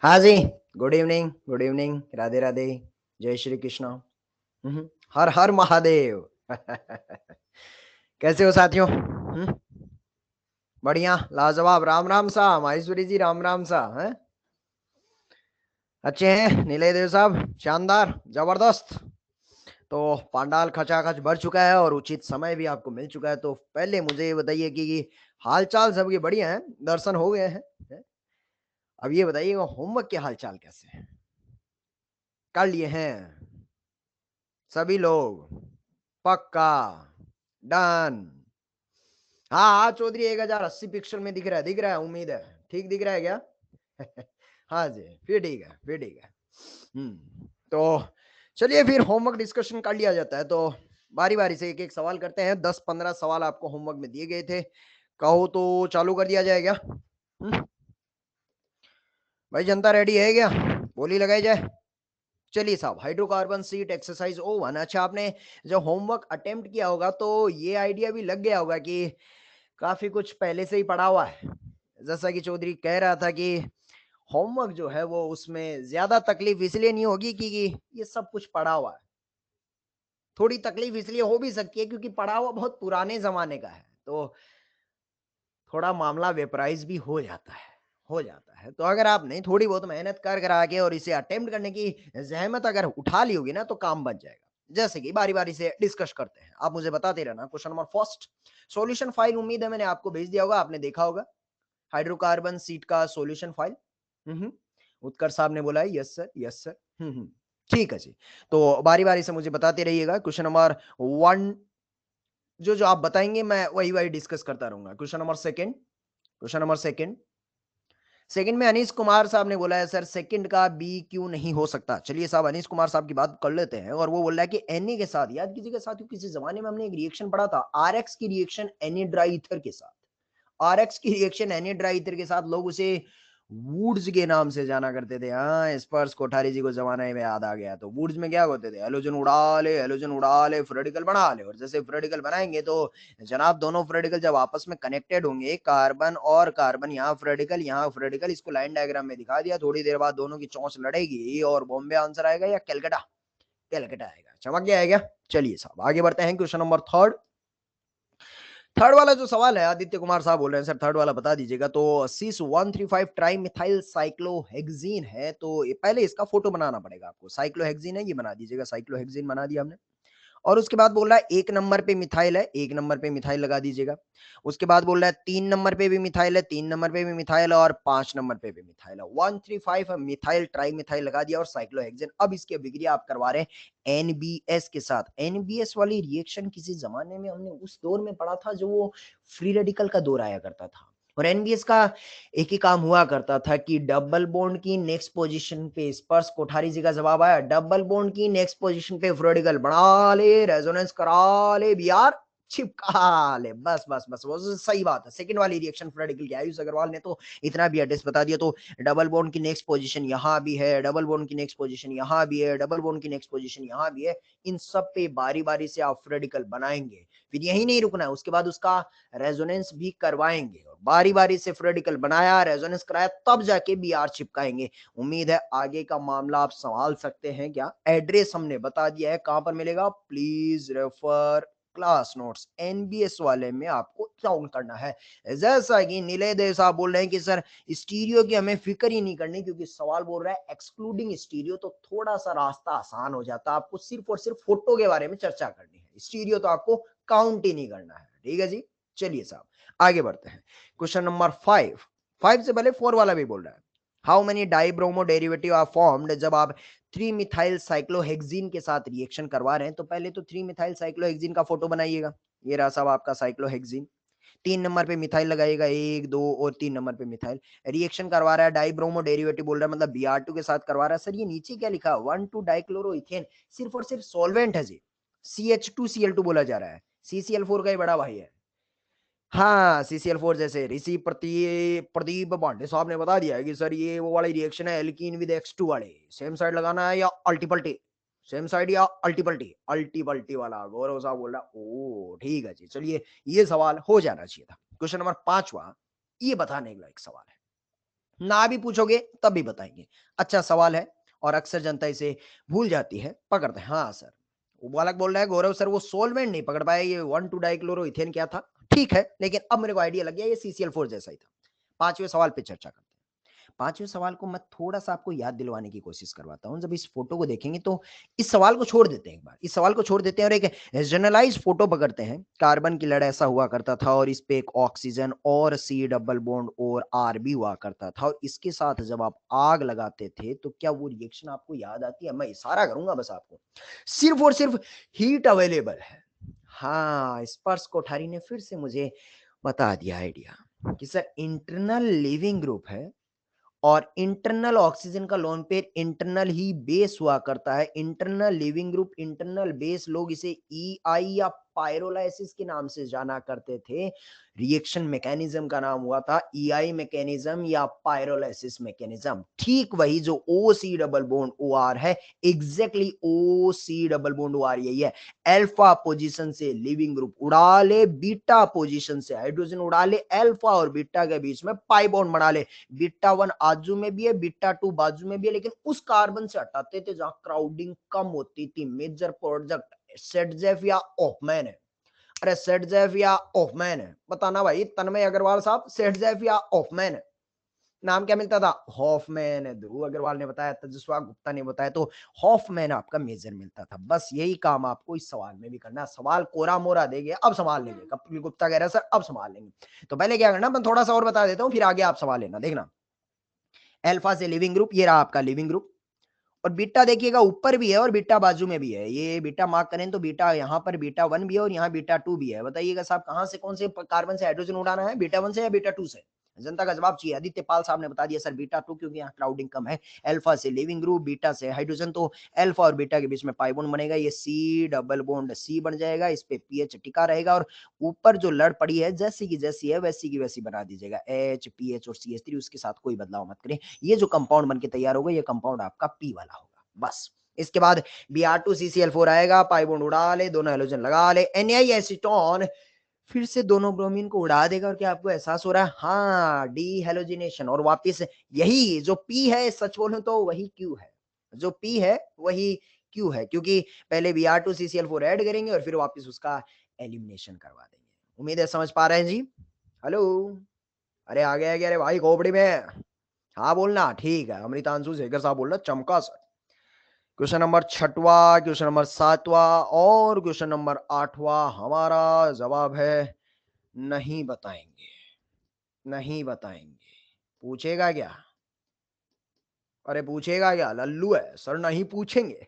हाँ जी। Good evening, good evening, Radhe Radhe, जय श्री कृष्ण। हर हर महादेव। कैसे हो साथियों? बढ़िया, लाजवाब, राम राम सा, माहेश्वरी जी, राम राम सा है। अच्छे हैं नीले देव साहब, शानदार, जबरदस्त। तो पांडाल खचाखच भर चुका है और उचित समय भी आपको मिल चुका है। तो पहले मुझे ये बताइए कि हाल चाल सबके बढ़िया हैं, दर्शन हो गए हैं? अब ये बताइए होमवर्क के हाल चाल कैसे हैं? कर लिए हैं सभी लोग? पक्का, डन। हाँ हाँ चौधरी, 1080 पिक्सल में दिख रहा है, उम्मीद है ठीक दिख रहा है क्या? हाँ जी, फिर ठीक है, फिर ठीक है। तो चलिए फिर होमवर्क डिस्कशन कर लिया जाता है। तो बारी बारी से एक एक सवाल करते हैं। 10-15 सवाल आपको होमवर्क में दिए गए थे, कहो तो चालू कर दिया जाए क्या? भाई जनता रेडी है क्या? बोली लगाई जाए। चलिए साहब, हाइड्रोकार्बन सीट एक्सरसाइज ओ वन। अच्छा, आपने जब होमवर्क अटेम्प्ट किया होगा तो ये आइडिया भी लग गया होगा कि काफी कुछ पहले से ही पढ़ा हुआ है। जैसा कि चौधरी कह रहा था कि होमवर्क जो है वो उसमें ज्यादा तकलीफ इसलिए नहीं होगी कि ये सब कुछ पढ़ा हुआ है। थोड़ी तकलीफ इसलिए हो भी सकती है क्योंकि पढ़ा हुआ बहुत पुराने जमाने का है, तो थोड़ा मामला वेपराइज भी हो जाता है। तो अगर आपने थोड़ी बहुत मेहनत कर करा के और इसे अटेम्प्ट करने की जहमत अगर उठा ली होगी ना तो काम बन जाएगा। जैसे कि बारी बारी से डिस्कस करते हैं, आप मुझे बताते रहना। Question number first, solution file उम्मीद है मैंने आपको भेज दिया होगा, आपने देखा होगा हाइड्रोकार्बन सीट का सॉल्यूशन फाइल। हम्म उत्कर्ष साहब ने बोला है यस सर, यस सर। ठीक है जी। तो बारी बारी से मुझे बताते रहिएगा। क्वेश्चन नंबर वन, जो जो आप बताएंगे मैं वही वही डिस्कस करता रहूंगा। Question number second, question number second, second में अनीश कुमार साहब ने बोला है सर सेकंड का बी क्यों नहीं हो सकता। चलिए साहब, अनीश कुमार साहब की बात कर लेते हैं। और वो बोल रहा है कि Na के साथ, याद कीजिएगा साथियों, किसी जमाने में हमने एक रिएक्शन पढ़ा था, RX की रिएक्शन Na ड्राई ईथर के साथ। RX की रिएक्शन Na ड्राई ईथर के साथ लोग उसे वुड्स के नाम से जाना करते थे। हाँ, स्पर्श कोठारी जी को जमाने में याद आ गया। तो वुड्स में क्या होते थे, हेलोजन उड़ा ले, फ्रेडिकल बना ले। और जैसे फ्रेडिकल बनाएंगे तो जनाब दोनों फ्रेडिकल जब आपस में कनेक्टेड होंगे, कार्बन और कार्बन, यहाँ फ्रेडिकल, इसको लाइन डायग्राम में दिखा दिया, थोड़ी देर बाद दोनों की चौंच लड़ेगी और बॉम्बे आंसर आएगा या कलकत्ता? कलकत्ता आएगा। चमक गया है क्या? चलिए साहब आगे बढ़ते हैं। क्वेश्चन नंबर थर्ड, थर्ड वाला जो सवाल है, आदित्य कुमार साहब बोल रहे हैं सर थर्ड वाला बता दीजिएगा। तो सिस 135 ट्राई मिथाइल साइक्लोहेक्सीन है, तो पहले इसका फोटो बनाना पड़ेगा आपको। साइक्लोहेक्सीन है, ये बना दीजिएगा, साइक्लोहेक्सीन बना दिया हमने। और उसके बाद बोल रहा है एक नंबर पे मिथाइल है, एक नंबर पे मिथाइल लगा दीजिएगा। उसके बाद बोल रहा है 3 नंबर पे भी मिथाइल है, 3 नंबर पे भी मिथाइल है और 5 नंबर पे भी मिथाइल है। 135 मिथाइल ट्राई मिथाइल लगा दिया और साइक्लोहेक्सेन। अब इसकी अभिक्रिया आप करवा रहे हैं एनबीएस के साथ। एनबीएस वाली रिएक्शन किसी जमाने में हमने उस दौर में पढ़ा था जो वो फ्री रेडिकल का दौर आया करता था। और एनबीएस का एक ही काम हुआ करता था कि डबल बॉन्ड की नेक्स्ट पोजीशन पे, स्पर्श कोठारी जी का जवाब आया, डबल बॉन्ड की नेक्स्ट पोजीशन पे फ्लोरिकल बना ले, रेजोनेंस करा ले, बीआर चिपका ले। बस बस बस, वो सही बात है। सेकंड वाली रिएक्शन फ्लोरिकल की, आयुष अग्रवाल ने तो इतना भी एड्रेस बता दिया। तो डबल बॉन्ड की नेक्स्ट पोजीशन यहाँ भी है, डबल बॉन्ड की नेक्स्ट पोजीशन यहाँ भी है, डबल बॉन्ड की नेक्स्ट पोजीशन यहाँ भी है। इन सब पे बारी बारी से आप फ्लोरिकल बनाएंगे। फिर यही नहीं रुकना है, उसके बाद उसका रेजोनेंस भी करवाएंगे। और बारी बारी से फ्लोरिकल बनाया, रेजोनेंस कराया, तब जाके बीआर चिपकाएंगे। उम्मीद है आगे का मामला आप संभाल सकते हैं क्या? एड्रेस हमने बता दिया है, कहां पर मिलेगा, please refer class notes. NBS वाले में आपको डाउन करना है। जैसा कि नीले देव साहब बोल रहे हैं कि सर स्टीरियो की हमें फिक्र ही नहीं करनी, क्योंकि सवाल बोल रहा है एक्सक्लूडिंग स्टीरियो, तो थोड़ा सा रास्ता आसान हो जाता है। आपको सिर्फ और सिर्फ फोटो के बारे में चर्चा करनी है, स्टीरियो तो आपको काउंट ही नहीं करना है। ठीक है जी, चलिए साहब आगे बढ़ते हैं। क्वेश्चन नंबर 5, 5 से पहले 4 वाला भी बोल रहा है। How many dibromo derivative are formed, जब आप 3 मिथाइल साइक्लोहेक्सीन के साथ रिएक्शन करवा रहे हैं। तो पहले तो 3 मिथाइल साइक्लोहेक्सीन का फोटो बनाइएगा। ये रहा साहब आपका साइक्लोहेक्सीन। 3 नंबर पे मिथाइल लगाइएगा, 1 2 और 3 नंबर पे मिथाइल। रिएक्शन करवा रहा है, डाइब्रोमो डेरिवेटिव बोल रहा है, मतलब Br2 के साथ करवा रहा है। सर ये नीचे क्या लिखा है, 1,2 डाइक्लोरोइथेन, सिर्फ और सिर्फ सॉल्वेंट है जी। CH2Cl2 बोला जा रहा है, CCl4 का ही बड़ा भाई है। हाँ, CCl4 जैसे ऋषि प्रदीप पांडे साहब ने बता दिया है कि सर ये वो वाली रिएक्शन है, एल्कीन विद X2 वाले। सेम साइड लगाना है या अल्टी पल्टी, सेम साइड या अल्टी पल्टी, अल्टी पल्टी वाला गौरव साहब बोल रहा। ओ ठीक है जी, चलिए ये सवाल हो जाना चाहिए था। क्वेश्चन नंबर 5वां, ये बताने का एक सवाल है। ना भी पूछोगे तब भी बताएंगे। अच्छा सवाल है और अक्सर जनता इसे भूल जाती है। पकड़ते हैं, हाँ सर। वो बालक बोल रहा है गौरव सर वो सोलवेंट नहीं पकड़ पाए, ये 1,2 डाइक्लोरोइथेन क्या था? ठीक है, लेकिन अब मेरे को आइडिया लग गया ये CCl4 जैसा ही था। पांचवें सवाल पे चर्चा करते हैं। पांचवें सवाल को मैं थोड़ा-सा आपको याद दिलवाने की कोशिश करवाता हूँ। जब इस फ़ोटो को देखेंगे तो इस सवाल को छोड़ देते हैं एक बार। इस सवाल को छोड़ देते हैं और एक जनरलाइज़ फ़ोटो पकड़ते हैं। कार्बन की लड़ ऐसा हुआ करता था और इस पे एक ऑक्सीजन और C डबल बॉन्ड और R भी हुआ करता था और इसके साथ जब आप आग लगाते थे तो क्या वो रिएक्शन आपको याद आती है? मैं इशारा करूँगा बस आपको। सिर्फ़ और सिर्फ़ हीट अवेलेबल है। हाँ, स्पर्श कोठारी ने फिर से मुझे बता दिया आइडिया कि सर इंटरनल लिविंग ग्रुप है और इंटरनल ऑक्सीजन का लोन पेयर इंटरनल ही बेस हुआ करता है। Internal leaving group, internal base लोग इसे ईआई या पाइरोलाइसिस के नाम से जाना करते थे। रिएक्शन मैकेनिज्म का नाम हुआ था ईआई मैकेनिज्म या पाइरोलाइसिस मैकेनिज्म। ठीक वही जो O C double bond O R है, exactly O C double bond O R यही है। अल्फा पोजीशन से लिविंग ग्रुप उड़ा ले, बीटा पोजीशन से हाइड्रोजन उड़ा ले, अल्फा और बीटा के बीच में पाई बॉन्ड बना ले। बीटा 1 आजू में भी है, बीटा 2 बाजू में भी है, लेकिन उस कार्बन से हटाते थे जहां क्राउडिंग कम होती थी। मेजर प्रोडक्ट सेटजेफ या ऑफमैन है। अरे सेटजेफ या ऑफमैन है, बताना भाई तन्मय अग्रवाल साहब, सेटजेफ या ऑफमैन है। नाम क्या मिलता था? हॉफमैन है। ध्रुव अग्रवाल ने बताया, तेजस्वा गुप्ता ने बताया, तो हॉफमैन आपका मेजर मिलता था। बस यही काम आपको इस सवाल में भी करना है। सवाल कोरा मोरा देंगे, अब संभाल लेंगे। कपिल गुप्ता कह रहा है सर अब संभाल लेंगे। तो पहले क्या करना, मैं थोड़ा सा और बता देता हूँ, फिर आगे आप सवाल लेना। देखना, अल्फा से लिविंग ग्रुप, ये रहा आपका लिविंग ग्रुप। और बीटा देखिएगा ऊपर भी है और बीटा बाजू में भी है। ये बीटा मार्क करें तो बीटा यहाँ पर बीटा 1 भी है और यहाँ बीटा 2 भी है। बताइएगा साहब कहाँ से कौन से कार्बन से हाइड्रोजन उड़ाना है, बीटा 1 से या बीटा 2 से? जनता का जवाब चाहिए। आदित्य पाल साहब ने बता दिया सर बीटा 2, क्योंकि यहाँ क्राउडिंग कम है। अल्फा से लिविंग ग्रुप, बीटा से हाइड्रोजन, तो अल्फा और बीटा के बीच में पाई बॉन्ड बनेगा, ये सी डबल बॉन्ड सी बन जाएगा। इस पे पीएच टिका रहेगा और ऊपर जो लड़ पड़ी है जैसी की जैसी है वैसी की वैसी बना दीजिएगा। एच पी एच और CH3, उसके साथ कोई बदलाव मत करें। ये जो कंपाउंड बन के तैयार होगा ये कंपाउंड आपका पी वाला होगा। बस इसके बाद Br2CCl4 आएगा, पाई बॉन्ड उड़ा ले, दोनों हैलोजन लगा ले, Na एसीटोन फिर से दोनों ब्रोमीन को उड़ा देगा और क्या आपको एहसास हो रहा है? हाँ, डी हेलोजिनेशन। और वापस यही जो P है, सच बोलूं तो वही Q है। जो P है वही Q है, क्योंकि पहले Br2CCl4 ऐड करेंगे और फिर वापस उसका एलिमिनेशन करवा देंगे। उम्मीद है समझ पा रहे हैं जी। हेलो, अरे आ गया क्या? अरे भाई खोपड़ी में, हाँ बोलना। ठीक है, अमृतांशु शेखर साहब बोल रहे चमका सर। क्वेश्चन नंबर 6वां, क्वेश्चन नंबर 7वां और क्वेश्चन नंबर 8वां हमारा जवाब है नहीं बताएंगे। नहीं बताएंगे। पूछेगा क्या? अरे पूछेगा क्या? लल्लू है सर, नहीं पूछेंगे।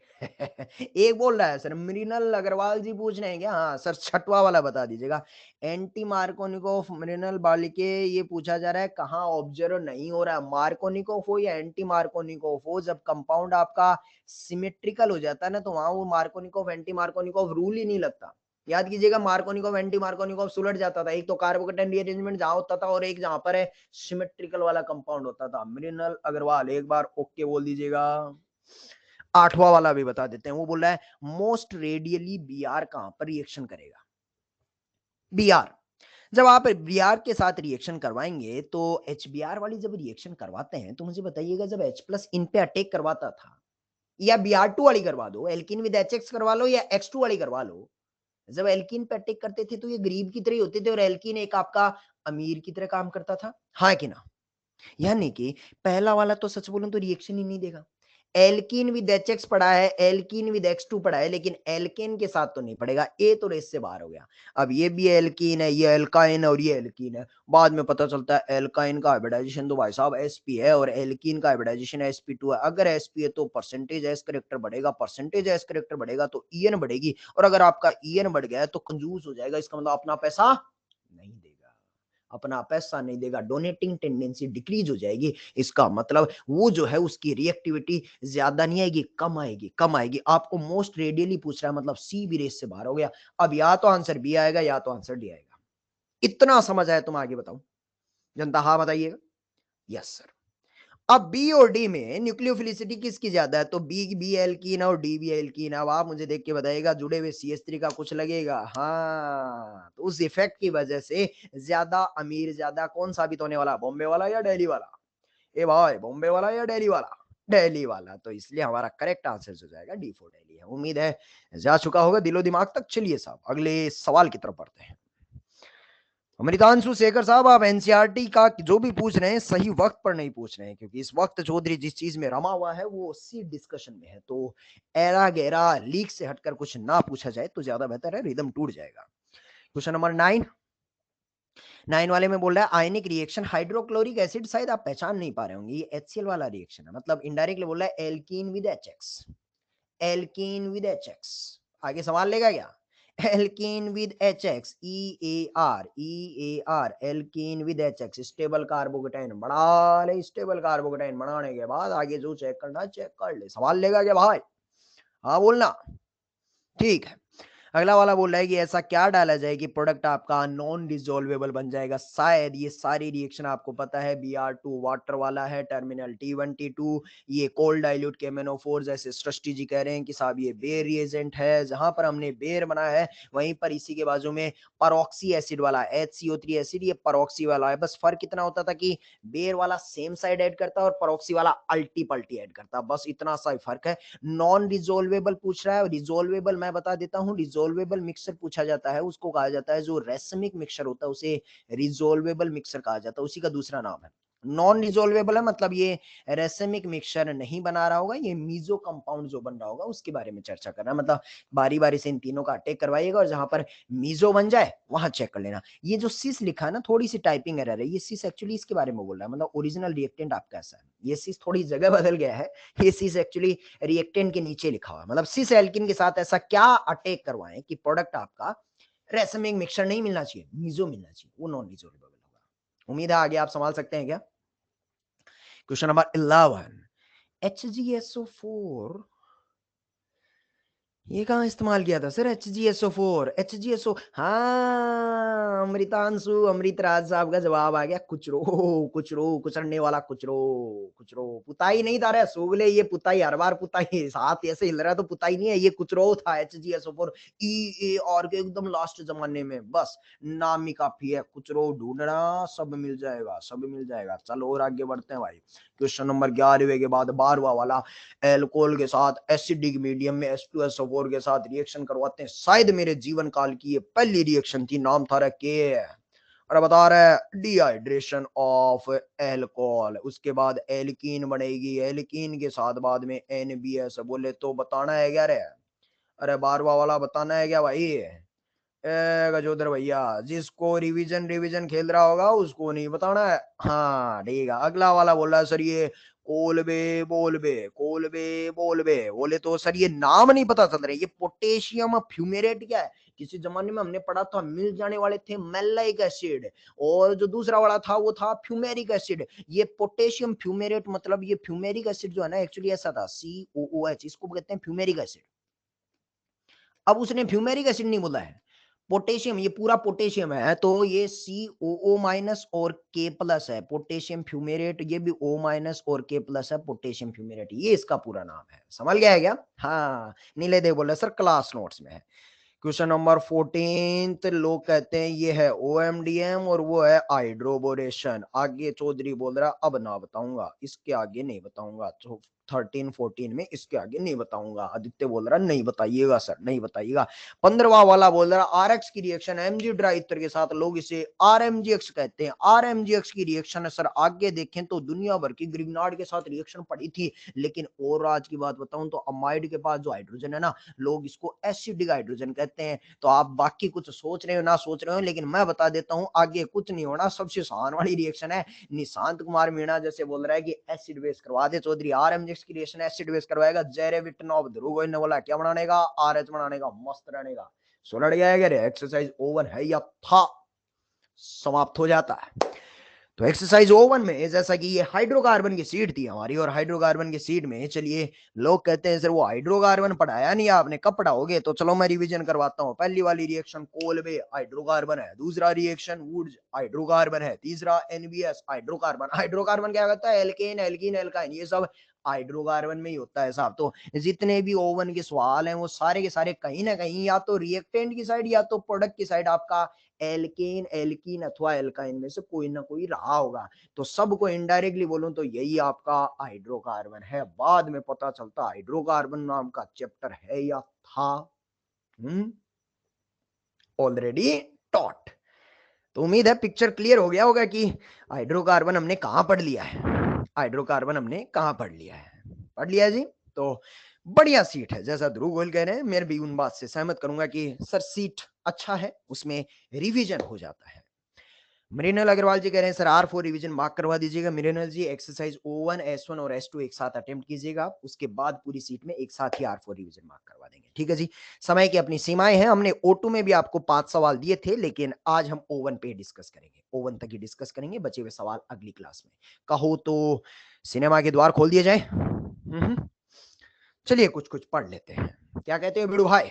एक बोल रहा है सर मृणाल अग्रवाल जी पूछ रहे हैं क्या? हाँ सर, 6वां वाला बता दीजिएगा। एंटी मार्कोनिकोफ मृणाल बालिके, ये पूछा जा रहा है कहाँ ऑब्जर्व नहीं हो रहा है। मार्कोनिकोफ हो या एंटी मार्कोनिकोफ हो, जब कंपाउंड आपका सिमेट्रिकल हो जाता है ना, तो वहां वो मार्कोनिकोफ एंटी मार्कोनिकोफ रूल ही नहीं लगता। याद कीजिएगा, मार्कोनिकोफ एंटी मार्कोनिकोफ सुलट जाता था। एक तो कार्बोकेटाइन रीअरेंजमेंट जहां होता था और एक जहां पर है सिमेट्रिकल वाला कंपाउंड होता था। मृणाल अग्रवाल एक बार ओके बोल दीजिएगा। 8वां वाला भी बता देते हैं। वो बोल रहा है मोस्ट रेडियली Br कहां पर रिएक्शन करेगा? Br, जब आप Br के साथ रिएक्शन करवाएंगे तो HBr वाली जब रिएक्शन करवाते हैं तो मुझे बताइएगा, जब H प्लस इन पे अटैक करवाता था, या Br2 वाली करवा दो, एल्किन विद HX करवा लो या X2 वाली करवा लो, जब एल्कीन पे अटैक करते थे तो ये गरीब की तरह होते थे और एल्कीन एक आपका अमीर की तरह काम करता था। हाँ कि ना? यानी कि पहला वाला तो सच बोलूं तो रिएक्शन ही नहीं देगा। एल्कीन विद HX पढ़ा है, एल्कीन विद X2 पढ़ा है, लेकिन एल्केन के साथ तो नहीं पड़ेगा। ए तो रेस से बाहर हो गया। अब ये भी एल्कीन है, ये एल्काइन है और ये एल्कीन है। बाद में पता चलता है एल्काइन का हाइब्रिडाइजेशन तो भाई साहब sp है और एल्कीन का हाइब्रिडाइजेशन sp2 है। अगर sp है तो परसेंटेज एस करेक्टर बढ़ेगा, परसेंटेज एस करेक्टर बढ़ेगा तो en बढ़ेगी, और अगर आपका en बढ़ गया है तो कंजूस हो जाएगा। इसका मतलब अपना पैसा नहीं देगा, अपना पैसा नहीं देगा, डोनेटिंग टेंडेंसी डिक्रीज हो जाएगी। इसका मतलब वो जो है उसकी रिएक्टिविटी ज्यादा नहीं आएगी, कम आएगी, कम आएगी। आपको मोस्ट रेडियली पूछ रहा है, मतलब सी भी रेस से बाहर हो गया। अब या तो आंसर बी आएगा या तो आंसर डी आएगा। इतना समझ आया? तुम आगे बताओ जनता, हाँ बताइएगा। Yes sir. अब बी और डी में न्यूक्लियोफिलिसिटी किसकी ज्यादा है? तो बी एल्कीन और डी बी एल्कीन। अब आप मुझे देख के बताइएगा, जुड़े हुए CH3 का कुछ लगेगा? हाँ, तो उस इफेक्ट की वजह से ज्यादा अमीर ज्यादा कौन साबित होने वाला? बॉम्बे वाला या दिल्ली वाला? ए भाई बॉम्बे वाला या दिल्ली वाला? दिल्ली वाला। तो इसलिए हमारा करेक्ट आंसर हो जाएगा डी फॉर दिल्ली है। उम्मीद है जा चुका होगा दिलो दिमाग तक। चलिए साहब अगले सवाल की तरफ बढ़ते हैं। अमृतांशु शेखर साहब, आप एनसीईआरटी का जो भी पूछ रहे हैं सही वक्त पर नहीं पूछ रहे हैं, क्योंकि इस वक्त चौधरी जिस चीज में रमा हुआ है वो उसी डिस्कशन में है। तो एरा गहरा लीक से हटकर कुछ ना पूछा जाए तो ज्यादा बेहतर है, रिदम टूट जाएगा। Question number 9। 9 वाले में बोल रहा है आयनिक रिएक्शन हाइड्रोक्लोरिक एसिड, शायद आप पहचान नहीं पा रहे होंगे, ये HCl वाला रिएक्शन है, मतलब इनडायरेक्टली बोल रहा है alkene with HX। Alkene with HX। आगे सवाल लेगा क्या? Alkene with HX, EAR alkene with HX stable carbocation बना ले। स्टेबल कार्बोकेटाइन बनाने के बाद आगे जो चेक करना चेक कर ले। सवाल लेगा क्या भाई? हाँ बोलना। ठीक है। अगला वाला बोल रहा है कि ऐसा क्या डाला जाए कि प्रोडक्ट आपका नॉन डिसॉल्वेबल बन जाएगा। शायद ये सारी रिएक्शन आपको पता है, Br2 वाटर वाला है, टर्मिनल T1T2, ये कोल्ड डाइल्यूट केमेनोफोर, जैसे सृष्टि जी कह रहे हैं कि साहब ये बेर रिएजेंट है, जहां पर हमने बेर बनाया है वहीं पर इसी के बाजू में परऑक्सी एसिड वाला HCO3 एसिड, ये परऑक्सी वाला है। बस फर्क इतना होता था कि बेर वाला सेम साइड ऐड करता और परऑक्सी वाला अल्टी पल्टी ऐड करता, बस इतना सा ही फर्क है। नॉन रिजोल्वेबल पूछ रहा है, रिजोल्वेबल मैं बता देता हूं, रिजोल्वेबल मिक्सर पूछा जाता है उसको कहा जाता है, जो रेसमिक मिक्सर होता है उसे रिजोल्वेबल मिक्सर कहा जाता है, उसी का दूसरा नाम है। नॉन रिजोल्वेबल है मतलब ये रेसमिक मिक्सचर नहीं बना रहा होगा, ये मीजो कंपाउंड जो बन रहा होगा उसके बारे में चर्चा करना है। मतलब बारी बारी से इन तीनों का अटैक करवाइएगा और जहां पर मीजो बन जाए वहां चेक कर लेना। ये जो सिस लिखा है ना, थोड़ी सी टाइपिंग एरर है, ये सिस एक्चुअली इसके बारे में बोल रहा है, मतलब ओरिजिनल रिएक्टेंट आपका ऐसा है, ये सिस थोड़ी जगह बदल गया है, ये सिस एक्चुअली रिएक्टेंट के नीचे लिखा हुआ है। मतलब सिस एल्किन के साथ ऐसा क्या अटैक करवाएं कि प्रोडक्ट आपका रेसमिक मिक्सचर नहीं मिलना चाहिए, मीजो मिलना चाहिए, वो नॉन रिजोल्वेबल होगा। उम्मीद है आगे आप संभाल सकते हैं क्या? Question number 11। HgSO4 ये कहाँ इस्तेमाल किया था सर? HgSO4, HgSO, हाँ अमृतांशु अमृतराज साहब का जवाब आ गया, कुचरो। कुचरो कुचरने वाला कुचरो। कुचरो पुताई नहीं था रे सोगले, ये पुताई हर बार पुताई साथ ऐसे हिल रहा है तो पुताई नहीं है, ये कुचरो था। HgSO4 EAR के एकदम लास्ट जमाने में, बस नाम ही काफी है। कुचरो ढूंढना, सब मिल जाएगा, सब मिल जाएगा। चलो और आगे बढ़ते हैं भाई। क्वेश्चन नंबर 11वें के बाद 12वां वाला, एल्कोहल के साथ एसिडिक मीडियम में H2SO4 के साथ रिएक्शन करवाते हैं, शायद मेरे जीवन काल की ये पहली रिएक्शन थी, नाम था के, और बता रहा है डिहाइड्रेशन ऑफ एल्कोहल, उसके बाद एल्कीन बनेगी, एल्कीन के साथ बाद में NBS, बोले तो बताना है क्या रे? अरे 12वां वाला बताना है क्या भाई? गजोदर भैया, जिसको रिवीजन रिवीजन खेल रहा होगा उसको नहीं बताना है। हाँ ठीक है। अगला वाला बोल रहा है सर ये कोलबे बोलबे, कोलबे बोलबे, बोले तो सर ये नाम नहीं पता चल रहे, ये पोटेशियम फ्यूमेरेट क्या है? किसी जमाने में हमने पढ़ा था मिल जाने वाले थे मेलाइक एसिड, और जो दूसरा वाला था वो था फ्यूमेरिक एसिड। ये पोटेशियम फ्यूमेरेट मतलब ये फ्यूमेरिक एसिड जो है ना, एक्चुअली ऐसा था COOH, इसको कहते हैं फ्यूमेरिक एसिड। अब उसने फ्यूमेरिक एसिड नहीं बोला है, पोटेशियम, ये पूरा पोटेशियम है, तो ये COO माइनस और K प्लस है, पोटेशियम फ्यूमेरेट, ये भी O माइनस और K प्लस है, पोटेशियम फ्यूमेरेट, ये इसका पूरा नाम है। समझ गया है क्या? हाँ नीले देव बोल रहे सर क्लास नोट्स में है। क्वेश्चन नंबर 14, लोग कहते हैं ये है OMDM और वो है हाइड्रोबोरेशन। आगे चौधरी बोल रहा अब ना बताऊंगा, इसके आगे नहीं बताऊंगा, तो 13 14 में इसके आगे नहीं बताऊंगा। आदित्य बोल रहा नहीं बताइएगा सर, नहीं बताइएगा। 15वां वाला बोल रहा RX की रिएक्शन Mg ड्राइथर के साथ, लोग इसे RMGX कहते हैं। RMGX की रिएक्शन है सर, आगे देखें तो दुनिया भर की ग्रिग्नार्ड के साथ रिएक्शन पड़ी थी, लेकिन और आज की बात बताऊं तो अमाइड के पास जो हाइड्रोजन है ना, लोग इसको एसिडिक हाइड्रोजन कहते हैं। तो आप बाकी कुछ सोच रहे हो ना सोच रहे हो, लेकिन मैं बता देता हूं आगे कुछ नहीं होना, सबसे आसान वाली रिएक्शन है। निशांत कुमार मीणा जैसे बोल रहा है कि एसिड बेस करवा दे चौधरी, RMGX की रिएक्शन एसिड बेस करवाएगा, जेरेविटन ऑफ ध्रुव ने बोला क्या बनाने का? RH बनाने का, मस्त रहने का। सुलझ गया है क्या? एक्सरसाइज ओवन है या था, समाप्त हो जाता है। तो एक्सरसाइज ओवन में जैसा कि ये हाइड्रोकार्बन की सीट थी हमारी, और हाइड्रोकार्बन की सीट में चलिए लोग कहते हैं सर वो हाइड्रोकार्बन पढ़ाया नहीं आपने, कब पढ़ाओगे? तो चलो मैं रिवीजन करवाता हूँ। पहली वाली रिएक्शन कोलबे हाइड्रोकार्बन है, दूसरा रिएक्शन वुड्स हाइड्रोकार्बन है, तीसरा NBS हाइड्रोकार्बन। हाइड्रोकार्बन क्या करता है? एल्केन एल्कीन एल्काइन, ये सब हाइड्रोकार्बन में ही होता है साहब। तो जितने भी ओवन के सवाल हैं वो सारे के सारे कहीं ना कहीं या तो रिएक्टेंट की साइड या तो प्रोडक्ट की साइड आपका एल्केन, एल्कीन अथवा एल्काइन में से कोई ना कोई रहा होगा। तो सबको इनडायरेक्टली बोलूं तो यही आपका हाइड्रोकार्बन है। बाद में पता चलता हाइड्रोकार्बन नाम का चैप्टर है या था। Already taught. तो उम्मीद है पिक्चर क्लियर हो गया होगा कि हाइड्रोकार्बन हमने कहां पढ़ लिया है। हाइड्रोकार्बन हमने कहां पढ़ लिया है, पढ़ लिया जी। तो बढ़िया सीट है, जैसा ध्रुव गोयल कह रहे हैं, मैं भी उन बात से सहमत करूंगा कि सर सीट अच्छा है, उसमें रिवीजन हो जाता है। मृणाल अग्रवाल जी कह रहे हैं सर R4 रिवीजन मार्क करवा दीजिएगा। मृणाल जी एक्सरसाइज O1, S1 और S2 एक साथ अटेम्प्ट कीजिएगा, उसके बाद पूरी सीट में एक साथ ही R4 रिवीजन मार्क करवा देंगे। ठीक है जी। समय की अपनी सीमाएं हैं। हमने O2 में भी आपको 5 सवाल दिए थे, लेकिन आज हम O1 पे डिस्कस करेंगे। O1 तक ही डिस्कस करेंगे, बचे हुए सवाल अगली क्लास में। कहो तो सिनेमा के द्वार खोल दिए जाए। चलिए कुछ कुछ पढ़ लेते हैं। क्या कहते हो बिड़ू भाई,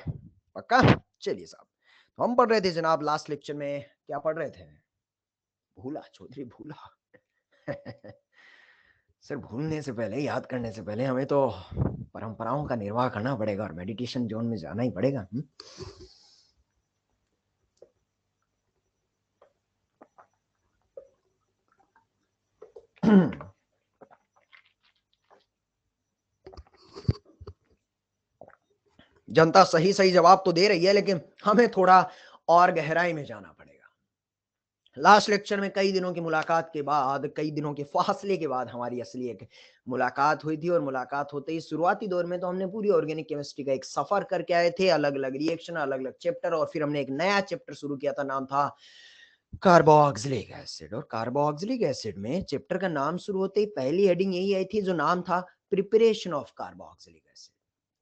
पक्का? चलिए साहब, तो हम पढ़ रहे थे जनाब लास्ट लेक्चर में, क्या पढ़ रहे थे? भूला चौधरी, भूला। सर भूलने से पहले, याद करने से पहले हमें तो परंपराओं का निर्वाह करना पड़ेगा और मेडिटेशन जोन में जाना ही पड़ेगा। जनता सही सही जवाब तो दे रही है, लेकिन हमें थोड़ा और गहराई में जाना पड़ेगा। लास्ट लेक्चर में कई दिनों की मुलाकात के बाद, कई दिनों के फासले के बाद हमारी असली एक मुलाकात हुई थी। और मुलाकात होते ही शुरुआती दौर में तो हमने पूरी ऑर्गेनिक केमिस्ट्री का एक सफर करके आए थे, अलग अलग रिएक्शन, अलग अलग चैप्टर, और फिर हमने एक नया चैप्टर शुरू किया था, नाम था कार्बोक्सिलिक एसिड। और कार्बोक्सिलिक एसिड में चैप्टर का नाम शुरू होते ही पहली हेडिंग यही आई थी, जो नाम था प्रिपरेशन ऑफ कार्बोक्सिलिक एसिड।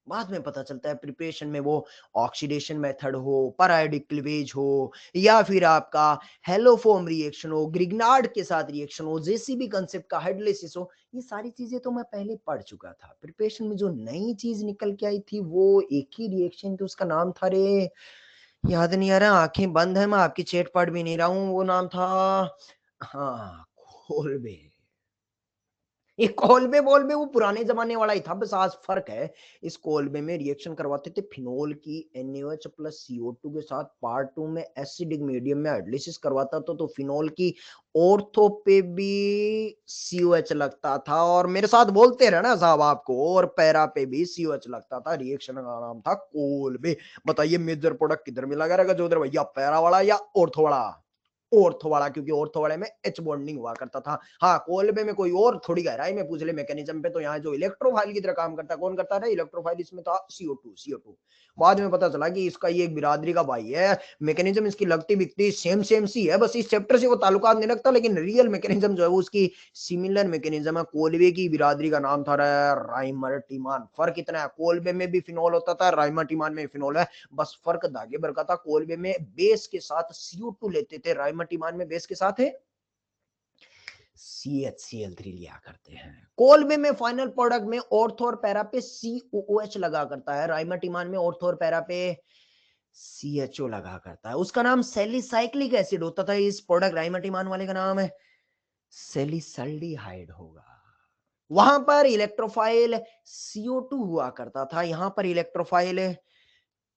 बाद में पता चलता है प्रिपरेशन में वो ऑक्सीडेशन मेथड हो, परायोडिक क्लीवेज हो, या फिर आपका हेलोफोम रिएक्शन हो, ग्रिग्नार्ड के साथ रिएक्शन हो, जेसीबी कंसेप्ट का हाइड्रोलिसिस हो, ये सारी चीजें तो मैं पहले पढ़ चुका था। प्रिपरेशन में जो नई चीज निकल के आई थी वो एक ही रिएक्शन थी, उसका नाम था, रे याद नहीं आ रहा, आंखें बंद है, मैं आपकी चेट पढ़ भी नहीं रहा हूँ, वो नाम था, हाँ, कोलबे। ये कोलबे बोलबे वो पुराने जमाने वाला ही था, बस आज फर्क है। इस कोलबे में रिएक्शन करवाते थे फिनोल की NaOH प्लस CO2 के साथ, पार्ट 2 में एसिडिक मीडियम में हाइड्रोलिसिस करवाता था, तो फिनोल की ऑर्थो पे भी COH लगता था। और मेरे साथ बोलते रहना साहब आपको, और पैरा पे भी COH लगता था। रिएक्शन का नाम था कोलबे। बताइए मेजर प्रोडक्ट किधर में लगा रहेगा जोधर भैया, पैरा वाला या ऑर्थो वाला? ऑर्थो वाला, क्योंकि ऑर्थो वाले में H बॉन्डिंग हुआ करता था। हाँ, कोलबे में कोई और थोड़ी गहराई में पूछ ले मैकेनिज्म पे, तो यहाँ जो इलेक्ट्रोफाइल की तरह काम करता है, कौन करता है इलेक्ट्रोफाइल, इसमें था CO2। बाद में पता चला कि इसका ये एक बिरादरी का भाई है। मैकेनिज्म इसकी लगती बिकती सेम सेम सी है, बस इस चैप्टर से वो ताल्लुकात नहीं रखता, लेकिन रियल मैकेनिज्म जो है वो उसकी सिमिलर मैकेनिज्म है। कोलबे की बिरादरी का नाम था राइमर्टिमान। फर्क इतना है, कोलबे में भी फिनोल होता था, राइमर्टिमान में फिनोल है, बस फर्क धागे भर का था। कोलबे में बेस के साथ CO2 लेते थे, राइमर्टिमान में बेस के साथ है CHCl3 लिया करते हैं। कोलबे में फाइनल प्रोडक्ट में ऑर्थो और पैरा पे COOH लगा करता है, राइमर्टिमान में ऑर्थो और पैरा पे CHO लगा करता है। उसका नाम सैलिसाइक्लिक एसिड होता था। इस प्रोडक्ट राइमर्टिमान वाले का नाम है सैलिसल्डिहाइड होगा। वहां पर इलेक्ट्रोफाइल CO2 हुआ करता था, यहां पर इलेक्ट्रोफाइल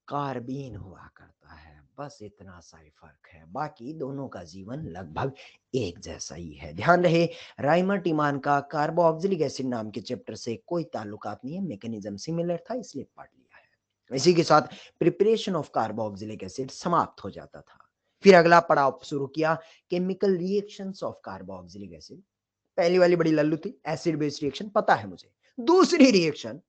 कार्बीन हुआ करता है। बस इतना सा ही फर्क है, बाकी दोनों का जीवन लगभग एक जैसा ही है। ध्यान रहे, राइमर्टिमान का कार्बोक्सिलिक एसिड नाम के चैप्टर से कोई ताल्लुकात नहीं है, मैकेनिज्म सिमिलर था इसलिए पढ़ लिया है। इसी के साथ प्रिपरेशन ऑफ कार्बोक्सिलिक एसिड समाप्त हो जाता था। फिर अगला पड़ाव शुरू किया, chemical reactions of carboxylic acid. पहली वाली बड़ी लल्लू थी, एसिड बेस रिएक्शन पता है मुझे। दूसरी रिएक्शन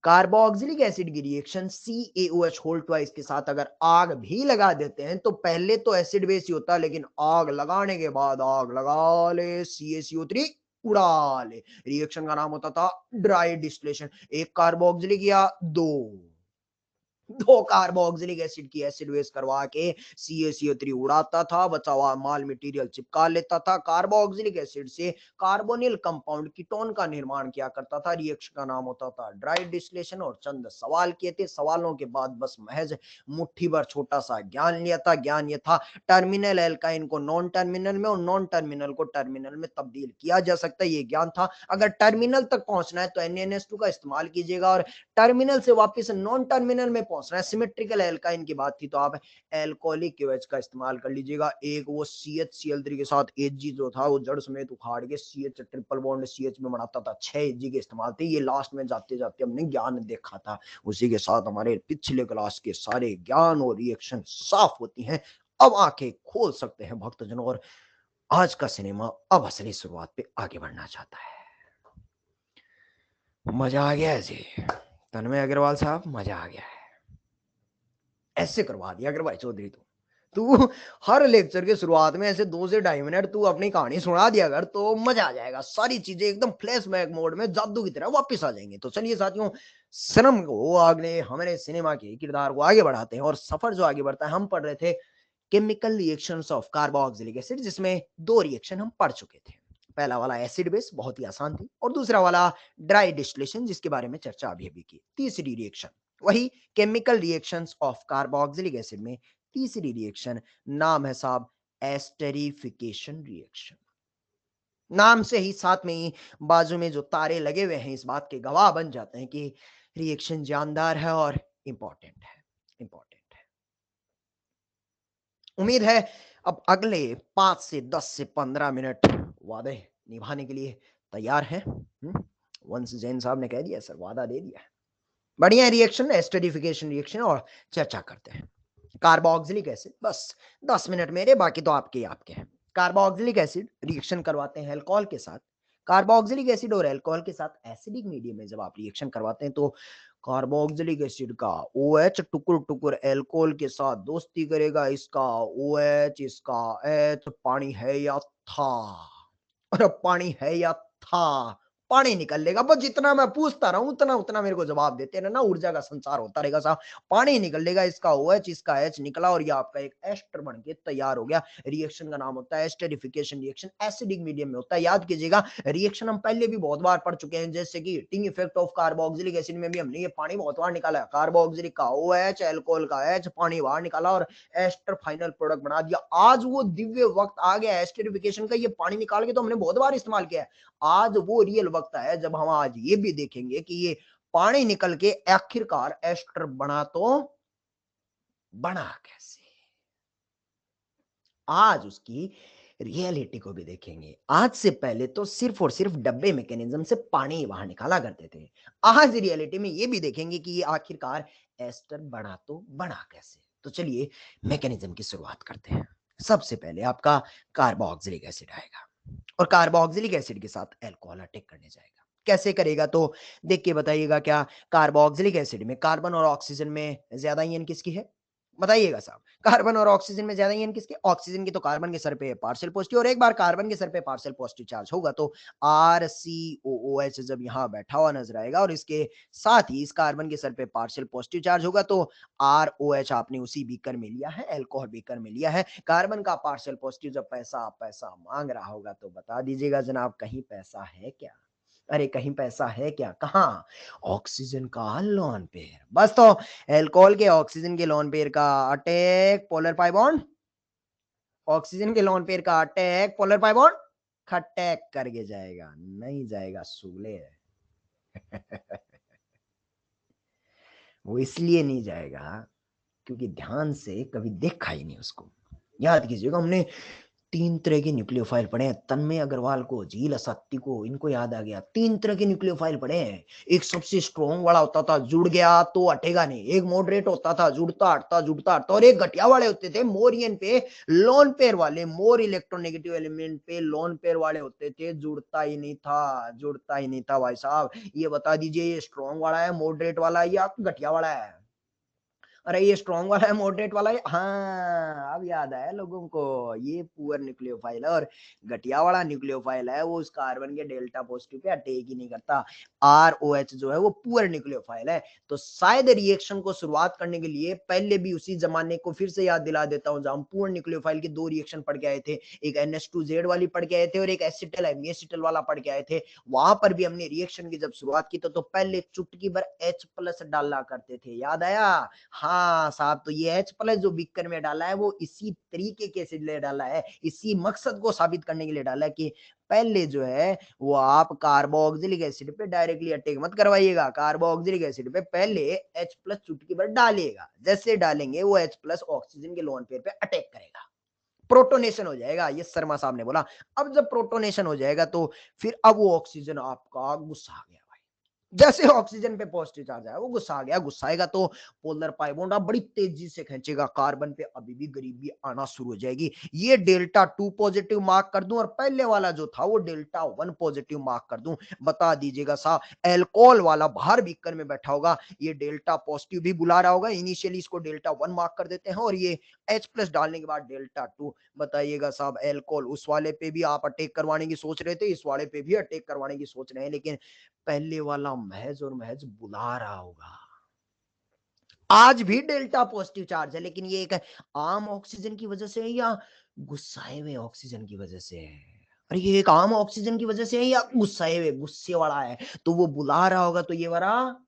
कार्बोक्सिलिक एसिड की रिएक्शन CaOH होल ट्वाइस के साथ अगर आग भी लगा देते हैं, तो पहले तो एसिड बेस ही होता है, लेकिन आग लगाने के बाद आग लगा ले CaCO3 उड़ा ले। रिएक्शन का नाम होता था ड्राई डिस्टिलेशन। एक कार्बोक्सिलिक या दो कार्बोक्सिलिक एसिड की एसिड बेस करवा के CaCO3 उड़ाता था, बचा हुआ माल मटेरियल चिपका लेता था। कार्बोक्सिलिक एसिड से कार्बोनिल कंपाउंड कीटोन का निर्माण किया करता था। रिएक्शन का नाम होता था ड्राई डिस्टिलेशन। और चंद सवाल किए थे, सवालों के बाद बस महज मुट्ठी भर छोटा सा ज्ञान लिया था। ज्ञान ये था, टर्मिनल एल्काइन को नॉन टर्मिनल में और नॉन टर्मिनल को टर्मिनल में तब्दील किया जा सकता है, ये ज्ञान था। अगर टर्मिनल तक पहुंचना है तो NaNH2 का इस्तेमाल कीजिएगा, और टर्मिनल से वापस नॉन टर्मिनल में पहुंचना है। सिमेट्रिकल एल्काइन की बात थी तो आप एल्कोहलिक KOH का इस्तेमाल कर लीजिएगा। एक वो CH के साथ Hg जो था वो जड़ समेत उखाड़ के CH ट्रिपल बॉन्ड CH में बनाता था। 6 Hg के इस्तेमाल थे। ये लास्ट में जाते जाते हमने ज्ञान देखा था। उसी के साथ हमारे पिछले क्लास के सारे ज्ञान और रिएक्शन साफ होती हैं। अब आंखें खोल सकते हैं भक्तजन, और आज का सिनेमा अब असली शुरुआत पे आगे बढ़ना चाहता है। मजा आ गया है जी तन्मय अग्रवाल साहब, मजा आ गया है। ऐसे करवा दिया अगर भाई चौधरी तू हर लेक्चर के शुरुआत में ऐसे 2 से 2.5 मिनट तू अपनी कहानी सुना दिया अगर, तो मजा आ जाएगा। सारी चीजें एकदम फ्लैशबैक मोड में जादू की तरह वापस आ जाएंगी। तो चलिए साथियों, सनम को आगे हमारे सिनेमा के किरदार को आगे बढ़ाते हैं, और सफर जो आगे बढ़ता है, हम पढ़ रहे थे chemical reactions of carboxylic acid, जिसमें 2 रिएक्शन हम पढ़ चुके थे। पहला वाला एसिड बेस बहुत ही आसान थी, और दूसरा वाला ड्राई डिस्टिलेशन जिसके बारे में चर्चा अभी अभी की। तीसरी रिएक्शन वही chemical reactions of carboxylic acid में तीसरी रिएक्शन नाम है साहब एस्टेरिफिकेशन रिएक्शन। नाम से ही साथ में ही बाजू में जो तारे लगे हुए हैं इस बात के गवाह बन जाते हैं कि रिएक्शन जानदार है और इंपॉर्टेंट है। इंपॉर्टेंट है। उम्मीद है अब अगले 5 से 10 से 15 मिनट वादे निभाने के लिए तैयार हैं। वंश जैन साहब ने कह दिया सर, वादा दे दिया। बढ़िया रिएक्शन एस्टरिफिकेशन रिएक्शन, और चर्चा करते हैं। कार्बोक्सिलिक एसिड, बस 10 मिनट मेरे, बाकी तो आपके आपके हैं। कार्बोक्सिलिक एसिड रिएक्शन करवाते हैं अल्कोहल के साथ। कार्बोक्सिलिक एसिड और अल्कोहल के साथ एसिडिक मीडियम में जब आप रिएक्शन करवाते हैं तो कार्बोक्सिलिक एसिड का OH टुकुर टुकुर अल्कोहल के साथ दोस्ती करेगा। इसका OH, इसका H पानी है या था, और पानी है या था, पानी निकल लेगा। बस जितना मैं पूछता रहा हूं उतना उतना मेरे को जवाब देते रहना, ऊर्जा का संचार होता रहेगा साहब। पानी निकल लेगा, इसका OH, इसका H निकला, और ये आपका एक एस्टर बन के तैयार हो गया। रिएक्शन का नाम होता है एस्टरिफिकेशन रिएक्शन, एसिडिक मीडियम में होता है। याद कीजिएगा, रिएक्शन हम पहले भी बहुत बार पढ़ चुके हैं, जैसे कि heating effect of carboxylic acid में भी हमने ये पानी बहुत बार निकाला है। कार्बोक्सिलिक का OH, अल्कोहल का H, पानी बाहर निकाला और एस्टर फाइनल प्रोडक्ट बना दिया। आज वो दिव्य वक्त आ गया एस्टरिफिकेशन का, ये पानी निकाल के तो हमने बहुत बार इस्तेमाल किया है। आज वो रियल वक्त है जब हम आज ये भी देखेंगे कि ये पानी निकल के आखिरकार एस्टर बना तो बना कैसे। आज उसकी रियलिटी को भी देखेंगे। आज से पहले तो सिर्फ और सिर्फ डब्बे मैकेनिज्म से पानी बाहर निकाला करते थे। आज रियलिटी में ये भी देखेंगे कि ये आखिरकार एस्टर बना तो बना कैसे। तो चलिए मैकेनिज्म की शुरुआत करते हैं। सबसे पहले आपका कार्बोक्सिलिक एसिड आएगा, और कार्बोक्सिलिक एसिड के साथ अल्कोहल अटैक करने जाएगा। कैसे करेगा तो देख के बताइएगा। क्या कार्बोक्सिलिक एसिड में कार्बन और ऑक्सीजन में ज्यादा ईएन किसकी है? बताइएगा साहब। कार्बन और ऑक्सीजन में ज्यादा ईएन किसके? ऑक्सीजन की। तो कार्बन के सर पे पार्शियल पॉजिटिव, और एक बार कार्बन के सर पे पार्शियल पॉजिटिव चार्ज होगा तो RCOOH जब यहाँ बैठा हुआ नजर आएगा, और इसके साथ ही इस कार्बन के सर पे पार्शियल पॉजिटिव चार्ज होगा तो ROH आपने उसी बीकर में लिया है, अल्कोहल बीकर में लिया है। कार्बन का पार्शियल पॉजिटिव जब पैसा पैसा मांग रहा होगा तो बता दीजिएगा जनाब, कहीं पैसा है क्या? अरे कहीं पैसा है क्या? कहाँ? ऑक्सीजन का लोन पेयर। बस तो अल्कोहल के ऑक्सीजन के लोन पेयर का attack polar pi bond, oxygen के लोन पेयर का अटैक पोलर पाई बॉन्ड खटैक करके जाएगा, नहीं जाएगा सूले। वो इसलिए नहीं जाएगा क्योंकि ध्यान से कभी देखा ही नहीं उसको। याद कीजिएगा, हमने 3 तरह के न्यूक्लियोफाइल पढ़े हैं। तन्मय अग्रवाल को, झील असत्ती को, इनको याद आ गया। 3 तरह के न्यूक्लियोफाइल पढ़े हैं। एक सबसे स्ट्रॉन्ग वाला होता था, जुड़ गया तो हटेगा नहीं। एक मॉडरेट होता था, जुड़ता हटता जुड़ता हटता। और एक घटिया वाले होते थे, मोरियन पे लोन पेयर वाले, मोर इलेक्ट्रोनेगेटिव एलिमेंट पे लोन पेयर वाले होते थे, जुड़ता ही नहीं था, जुड़ता ही नहीं था। भाई साहब ये बता दीजिए, ये स्ट्रॉन्ग वाला है, मॉडरेट वाला है, या घटिया वाला है? अरे ये स्ट्रॉन्ग वाला है, मॉडरेट वाला है। हाँ अब याद आया लोगों को, ये पुअर न्यूक्लियोफाइल है, और घटिया वाला न्यूक्लियोफाइल है वो उस कार्बन के डेल्टा पॉजिटिव पे अटैक ही नहीं करता। ROH जो है वो पुअर न्यूक्लियोफाइल है। तो शायद रिएक्शन को शुरुआत करने के लिए पहले भी उसी जमाने को फिर से याद दिला देता हूँ, जहां पुअर न्यूक्लियोफाइल के 2 रिएक्शन पढ़ के आए थे। एक NH2Z वाली पढ़ के आए थे, और एक एसिटल एसिटल वाला पढ़ के आए थे। वहां पर भी हमने रिएक्शन की जब शुरुआत की तो पहले चुटकी भर H+ डाला करते थे। याद आया? हाँ साहब, तो ये H प्लस जो बीकर में डाला है वो इसी तरीके के से लिए डाला है, इसी मकसद को साबित करने के लिए डाला है कि पहले जो है वो आप कार्बोक्सिलिक एसिड पे डायरेक्टली अटैक मत करवाइएगा, कार्बोक्सिलिक एसिड पे पहले H प्लस चुटकी भर डालिएगा, जैसे डालेंगे वो H प्लस ऑक्सीजन के लोन पेयर पे अटैक करेगा, प्रोटोनेशन हो जाएगा, ये शर्मा साहब ने बोला। अब जब प्रोटोनेशन हो जाएगा तो फिर अब वो ऑक्सीजन आपका गुस्सा आ गया भाई, जैसे ऑक्सीजन पे पॉजिटिव चार्ज आया वो गुस्सा आ गया, गुस्सा आएगा तो पोलर पाई बॉन्ड अब बड़ी तेजी से खींचेगा, कार्बन पे अभी भी गरीबी आना शुरू हो जाएगी। ये डेल्टा 2 पॉजिटिव मार्क कर दूं और पहले वाला जो था वो डेल्टा 1 पॉजिटिव मार्क कर दूं। बता दीजिएगा साहब, एल्कोहल वाला बाहर बीकर में बैठा होगा, ये डेल्टा पॉजिटिव भी बुला रहा होगा, इनिशियली इसको डेल्टा 1 मार्क कर देते हैं और ये H प्लस डालने के बाद डेल्टा 2। बताइएगा साहब, एल्कोहल उस वाले पे भी आप अटैक करवाने की सोच रहे थे, इस वाले पे भी अटैक करवाने की सोच रहे हैं, लेकिन पहले वाला महज और महज बुला रहा होगा। आज भी डेल्टा पॉजिटिव चार्ज है, लेकिन ये एक आम ऑक्सीजन की वजह से है या गुस्साए हुए ऑक्सीजन की वजह से है? अरे ये एक आम ऑक्सीजन की वजह से है या गुस्साए हुए गुस्से वाला है, तो वो बुला रहा होगा, तो ये वाला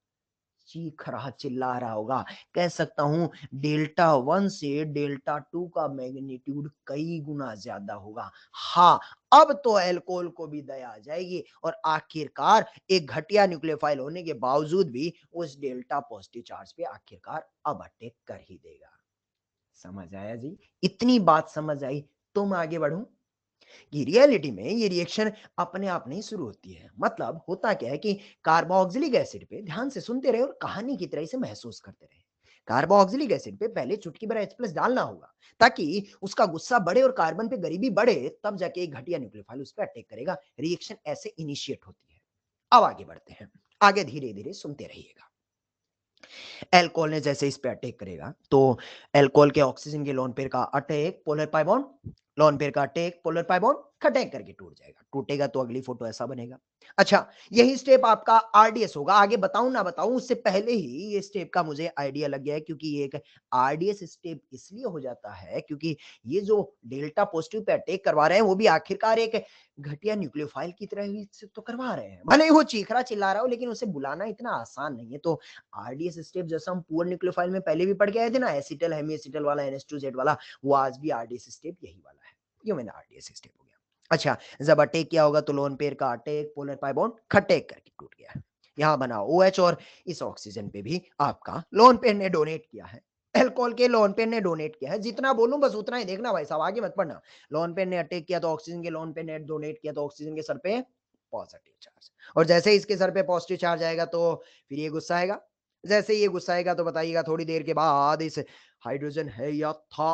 चीख रहा चिल्ला रहा होगा। कह सकता हूं डेल्टा 1 से डेल्टा 2 का मैग्नीट्यूड कई गुना ज्यादा होगा। हाँ, अब तो अल्कोहल को भी दया आ जाएगी और आखिरकार एक घटिया न्यूक्लियोफाइल होने के बावजूद भी उस डेल्टा पॉजिटिव चार्ज पे आखिरकार अब अटैक कर ही देगा। समझ आया जी? इतनी बात समझ आई तो मैं आगे बढ़ूं कि रियलिटी में ये रिएक्शन अपने आप नहीं शुरू होती है। मतलब होता क्या है कि कार्बोक्सिलिक एसिड पे ध्यान से सुनते रहे और कहानी की तरह इसे महसूस करते रहे। कार्बोक्सिलिक एसिड पे पहले चुटकी भर H प्लस डालना होगा ताकि उसका गुस्सा बढ़े और कार्बन पे गरीबी बढ़े, तब जाके एक घटिया न्यूक्लियोफाइल उस पर अटैक करेगा। रिएक्शन ऐसे इनिशिएट होती है। अब आगे बढ़ते हैं, आगे धीरे धीरे सुनते रहिएगा। एल्कोहल ने जैसे इस पे अटैक करेगा तो एल्कोहल के ऑक्सीजन के लोन पेयर का attack polar pi bond, lone pair का अटैक पोलर पाई बॉन्ड खटैक करके टूट जाएगा। टूटेगा तो अगली फोटो ऐसा बनेगा। अच्छा, यही स्टेप आपका आरडीएस होगा। आगे बताऊं ना बताऊं उससे पहले ही ये स्टेप का मुझे आइडिया लग गया है, क्योंकि ये एक आरडीएस स्टेप इसलिए हो जाता है क्योंकि ये जो डेल्टा पॉजिटिव पे अटैक करवा रहे हैं वो भी आखिरकार एक घटिया न्यूक्लियोफाइल की तरह ही से तो करवा रहे हैं। भले ही वो चीख रहा चिल्ला रहा हो, लेकिन उसे बुलाना इतना आसान नहीं है। तो आरडीएस स्टेप जैसा हम पुअर न्यूक्लियोफाइल में पहले भी पढ़ के आए थे ना, एसिटल हेमी एसिटल वाला NH2Z वाला, वो आज भी आरडीएस स्टेप यही वाला है। ये मैंने आरडीएस स्टेप हो गया। अच्छा, जब अटैक किया होगा तो लोन पेयर का अटैक पोलर पाई बॉन्ड खटैक करके टूट गया। यहां बना OH और इस ऑक्सीजन पे भी आपका लोन पेयर ने डोनेट किया है। एल्कोहल के लोन पेयर ने डोनेट किया है। जितना बोलूं बस उतना ही देखना भाई साहब, आगे मत पढ़ना। लोन पेयर ने अटैक किया तो ऑक्सीजन के लोन पेयर ने डोनेट किया तो ऑक्सीजन के सर पे पॉजिटिव चार्ज, और जैसे ही इसके सर पे पॉजिटिव चार्ज आएगा तो फिर ये गुस्सा आएगा। जैसे ये गुस्साएगा तो बताइएगा थोड़ी देर के बाद इस हाइड्रोजन है या था,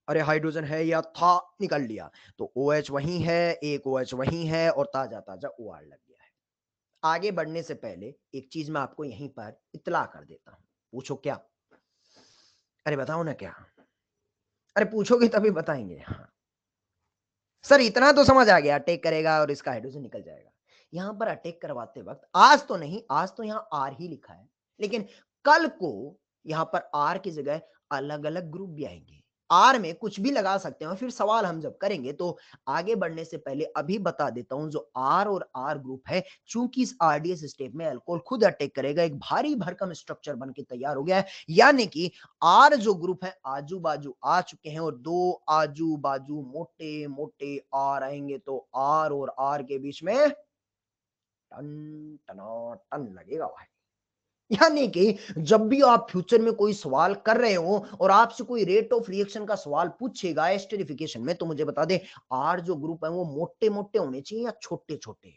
अरे हाइड्रोजन है या था निकल लिया, तो OH वही है, एक OH वही है और ताजा ताजा OR लग गया है। आगे बढ़ने से पहले एक चीज मैं आपको यहीं पर इत्तला कर देता हूं। पूछो क्या? अरे बताओ ना क्या? अरे पूछोगे तभी बताएंगे। हाँ सर, इतना तो समझ आ गया, अटैक करेगा और इसका हाइड्रोजन निकल जाएगा। यहां पर अटैक करवाते वक्त आज तो नहीं, आज तो यहां आर ही लिखा है, लेकिन कल को यहां पर आर की जगह अलग अलग ग्रुप भी आएंगे। आर में कुछ भी लगा सकते हैं और फिर सवाल हम जब करेंगे तो आगे बढ़ने से पहले अभी बता देता हूं, जो आर और आर ग्रुप है, चूंकि इस आरडीएस स्टेप में अल्कोहल खुद अटैक करेगा, एक भारी भरकम स्ट्रक्चर बन के तैयार हो गया है। यानी कि आर जो ग्रुप है आजू बाजू आ चुके हैं और दो आजू बाजू मोटे मोटे आर आएंगे, तो आर और आर के बीच में टन टना टन लगेगा भाई। यानी कि जब भी आप फ्यूचर में कोई सवाल कर रहे हो और आपसे कोई रेट ऑफ रिएक्शन का सवाल पूछेगा एस्टेरिफिकेशन में, तो मुझे बता दे आर जो ग्रुप है वो मोटे मोटे होने चाहिए या छोटे छोटे,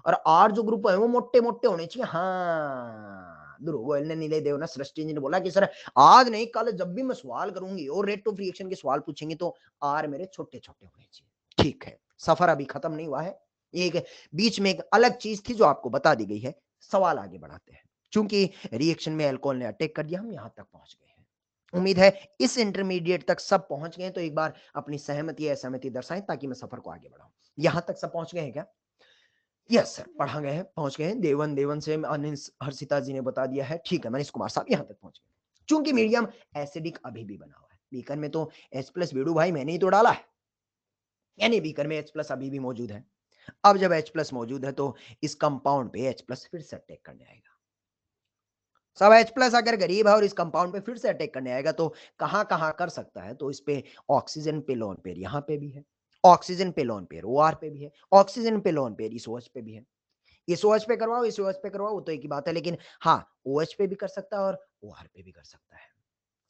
और आर जो ग्रुप है वो मोटे मोटे होने चाहिए। हाँ, ध्रुव गोयल ने, नीले देव ने, सृष्टि जी ने बोला कि सर आज नहीं कल जब भी मैं सवाल करूंगी और रेट ऑफ रिएक्शन के सवाल पूछेंगे तो आर मेरे छोटे छोटे होने चाहिए। ठीक है, सफर अभी खत्म नहीं हुआ है, एक बीच में एक अलग चीज थी जो आपको बता दी गई है। सवाल आगे बढ़ाते हैं। चूंकि रिएक्शन में अल्कोहल ने अटैक कर दिया, हम यहां तक पहुंच गए हैं। उम्मीद है इस इंटरमीडिएट तक सब पहुंच गए, तो एक बार अपनी सहमति या असहमति दर्शाएं ताकि मैं सफर को आगे बढ़ाऊं। यहां तक सब पहुंच गए हैं क्या? यस सर, पढ़ा गए हैं, पहुंच गए हैं। देवन देवन से अनिल हर्षिता जी ने बता दिया है। ठीक है, मनीष कुमार साहब यहां तक पहुंच गए। चूंकि मीडियम एसिडिक अभी भी बना हुआ है, बीकर में तो H प्लस बेड़ू भाई मैंने ही तो डाला है, यानी बीकर में H प्लस अभी भी मौजूद है। अब जब H प्लस मौजूद है तो इस कंपाउंड पे H प्लस फिर से अटैक करने आएगा। सब H प्लस अगर गरीब है और इस कंपाउंड पे फिर से अटैक करने आएगा तो कहाँ-कहाँ कर सकता है? तो इस पे ऑक्सीजन पे लोन पेयर यहाँ पे भी है, ऑक्सीजन पे लोन पेयर OR पे भी है, ऑक्सीजन पे लोन पेयर इस OH पे भी है। इस OH पे करवाओ, इस OH पे करवाओ, वो तो एक ही बात है, लेकिन हाँ, OH पे भी कर सकता है और OR पे भी कर सकता है।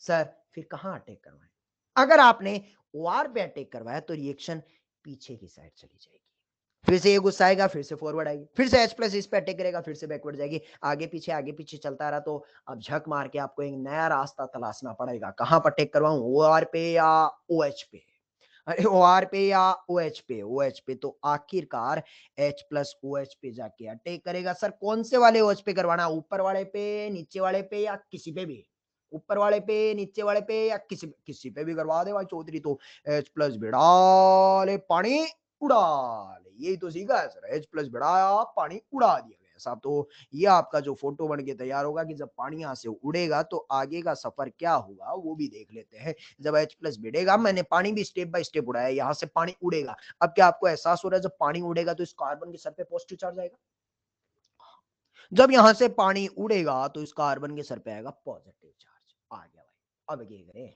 सर, फिर कहाँ अटैक करवाएँ? अगर आपने OR पे अटैक करवाया तो रिएक्शन पीछे की साइड चली जाएगी। फिर से ये गुस्सा आएगा, फिर से फॉरवर्ड आएगी, फिर से H प्लस इस पे अटैक करेगा, फिर से बैकवर्ड जाएगी। आगे पीछे चलता रहा तो अब झक मार के आपको एक नया रास्ता तलाशना पड़ेगा। कहाँ पर अटैक करवाऊँ? OR पे या OH पे? अरे OR पे या OH पे? OH पे तो आखिरकार H प्लस OH पे जाके अटैक करेगा। सर कौन से वाले OH पे करवाना? ऊपर वाले पे, नीचे वाले पे या किसी पे भी? ऊपर वाले पे, नीचे वाले पे या किसी पे भी करवा दे भाई चौधरी तो H प्लस भिड़ा ले पानी उड़ा ले। यही तो सीखा है सर, H प्लस भिड़ाया पानी उड़ा दिया गया साहब। तो ये आपका जो फोटो बन के तैयार होगा कि जब पानी यहाँ से उड़ेगा तो आगे का सफर क्या होगा वो भी देख लेते हैं। जब H प्लस भिड़ेगा, मैंने पानी भी स्टेप बाय स्टेप उड़ाया, यहाँ से पानी उड़ेगा। अब क्या आपको एहसास हो रहा है जब पानी उड़ेगा तो इस कार्बन के सर पे पॉजिटिव चार्ज आएगा? जब यहाँ से पानी उड़ेगा तो इस कार्बन के सर पे आएगा पॉजिटिव चार्ज। आ गया भाई। अब ये करें,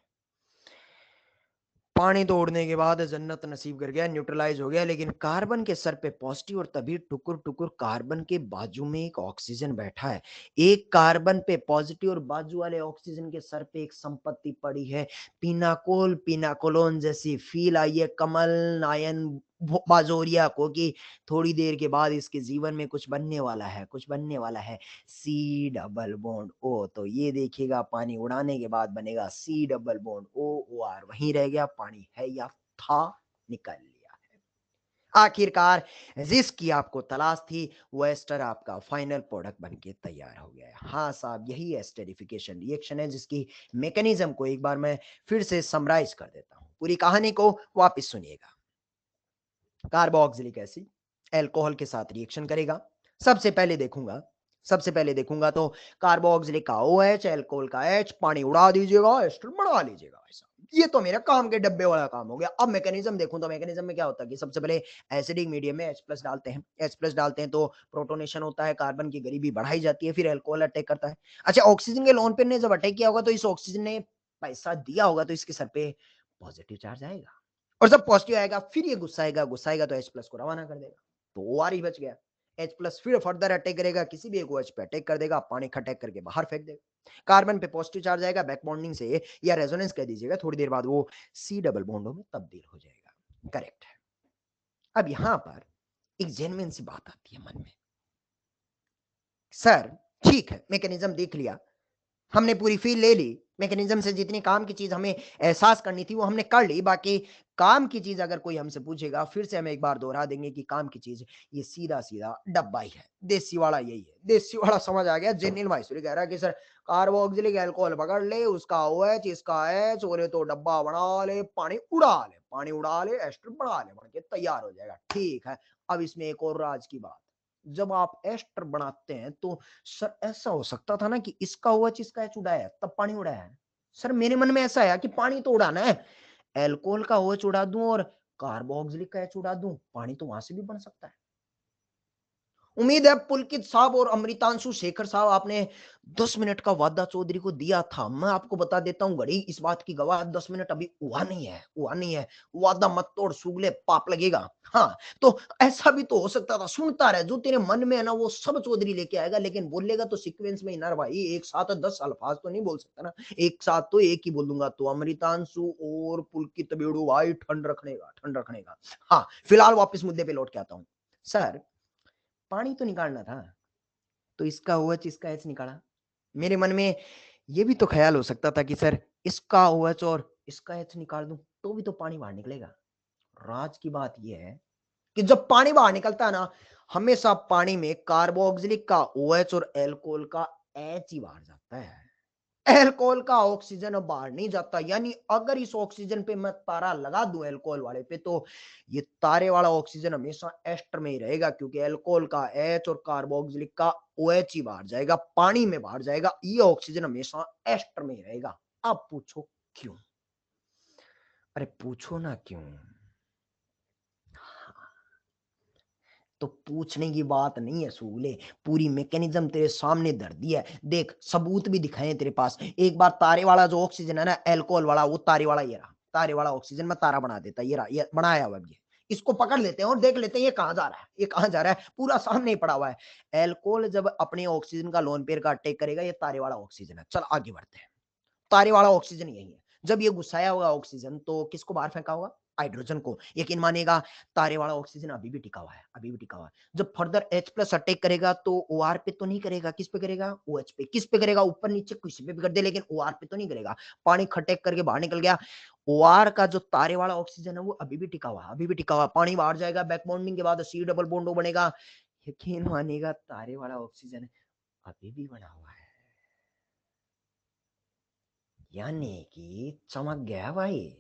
पानी तो उड़ने के बाद जन्नत नसीब कर गया, न्यूट्रलाइज हो गया, लेकिन कार्बन के सर पे पॉजिटिव और तभी टुकुर टुकुर कार्बन के बाजू में एक ऑक्सीजन बैठा है। एक कार्बन पे पॉजिटिव और बाजू वाले ऑक्सीजन के सर पे एक संपत्ति पड़ी है। पिनाकोल पिनाकोलोन जैसी फील आई है कमल नायन बाजोरिया को कि थोड़ी देर के बाद इसके जीवन में कुछ बनने वाला है, कुछ बनने वाला है। सी डबल बॉन्ड ओ, तो ये देखिएगा पानी उड़ाने के बाद बनेगा C double bond O O R, वहीं रह गया, पानी है या था, निकल लिया है। आखिरकार जिसकी आपको तलाश थी वो एस्टर आपका फाइनल प्रोडक्ट बन के तैयार हो गया है। हाँ साहब, यही एस्टरिफिकेशन रिएक्शन है जिसकी मैकेनिज्म को एक बार मैं फिर से समराइज कर देता हूँ। पूरी कहानी को वापस सुनिएगा। कार्बोक्सिलिक एसिड अल्कोहल के साथ रिएक्शन करेगा। सबसे पहले देखूंगा सबसे पहले देखूंगा तो कार्बोक्सिलिक का OH, अल्कोहल का H, पानी उड़ा दीजिएगा, एस्टर बढ़ा लीजिएगा भाई साहब। ये तो मेरा काम के डब्बे वाला काम हो गया। अब मैकेनिज्म देखूं तो मैकेनिज्म में क्या होता है कि सबसे पहले एसिडिक मीडियम में H प्लस डालते हैं। H प्लस डालते हैं तो प्रोटोनेशन होता है, कार्बन की गरीबी बढ़ाई जाती है, फिर अल्कोहल अटैक करता है। अच्छा, ऑक्सीजन के लोन पेयर ने जब अटैक किया होगा तो इस ऑक्सीजन ने पैसा दिया होगा तो इसके सर पे पॉजिटिव चार्ज आएगा और जब पॉजिटिव आएगा फिर ये गुस्साएगा तो H प्लस को रवाना कर देगा, तो OR ही बच गया। H प्लस फिर फर्दर अटैक करेगा, किसी भी एक OH पे अटैक कर देगा, पानी अटैक करके बाहर फेंक देगा। कार्बन पे पॉजिटिव चार्ज आएगा, बैक बॉन्डिंग से या रेजोनेंस कह दीजिएगा, थोड़ी देर बाद वो C डबल बॉन्डों में तब्दील हो जाएगा। करेक्ट है। अब यहाँ पर एक जेन्युइन सी बात आती है मन में, सर ठीक है मैकेनिज्म देख लिया, हमने पूरी फील ले ली, मैकेनिज्म से जितनी काम की चीज हमें एहसास करनी थी वो हमने कर ली। बाकी काम की चीज अगर कोई हमसे पूछेगा फिर से हम एक बार दोहरा देंगे कि काम की चीज ये सीधा सीधा डब्बा ही है, देसी वाला यही है। देसी वाला समझ आ गया। जेनिल माइसुरी कह रहा है कि सर कार्बोक्सिलिक अल्कोहल पकड़ ले, उसका OH इसका H, बोले तो डब्बा बना ले, पानी उड़ा ले, एस्टर बना ले, बन के तैयार हो जाएगा। ठीक है। अब इसमें एक और राज की बात, जब आप एस्टर बनाते हैं तो सर ऐसा हो सकता था ना कि इसका OH इसका H उड़ाया तब पानी उड़ाया है। सर मेरे मन में ऐसा आया कि पानी तो उड़ाना है, अल्कोहल का OH उड़ा दूं और कार्बोक्सिलिक का H उड़ा दूं, पानी तो वहां से भी बन सकता है। उम्मीद है पुलकित साहब और अमृतांशु शेखर साहब आपने 10 मिनट का वादा चौधरी को दिया था। मैं आपको बता देता हूँ, घड़ी इस बात की गवाह, 10 मिनट अभी हुआ नहीं है। वादा मत तोड़ सूगले, पाप लगेगा। हाँ, तो ऐसा भी तो हो सकता था, सुनता रहे, जो तेरे मन में है ना वो सब चौधरी लेके आएगा, लेकिन बोलेगा तो सीक्वेंस में ही ना भाई, एक साथ 10 अल्फाज तो नहीं बोल सकता ना, एक साथ तो एक ही बोलूंगा। तो अमृतांशु और पुलकित बेड़ू भाई ठंड रखने का। हाँ, फिलहाल वापस मुद्दे पे लौट के आता हूँ। सर पानी तो निकालना था, तो इसका OH इसका H निकाला। मेरे मन में ये भी तो ख्याल हो सकता था कि सर इसका OH और इसका H निकाल दूं तो भी तो पानी बाहर निकलेगा। राज की बात यह है कि जब पानी बाहर निकलता है ना, हमेशा पानी में कार्बोक्सिलिक का OH और अल्कोहल का H ही बाहर जाता है। अल्कोहल का ऑक्सीजन अब बाहर नहीं जाता, यानी अगर इस ऑक्सीजन पे मैं तारा लगा दूं अल्कोहल वाले पे तो ये तारे वाला ऑक्सीजन हमेशा एस्टर में ही रहेगा, क्योंकि अल्कोहल का H और कार्बोक्सिलिक का OH ही बाहर जाएगा, पानी में बाहर जाएगा, ये ऑक्सीजन हमेशा एस्टर में ही रहेगा। अब पूछो क्यों? अरे पूछो ना क्यों। तो पूछने की बात नहीं है सूले, पूरी मैकेनिज्म तेरे सामने धर दिया है। देख सबूत भी दिखाए हैं तेरे पास। एक बार तारे वाला जो ऑक्सीजन है ना, अल्कोहल वाला, वो तारे वाला ये रहा। तारे वाला ऑक्सीजन मैं तारा बना देता, ये रहा, ये बनाया हुआ है ये। इसको पकड़ लेते हैं और देख लेते हैं ये कहाँ जा रहा है, ये कहाँ जा रहा है, पूरा सामने ही पड़ा हुआ है। अल्कोहल जब अपने ऑक्सीजन का लोन पेयर का अटैक करेगा, ये तारे वाला ऑक्सीजन है। चल आगे बढ़ते हैं। तारे वाला ऑक्सीजन यही है। जब ये घुसाया होगा ऑक्सीजन, तो किसको बाहर फेंका होगा? हाइड्रोजन को। यकीन मानिएगा, तारे वाला ऑक्सीजन अभी भी टिका हुआ है, अभी भी टिका हुआ है। जब फर्दर H प्लस अटैक करेगा तो OR पे तो नहीं करेगा, किस पे करेगा? OH पे। किस पे करेगा? ऊपर नीचे किसी पे भी कर दे, लेकिन OR पे तो नहीं करेगा। पानी अटैक करके बाहर निकल गया। OR का जो तारे वाला ऑक्सीजन है वो अभी भी टिका हुआ है, अभी भी टिका हुआ है। पानी बाहर जाएगा, बैक बॉन्डिंग के बाद C डबल बॉन्ड O बनेगा। यकीन मानिएगा, तारे वाला ऑक्सीजन अभी भी बना हुआ है। यानी कि चमक गया भाई।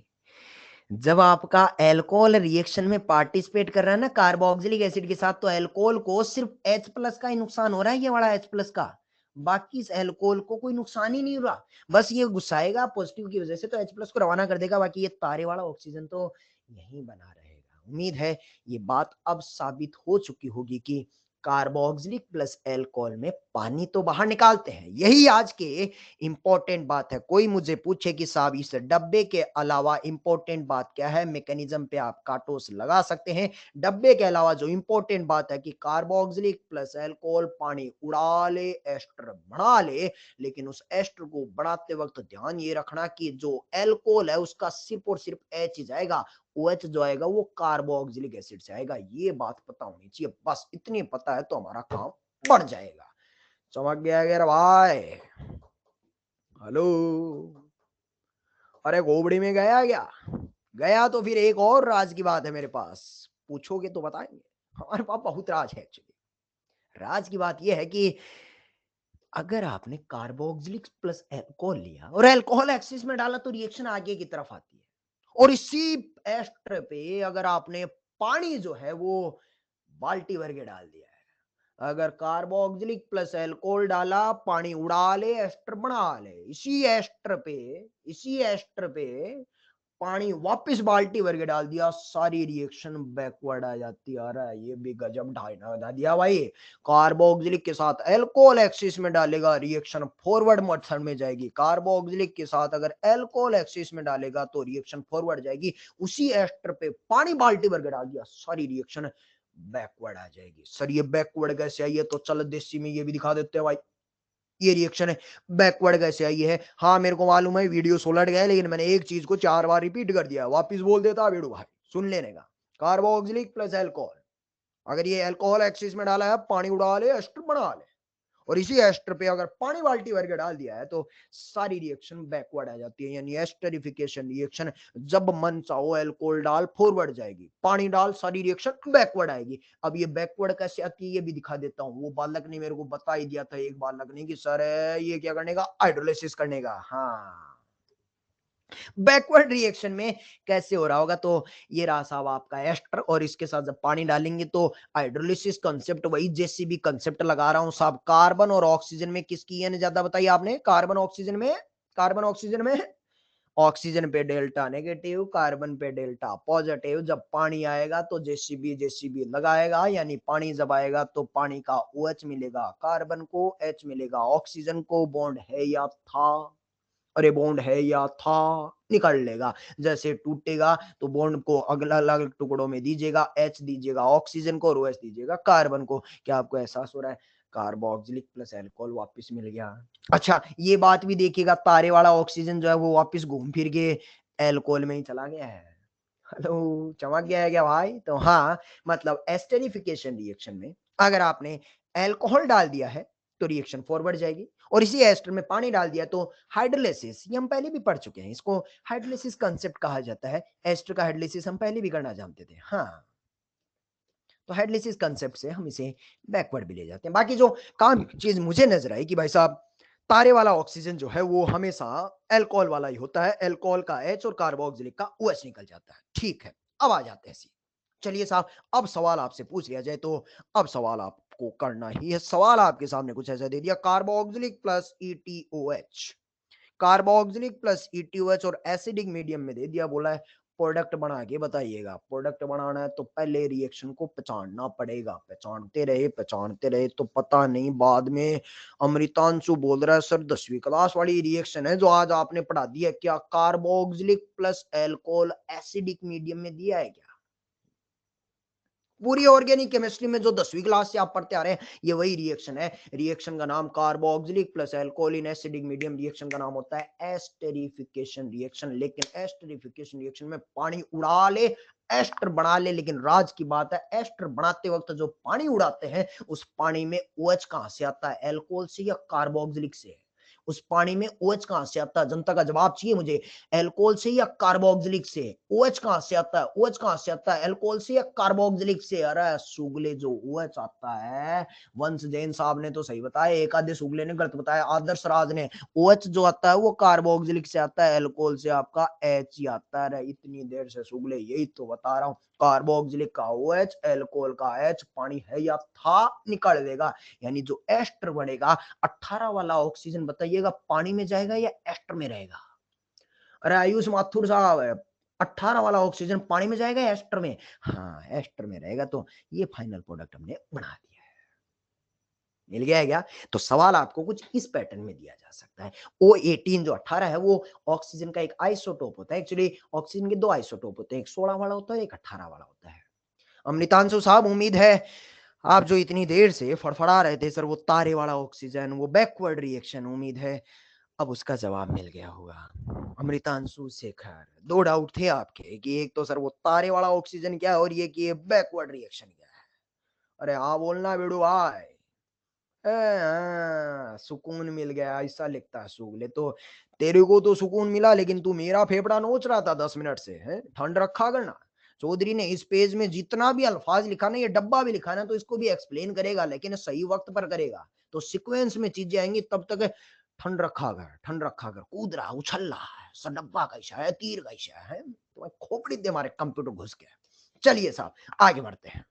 जब आपका अल्कोहल रिएक्शन में पार्टिसिपेट कर रहा है ना कार्बोक्सिलिक एसिड के साथ, तो अल्कोहल को सिर्फ H प्लस का ही नुकसान हो रहा है, ये वाला H प्लस का। बाकी इस अल्कोहल को कोई नुकसान ही नहीं हो रहा। बस ये गुस्साएगा पॉजिटिव की वजह से, तो H प्लस को रवाना कर देगा। बाकी ये तारे वाला ऑक्सीजन तो यहीं बना रहेगा। उम्मीद है ये बात अब साबित हो चुकी होगी कि कार्बोक्सिलिक प्लस अल्कोहल में पानी तो बाहर निकालते हैं। यही आज के इंपॉर्टेंट बात है। कोई मुझे पूछे कि साहब इस डब्बे के अलावा इंपॉर्टेंट बात क्या है, मैकेनिज्म पे आप काटोस लगा सकते हैं। डब्बे के अलावा जो इंपॉर्टेंट बात है कि कार्बोक्सिलिक प्लस अल्कोहल पानी उड़ा ले, एस्टर बना ले, लेकिन उस एस्टर को बढ़ाते वक्त ध्यान ये रखना कि जो अल्कोहल है उसका सिर्फ और सिर्फ एच ही जाएगा। OH जो आएगा वो कार्बोक्सिलिक एसिड से आएगा। ये बात पता होनी चाहिए, बस इतनी पता है तो हमारा काम बढ़ जाएगा। समझ गया यार भाई? हेलो? अरे गोबड़ी में गया क्या? गया तो फिर एक और राज की बात है मेरे पास, पूछोगे तो बताएंगे। हमारे पास बहुत राज है एक्चुअली। राज की बात यह है कि अगर आपने कार्बोक्सिलिक प्लस अल्कोहल लिया और अल्कोहल एक्सिस में डाला, तो रिएक्शन आगे की तरफ आती है। और इसी एस्टर पे अगर आपने पानी जो है वो बाल्टी भर के डाल दिया है, अगर कार्बोक्सिलिक प्लस अल्कोहल डाला, पानी उड़ा ले, एस्टर बना ले, इसी एस्टर पे पानी वापस बाल्टी भर के डाल दिया, सारी रिएक्शन बैकवर्ड आ जाती है। आ रहा है, ये भी गजब ढाइना बता दिया भाई। कार्बोक्सिलिक के साथ अल्कोहल एक्सिस में डालेगा, रिएक्शन फॉरवर्ड मेथड में जाएगी। कार्बोक्सिलिक के साथ अगर अल्कोहल एक्सिस में डालेगा तो रिएक्शन फॉरवर्ड जाएगी। उसी एस्टर पे पानी बाल्टी भर के डाल दिया, सारी रिएक्शन बैकवर्ड आ जाएगी। सर ये बैकवर्ड कैसे आई है? तो चल देसी में ये भी दिखा देते हैं भाई। ये रिएक्शन है बैकवर्ड कैसे आई है? हाँ मेरे को मालूम है वीडियो सोलट गया है, लेकिन मैंने एक चीज को 4 बार रिपीट कर दिया, वापिस बोल देता बेड़ू भाई, सुन लेने का। कार्बोक्सिलिक प्लस अल्कोहल, अगर ये अल्कोहल एक्सिस में डाला है, पानी उड़ा ले, एस्टर बना ले, और इसी एस्टर पे अगर पानी बाल्टी भर के डाल दिया है, तो सारी रिएक्शन बैकवर्ड आ जाती है। यानी एस्टरिफिकेशन रिएक्शन, जब मन चाहो अल्कोहल डाल, फॉरवर्ड जाएगी, पानी डाल, सारी रिएक्शन बैकवर्ड आएगी। अब ये बैकवर्ड कैसे आती है ये भी दिखा देता हूँ। वो बालक ने मेरे को बता ही दिया था, एक बालक ने, कि सर ये क्या करने का? हाइड्रोलिसिस करने का। हाँ, बैकवर्ड रिएक्शन में कैसे हो रहा होगा? तो ये रहा साहब आपका एस्टर, और इसके साथ जब पानी डालेंगे तो हाइड्रोलिसिस कंसेप्ट, वही जेसीबी कंसेप्ट लगा रहा हूं साहब। कार्बन और ऑक्सीजन में किसकी एन ज्यादा बताइए आपने? कार्बन ऑक्सीजन में, कार्बन ऑक्सीजन में, ऑक्सीजन पे डेल्टा नेगेटिव, कार्बन पे डेल्टा पॉजिटिव। जब पानी आएगा तो जेसीबी जेसीबी लगाएगा, यानी पानी जब आएगा तो पानी का OH मिलेगा, कार्बन को H मिलेगा, ऑक्सीजन को बॉन्ड है या था, अरे बॉन्ड है या था, निकाल लेगा। जैसे टूटेगा तो बॉन्ड को अगला अलग टुकड़ों में दीजिएगा, H दीजिएगा ऑक्सीजन को और OH दीजिएगा कार्बन को। क्या आपको एहसास हो रहा है? कार्बोक्सिलिक प्लस अल्कोहल वापस मिल गया। अच्छा ये बात भी देखिएगा, तारे वाला ऑक्सीजन जो है वो वापस घूम फिर के अल्कोहल में ही चला गया है। हेलो, चमक गया है क्या भाई? तो हाँ, मतलब एस्टरिफिकेशन रिएक्शन में अगर आपने अल्कोहल डाल दिया है तो रिएक्शन फॉरवर्ड जाएगी, और इसी एस्टर में पानी डाल दिया तो हाइड्रोलिसिस, ये हम पहले भी पढ़ चुके हैं, इसको हाइड्रोलिसिस कंसेप्ट कहा जाता है। एस्टर का हाइड्रोलिसिस हम पहले भी करना जानते थे। हाँ, तो हाइड्रोलिसिस कंसेप्ट से हम इसे बैकवर्ड भी ले जाते हैं। बाकी जो काम चीज मुझे नजर आई कि भाई साहब, तारे वाला ऑक्सीजन जो है वो हमेशा अल्कोहल वाला ही होता है, अल्कोहल का H और कार्बोक्सिलिक का OH निकल जाता है। ठीक है, अब आ जाते हैं सी। चलिए साहब, अब सवाल आपसे पूछ लिया जाए तो अब सवाल आपको करना ही है। सवाल आपके सामने कुछ ऐसा दे दिया, carboxylic plus ETOH, carboxylic plus ETOH और एसिडिक मीडियम में दे दिया, बोला है प्रोडक्ट बना के बताइएगा। प्रोडक्ट बनाना है तो पहले रिएक्शन को पहचानना पड़ेगा, पहचानते रहे तो पता नहीं बाद में अमृतांशु बोल रहा है सर 10वीं क्लास वाली रिएक्शन है जो आज आपने पढ़ा दी है क्या, carboxylic plus alcohol acidic medium में दिया है क्या? पूरी ऑर्गेनिक केमिस्ट्री में जो 10वीं क्लास से आप पढ़ते आ रहे हैं ये वही रिएक्शन है। रिएक्शन का नाम carboxylic plus alcohol in acidic medium, reaction का नाम होता है एस्टरिफिकेशन रिएक्शन। लेकिन एस्टरिफिकेशन रिएक्शन में पानी उड़ा ले, एस्टर बना ले, लेकिन राज की बात है एस्टर बनाते वक्त जो पानी उड़ाते हैं उस पानी में OH कहां से आता है, अल्कोहल से या कार्बोक्सिलिक से? उस पानी में OH कहां से आता है? जनता का जवाब चाहिए मुझे, अल्कोहल से या कार्बोक्सिलिक से? OH कहां से आता है? OH कहां से आता है, अल्कोहल से या कार्बोक्सिलिक से? अरे सुगले जो OH आता है, वंश जैन साहब ने तो सही बताया, एक आधे सुगले ने गलत बताया, आदर्श राज ने। OH जो आता है वो कार्बोक्सिलिक से आता है, अल्कोहल से आपका H ही आता है। इतनी देर से सुगले यही तो बता रहा हूं, कार्बोक्सिलिक का OH, अल्कोहल का H, पानी है या था निकल देगा। यानी जो एस्टर बनेगा 18 वाला ऑक्सीजन बताइएगा पानी में जाएगा या एस्टर में रहेगा? अरे आयुष माथुर साहब 18 वाला ऑक्सीजन पानी में जाएगा या एस्टर में? हाँ एस्टर में रहेगा। तो ये फाइनल प्रोडक्ट हमने बना दिया है। मिल गया है क्या? तो सवाल आपको कुछ इस पैटर्न में दिया जा सकता है। O18 जो 18 है वो ऑक्सीजन का एक आइसोटोप होता है। एक्चुअली ऑक्सीजन के दो आइसोटोप होते हैं, एक 16 वाला होता है, एक 18 वाला होता है। अमृतांशु साहब उम्मीद है आप जो इतनी देर से फड़फड़ा रहे थे सर वो तारे वाला ऑक्सीजन, वो बैकवर्ड रिएक्शन, उम्मीद है अब उसका जवाब मिल गया होगा। अमृतांशु शेखर, दो डाउट थे आपके कि एक तो सर वो तारे वाला ऑक्सीजन क्या है और ये कि ये बैकवर्ड रिएक्शन क्या है। अरे हाँ बोलना बेड़ू भाई। सुकून मिल गया ऐसा लिखता है सुगले तो। तेरे को तो सुकून मिला लेकिन तू मेरा फेफड़ा नोच रहा था 10 मिनट से है, ठंड रखा करना। चौधरी ने इस पेज में जितना भी अल्फाज लिखा ना, ये डब्बा भी लिखा ना, तो इसको भी एक्सप्लेन करेगा लेकिन सही वक्त पर करेगा। तो सीक्वेंस में चीजें आएंगी तब तक ठंड रखा कर, कूद रहा उछल रहा है, सडब्बा का इशा है, तीर का इशा है, तो खोपड़ी दे हमारे कंप्यूटर घुस गया। चलिए साहब आगे बढ़ते हैं।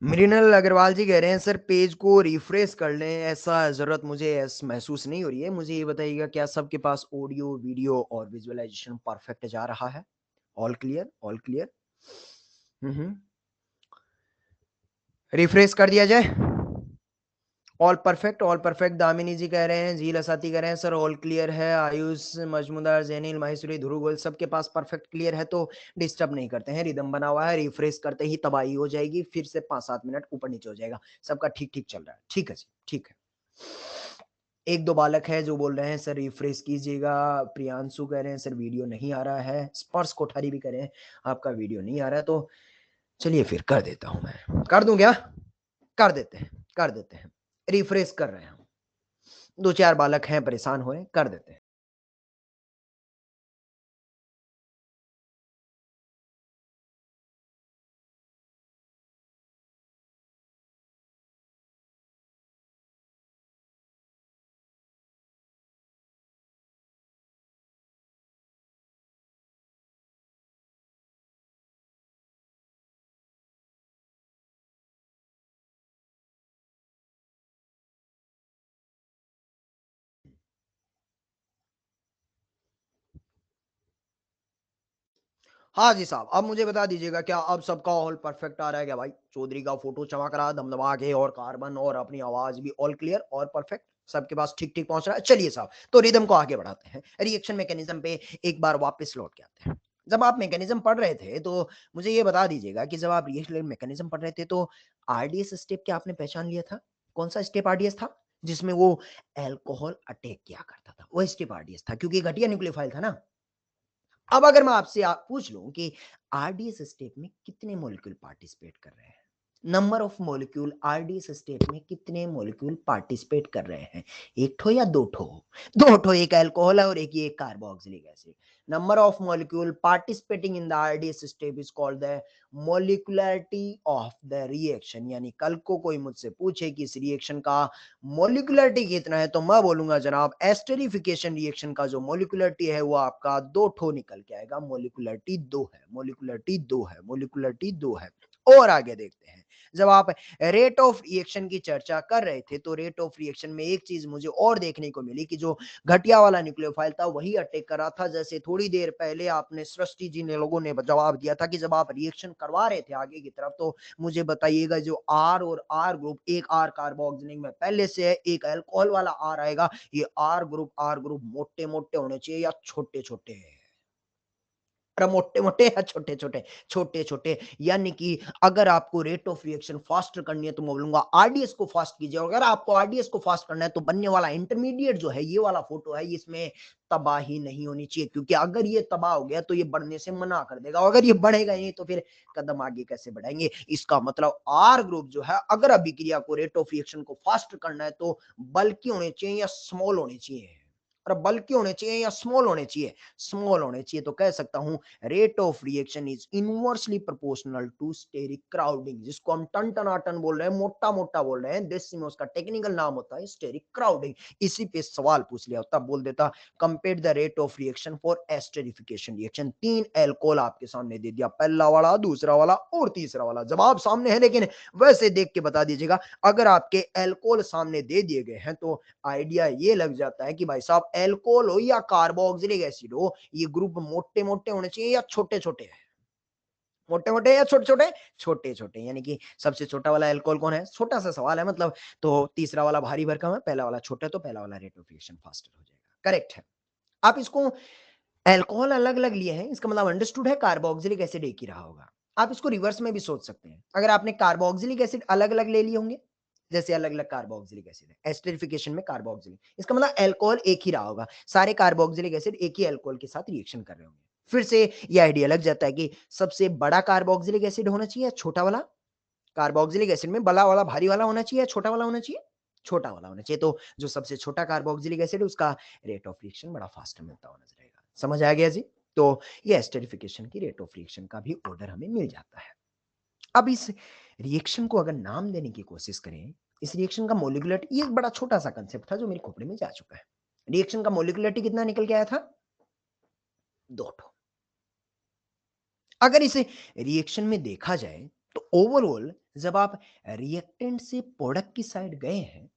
मृणाल अग्रवाल जी कह रहे हैं सर पेज को रिफ्रेश कर लें, ऐसा जरूरत मुझे महसूस नहीं हो रही है। मुझे ये बताइएगा क्या सबके पास ऑडियो वीडियो और विजुअलाइजेशन परफेक्ट जा रहा है? All clear, all clear. Refresh कर दिया जाए। All perfect, all perfect. Damini ji कह रहे हैं, जी लसाती कह रहे हैं सर ऑल क्लियर है। आयुष मजमुदार, जैनिल माहेश्वरी, ध्रुव गोयल सबके पास परफेक्ट क्लियर है तो डिस्टर्ब नहीं करते हैं। रिदम बना हुआ है, रिफ्रेश करते ही तबाही हो जाएगी, फिर से 5-7 मिनट ऊपर नीचे हो जाएगा। सबका ठीक ठीक चल रहा है, ठीक है जी, ठीक है। एक दो बालक है जो बोल रहे हैं सर रिफ्रेश कीजिएगा। प्रियांशु कह रहे हैं सर वीडियो नहीं आ रहा है। स्पर्श कोठारी भी कह रहे हैं आपका वीडियो नहीं आ रहा है। तो चलिए फिर कर देता हूं, मैं कर दूं क्या? कर देते हैं, कर देते हैं। रिफ्रेश कर रहे हैं हम। 2-4 बालक हैं परेशान हुए, कर देते हैं। हाँ जी साहब, अब मुझे बता दीजिएगा क्या अब सबका ऑल परफेक्ट आ रहा है क्या भाई? चौधरी का फोटो चमक रहा धमधमा के और कार्बन और अपनी आवाज भी ऑल क्लियर और परफेक्ट सबके पास ठीक ठीक पहुंच रहा है। चलिए साहब तो रिदम को आगे बढ़ाते हैं, रिएक्शन मैकेनिज्म पे एक बार वापस लौट के आते हैं। जब आप मैकेनिज्म पढ़ रहे थे तो मुझे ये बता दीजिएगा कि जब आप रिएक्शन मैकेनिज्म पढ़ रहे थे तो आरडीएस स्टेप क्या आपने पहचान लिया था? कौन सा स्टेप आरडीएस था जिसमें वो एल्कोहल अटैक किया करता था? वो स्टेप आरडीएस था क्योंकि घटिया न्यूक्लियोफाइल था ना। अब अगर मैं आपसे पूछ लूं कि आरडीएस स्टेट में कितने मॉलिक्यूल पार्टिसिपेट कर रहे हैं? Number of molecule RDS state में कितने मॉलिक्यूल पार्टिसिपेट कर रहे हैं? एक ठो या दो ठो? दो ठो, एक अल्कोहल है और एक ये carboxylic acid. Number of molecule participating in the RDS step is called the molecularity of the reaction. यानी कल को कोई मुझसे पूछे कि इस रिएक्शन का मॉलिक्युलरिटी कितना है तो मैं बोलूंगा जनाब एस्टरिफिकेशन रिएक्शन का जो मॉलिक्युलरिटी है वो आपका दो ठो निकल के आएगा। मॉलिक्युलरिटी 2 है, मॉलिक्युलरिटी 2 है, मॉलिक्युलरिटी 2 है। और आगे देखते हैं, जब आप रेट ऑफ रिएक्शन की चर्चा कर रहे थे, तो रेट ऑफ रिएक्शन में एक चीज़ मुझे और देखने को मिली कि जो घटिया वाला न्यूक्लियोफाइल था, वही अटैक कर रहा था। जैसे थोड़ी देर पहले आपने सृष्टि जी ने लोगों ने जवाब दिया था कि जब आप रिएक्शन करवा रहे थे आगे की तरफ, तो मुझे बताइएगा जो R और R ग्रुप, एक R कार्बोक्सिलिक में पहले से है, एक अल्कोहल वाला R आएगा। ये R ग्रुप मोटे-मोटे होने चाहिए या छोटे-छोटे? मोटे-मोटे या छोटे-छोटे? छोटे-छोटे, यानी कि अगर आपको रेट ऑफ रिएक्शन फास्ट करनी है तो मैं बोलूँगा आरडीएस को फास्ट कीजिए, और अगर आपको आरडीएस को फास्ट करना है तो बनने वाला इंटरमीडिएट जो है, ये वाला फोटो है, इसमें तबाही नहीं होनी चाहिए, क्योंकि अगर ये तबाह हो गया तो ये बढ़ने से मना कर देगा, और अगर ये बढ़ेगा ही नहीं तो फिर कदम आगे कैसे बढ़ाएँगे? इसका मतलब आर ग्रुप जो है, अगर अभिक्रिया को रेट ऑफ रिएक्शन को फास्ट करना है तो बल्कि होने चाहिए या स्मॉल होने चाहिए? और बल्कि होने चाहिए या स्मॉल होने चाहिए? स्मॉल होने चाहिए। तो कह सकता हूँ rate of reaction is inversely proportional to steric crowding, जिसको हम टन टनाटन बोल रहे हैं, मोटा मोटा बोल रहे हैं, देसी में उसका टेक्निकल नाम होता है स्टेरिक क्राउडिंग। इसी पे सवाल पूछ लिया होता, बोल देता compare the rate of reaction for esterification reaction. 3 alcohol आपके सामने दे दिया, पहला वाला, दूसरा वाला और तीसरा वाला। जवाब सामने है, लेकिन वैसे देख के बता दीजिएगा। अगर आपके एल्कोहल सामने दे दिए गए हैं तो आइडिया ये लग जाता है कि भाई साहब एल्कोहल हो या कार्बोक्सिलिक एसिड हो, ये ग्रुप मोटे मोटे होने चाहिए या छोटे छोटे? मोटे मोटे या छोटे छोटे? छोटे छोटे, यानी कि सबसे छोटा वाला अल्कोहल कौन है? छोटा सा सवाल है मतलब। तो तीसरा वाला भारी भरकम है, पहला वाला छोटा है, तो पहला वाला रेट ऑफ रिएक्शन फास्टर हो जाएगा। करेक्ट है। आप इसको अल्कोहल अलग अलग लिए हैं, इसका मतलब अंडरस्टूड है कार्बोक्सिलिक एसिड एक ही रहा होगा। आप इसको रिवर्स में भी सोच सकते हैं, अगर आपने कार्बोक्सिलिक एसिड अलग अलग ले लिए होंगे, जैसे अलग अलग कार्बोक्सिलिक एसिड है, एस्टरिफिकेशन में कार्बोक्सिलिक, इसका मतलब अल्कोहल एक ही रहा होगा, सारे कार्बोक्सिलिक एसिड एक ही अल्कोहल के साथ रिएक्शन कर रहे होंगे। फिर से ये आइडिया लग जाता है कि सबसे बड़ा कार्बोक्सिलिक एसिड होना चाहिए या छोटा वाला? कार्बोक्सिलिक एसिड में बड़ा वाला भारी वाला होना चाहिए या छोटा वाला होना चाहिए? छोटा वाला होना चाहिए। तो जो सबसे छोटा कार्बोक्सिलिक एसिड है, उसका रेट ऑफ रिएक्शन बड़ा फास्ट मिलता हुआ नजर आएगा। समझ आ गया जी? तो ये एस्टरिफिकेशन की रेट ऑफ रिएक्शन का भी ऑर्डर हमें मिल जाता है। अब इस रिएक्शन को अगर नाम देने की कोशिश करें, इस रिएक्शन का मॉलिक्यूलरिटी, ये एक बड़ा छोटा सा कंसेप्ट था जो मेरे खोपड़ी में जा चुका है। रिएक्शन का मॉलिक्यूलरिटी कितना निकल के आया था? 2 ठो। अगर इसे रिएक्शन में देखा जाए तो ओवरऑल जब आप रिएक्टेंट से प्रोडक्ट की साइड गए हैं,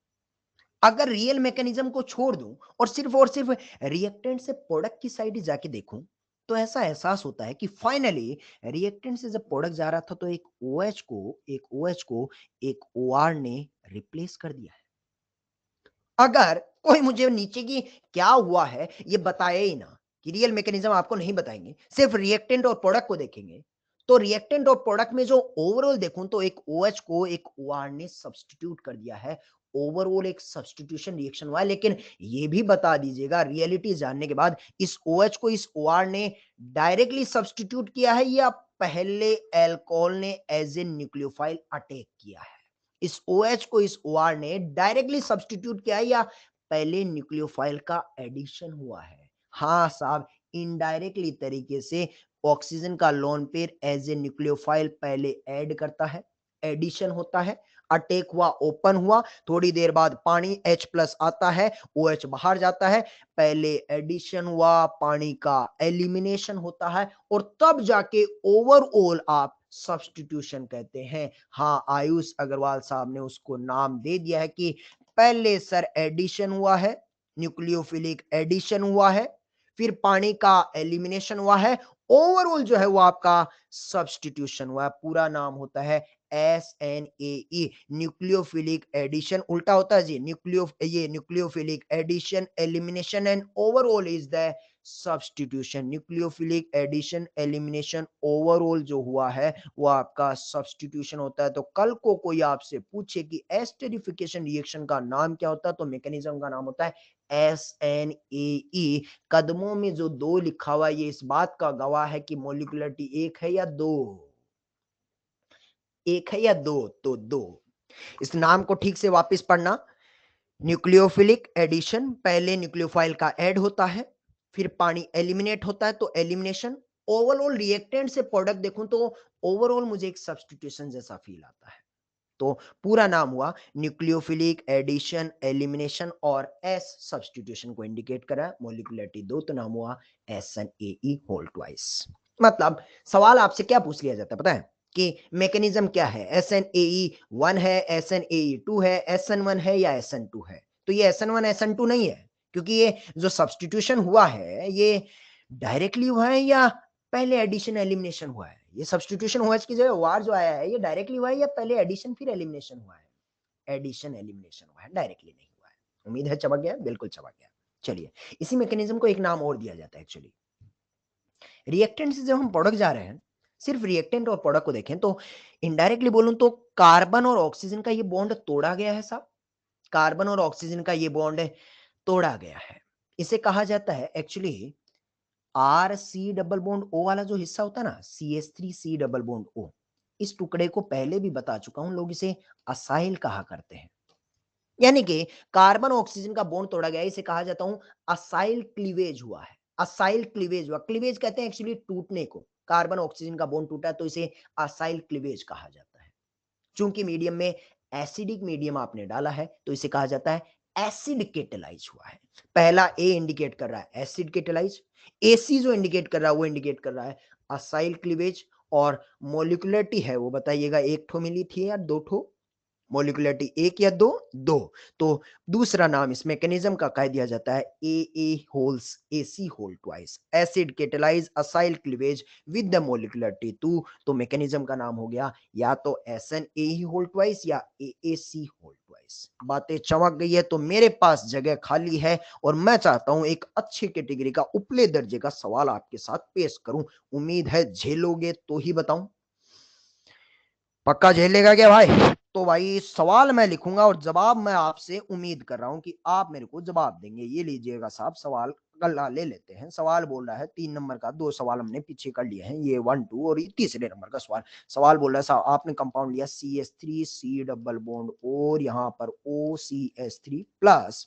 अगर रियल मैकेनिज्म को छोड़ दूं और सिर्फ रिएक्टेंट से प्रोडक्ट की साइड ही जाके देखूं, तो ऐसा एहसास होता है कि फाइनली रिएक्टेंट से जब प्रोडक्ट जा रहा था तो एक OH को एक OR ने रिप्लेस कर दिया है। अगर कोई मुझे नीचे की क्या हुआ है ये बताए ही ना, कि रियल मैकेनिज्म आपको नहीं बताएंगे, सिर्फ रिएक्टेंट और प्रोडक्ट को देखेंगे, तो रिएक्टेंट और प्रोडक्ट में जो ओवरऑल देखूं तो एक OH को एक OR ने सब्स्टिट्यूट कर दिया है। ओवरऑल एक सब्स्टिट्यूशन रिएक्शन हुआ है, लेकिन ये भी बता दीजिएगा रियलिटी जानने के बाद, इस OH को इस OR ने डायरेक्टली सब्स्टिट्यूट किया है या पहले अल्कोहल ने एज ए न्यूक्लियोफाइल अटैक किया है? इस OH को इस OR ने डायरेक्टली सब्स्टिट्यूट किया है या पहले न्यूक्लियोफाइल का एडिशन हुआ है? हाँ साहब, इनडायरेक्टली तरीके से ऑक्सीजन का lone pair as a nucleophile पहले ऐड करता है, एडिशन होता है, अटैक हुआ, ओपन हुआ, थोड़ी देर बाद पानी H प्लस आता है, OH बाहर जाता है, पहले एडिशन हुआ, पानी का एलिमिनेशन होता है, और तब जाके ओवरऑल आप सब्स्टिट्यूशन कहते हैं। हाँ, आयुष अग्रवाल साहब ने उसको नाम दे दिया है कि पहले सर एडिशन हुआ है, न्यूक्लियोफिलिक एडिशन हुआ है, फिर पानी का एलिमिनेशन हुआ है, ओवरऑल जो है वो आपका सब्स्टिट्यूशन हुआ है। पूरा नाम होता है SNAE, न्यूक्लियोफिलिक एडिशन, उल्टा होता है जी, nucleophilic addition, elimination and overall is the substitution. Nucleophilic addition, elimination, overall जो हुआ है वो आपका सब्स्टिट्यूशन होता है। तो कल को कोई आपसे पूछे कि एस्टेरिफिकेशन रिएक्शन का नाम क्या होता है, तो मैकेनिज्म का नाम होता है SNAE। कदमों में जो 2 लिखा हुआ है ये इस बात का गवाह है कि मॉलिक्यूलरिटी 1 है या 2? 1 है या 2? तो 2। इस नाम को ठीक से वापस पढ़ना। न्यूक्लियोफिलिक एडिशन, पहले न्यूक्लियोफाइल का ऐड होता है, फिर पानी एलिमिनेट होता है तो एलिमिनेशन। ओवरऑल रिएक्टेंट से प्रोडक्ट देखूं तो ओवरऑल मुझे एक सब्स्टिट्यूशन जैसा फील आता है। तो पूरा नाम हुआ न्यूक्लियोफिलिक एडिशन, एलिमिनेशन, और एस सब्स्टिट्यूशन को इंडिकेट करा, मॉलिक्यूलरिटी 2, तो नाम हुआ SNAE होल ट्वाइस। मतलब सवाल आपसे क्या पूछ लिया जाता है पता है? कि मैकेनिज्म क्या है, SNAE1 है, SNAE2 है, SN1 है या SN2 है। तो ये SN1 SN2 नहीं है, क्योंकि ये जो सब्स्टिट्यूशन हुआ है ये डायरेक्टली हुआ है या पहले एडिशन एलिमिनेशन हुआ है। ये सब्स्टिट्यूशन हुआ, इसकी जगह वार जो आया है ये डायरेक्टली हुआ है या पहले एडिशन फिर एलिमिनेशन हुआ है। एडिशन एलिमिनेशन हुआ है, डायरेक्टली नहीं हुआ है। उम्मीद है चमक गया, बिल्कुल चमक गया। चलिए, इसी मैकेनिज्म को एक नाम और दिया जाता है एक्चुअली। रिएक्टेंट से जब हम प्रोडक्ट जा रहे हैं, सिर्फ रिएक्टेंट और प्रोडक्ट को देखें तो इनडायरेक्टली बोलूं तो कार्बन और ऑक्सीजन का ये बॉन्ड तोड़ा गया है साहब। कार्बन और ऑक्सीजन का ये बॉन्ड तोड़ा गया है। इसे कहा जाता है actually R C double bond O वाला जो हिस्सा होता है ना, CH3C डबल बॉन्ड ओ, इस टुकड़े को पहले भी बता चुका हूं, लोग इसे असाइल कहा करते हैं। यानी कि कार्बन ऑक्सीजन का बॉन्ड तोड़ा गया है, इसे कहा जाता हूं असाइल क्लीवेज हुआ है। असाइल क्लीवेज हुआ, क्लीवेज कहते हैं एक्चुअली टूटने को। कार्बन ऑक्सीजन का बॉन्ड टूटा है तो इसे असाइल क्लीवेज कहा जाता है। चूंकि मीडियम में एसिडिक मीडियम आपने डाला है तो इसे कहा जाता है एसिड केटलाइज हुआ है। पहला ए इंडिकेट कर रहा है एसिड केटलाइज, एसी जो इंडिकेट कर रहा है वो इंडिकेट कर रहा है असाइल क्लीवेज। और मोलिकुलरिटी है वो बताइएगा, एक ठो मिली थी या दो ठो? मोलिकुलरिटी एक या दो? दो। तो दूसरा नाम इस मैकेनिज्म का कह दिया जाता है A holes, AC hole twice, acid catalyse acyl cleavage with the molecularity 2। तो मैकेनिज्म का नाम हो गया या तो एसएन ए होल ट्वाइस या एसी होल ट्वाइस। बातें चमक गई है तो मेरे पास जगह खाली है और मैं चाहता हूं एक अच्छी कैटेगरी का उपले दर्जे का सवाल आपके साथ पेश करूं। उम्मीद है झेलोगे तो ही बताऊं। पक्का झेलेगा क्या भाई? तो भाई सवाल मैं लिखूंगा और जवाब मैं आपसे उम्मीद कर रहा हूं कि आप मेरे को जवाब देंगे। ये लीजिएगा साहब सवाल, गल्ला ले लेते हैं। सवाल बोल रहा है 3 नंबर का, 2 सवाल हमने पीछे कर लिए हैं, ये 1 2 और ये तीसरे नंबर का सवाल। सवाल बोल रहा है साहब आपने कंपाउंड लिया CH3C डबल बॉन्ड और यहाँ पर OCH3 प्लस,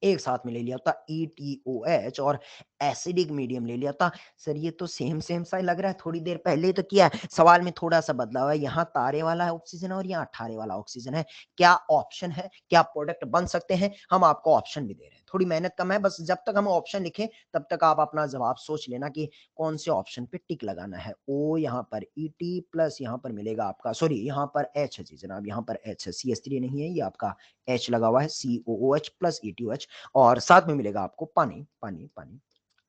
एक साथ में ले लिया होता ETOH और एसिडिक मीडियम ले लिया होता। सर ये तो सेम सेम सा लग रहा है, थोड़ी देर पहले तो किया है। सवाल में थोड़ा सा बदलाव है, यहाँ तारे वाला ऑक्सीजन है और यहाँ अठारे वाला ऑक्सीजन है। क्या ऑप्शन है, क्या प्रोडक्ट बन सकते हैं? हम आपको ऑप्शन भी दे रहे हैं, थोड़ी मेहनत कम है, बस जब तक हम ऑप्शन लिखें तब तक आप अपना जवाब सोच लेना कि कौन से ऑप्शन पे टिक लगाना है। ओ यहाँ पर ET प्लस यहाँ पर मिलेगा आपका, सॉरी यहाँ पर H है जी जनाब, यहाँ पर H है, CH3 नहीं है, ये आपका H लगा हुआ है, COOH प्लस ETOH और साथ में मिलेगा आपको पानी पानी पानी।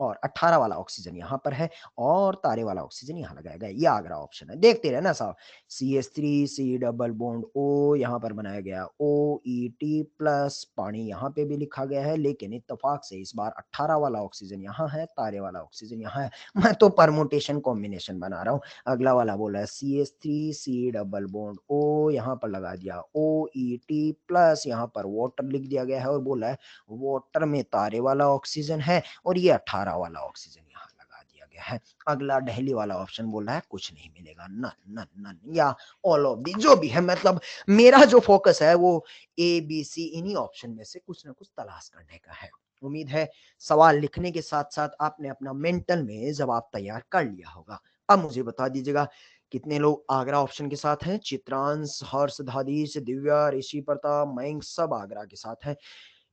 और 18 वाला ऑक्सीजन यहाँ पर है और तारे वाला ऑक्सीजन यहाँ लगाया गया। ये अगला ऑप्शन है, देखते रहे ना साहब। CH3C डबल बॉन्ड O यहाँ पर बनाया गया, OET प्लस पानी यहाँ पे भी लिखा गया है, लेकिन इत्तेफाक से इस बार 18 वाला ऑक्सीजन यहाँ है, तारे वाला ऑक्सीजन यहाँ है। मैं तो परमुटेशन कॉम्बिनेशन बना रहा हूँ। अगला वाला बोला है CH3C डबल बॉन्ड O, यहाँ पर लगा दिया OET प्लस, यहाँ पर वाटर लिख दिया गया है और बोला है वाटर में तारे वाला ऑक्सीजन है और ये 18 वाला ऑक्सीजन यहाँ लगा दिया गया है। अगला दिल्ली वाला ऑप्शन बोल रहा है कुछ नहीं मिलेगा, नन नन नन या ऑल ऑफ दी, जो भी है। मतलब मेरा जो फोकस है वो ABC इन्हीं ऑप्शन में से कुछ ना कुछ तलाश करने का है। उम्मीद है सवाल लिखने के साथ साथ आपने अपना मेंटल में जवाब तैयार कर लिया होगा। अब मुझे बता दीजिएगा कितने लोग आगरा ऑप्शन के साथ हैं? चित्रांश, हर्ष, धादीश, दिव्या, ऋषि प्रताप, मयंक सब आगरा के साथ हैं।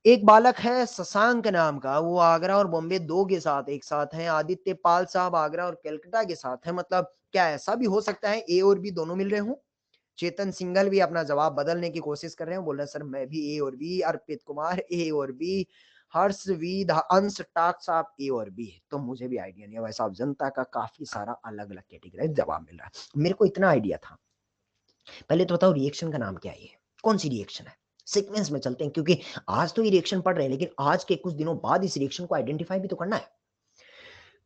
एक बालक है शशांक नाम का, वो आगरा और बॉम्बे दो के साथ एक साथ हैं। आदित्य पाल साहब आगरा और कलकत्ता के साथ हैं। मतलब क्या ऐसा भी हो सकता है ए और बी दोनों मिल रहे हों? चेतन सिंघल भी अपना जवाब बदलने की कोशिश कर रहे हैं, बोल रहे हैं सर मैं भी ए और बी। अर्पित कुमार ए और बी, हर्ष वी, अंश टाक साहब ए और बी। तो मुझे भी आइडिया नहीं है भाई साहब, जनता का काफी सारा अलग अलग कैटेगरी जवाब मिल रहा है। मेरे को इतना आइडिया था। पहले तो बताओ रिएक्शन का नाम क्या है, ये कौन सी रिएक्शन है? सीक्वेंस में चलते हैं क्योंकि आज तो ये रिएक्शन पढ़ रहे हैं, लेकिन आज के कुछ दिनों बाद इस रिएक्शन को आइडेंटिफाई भी तो करना है।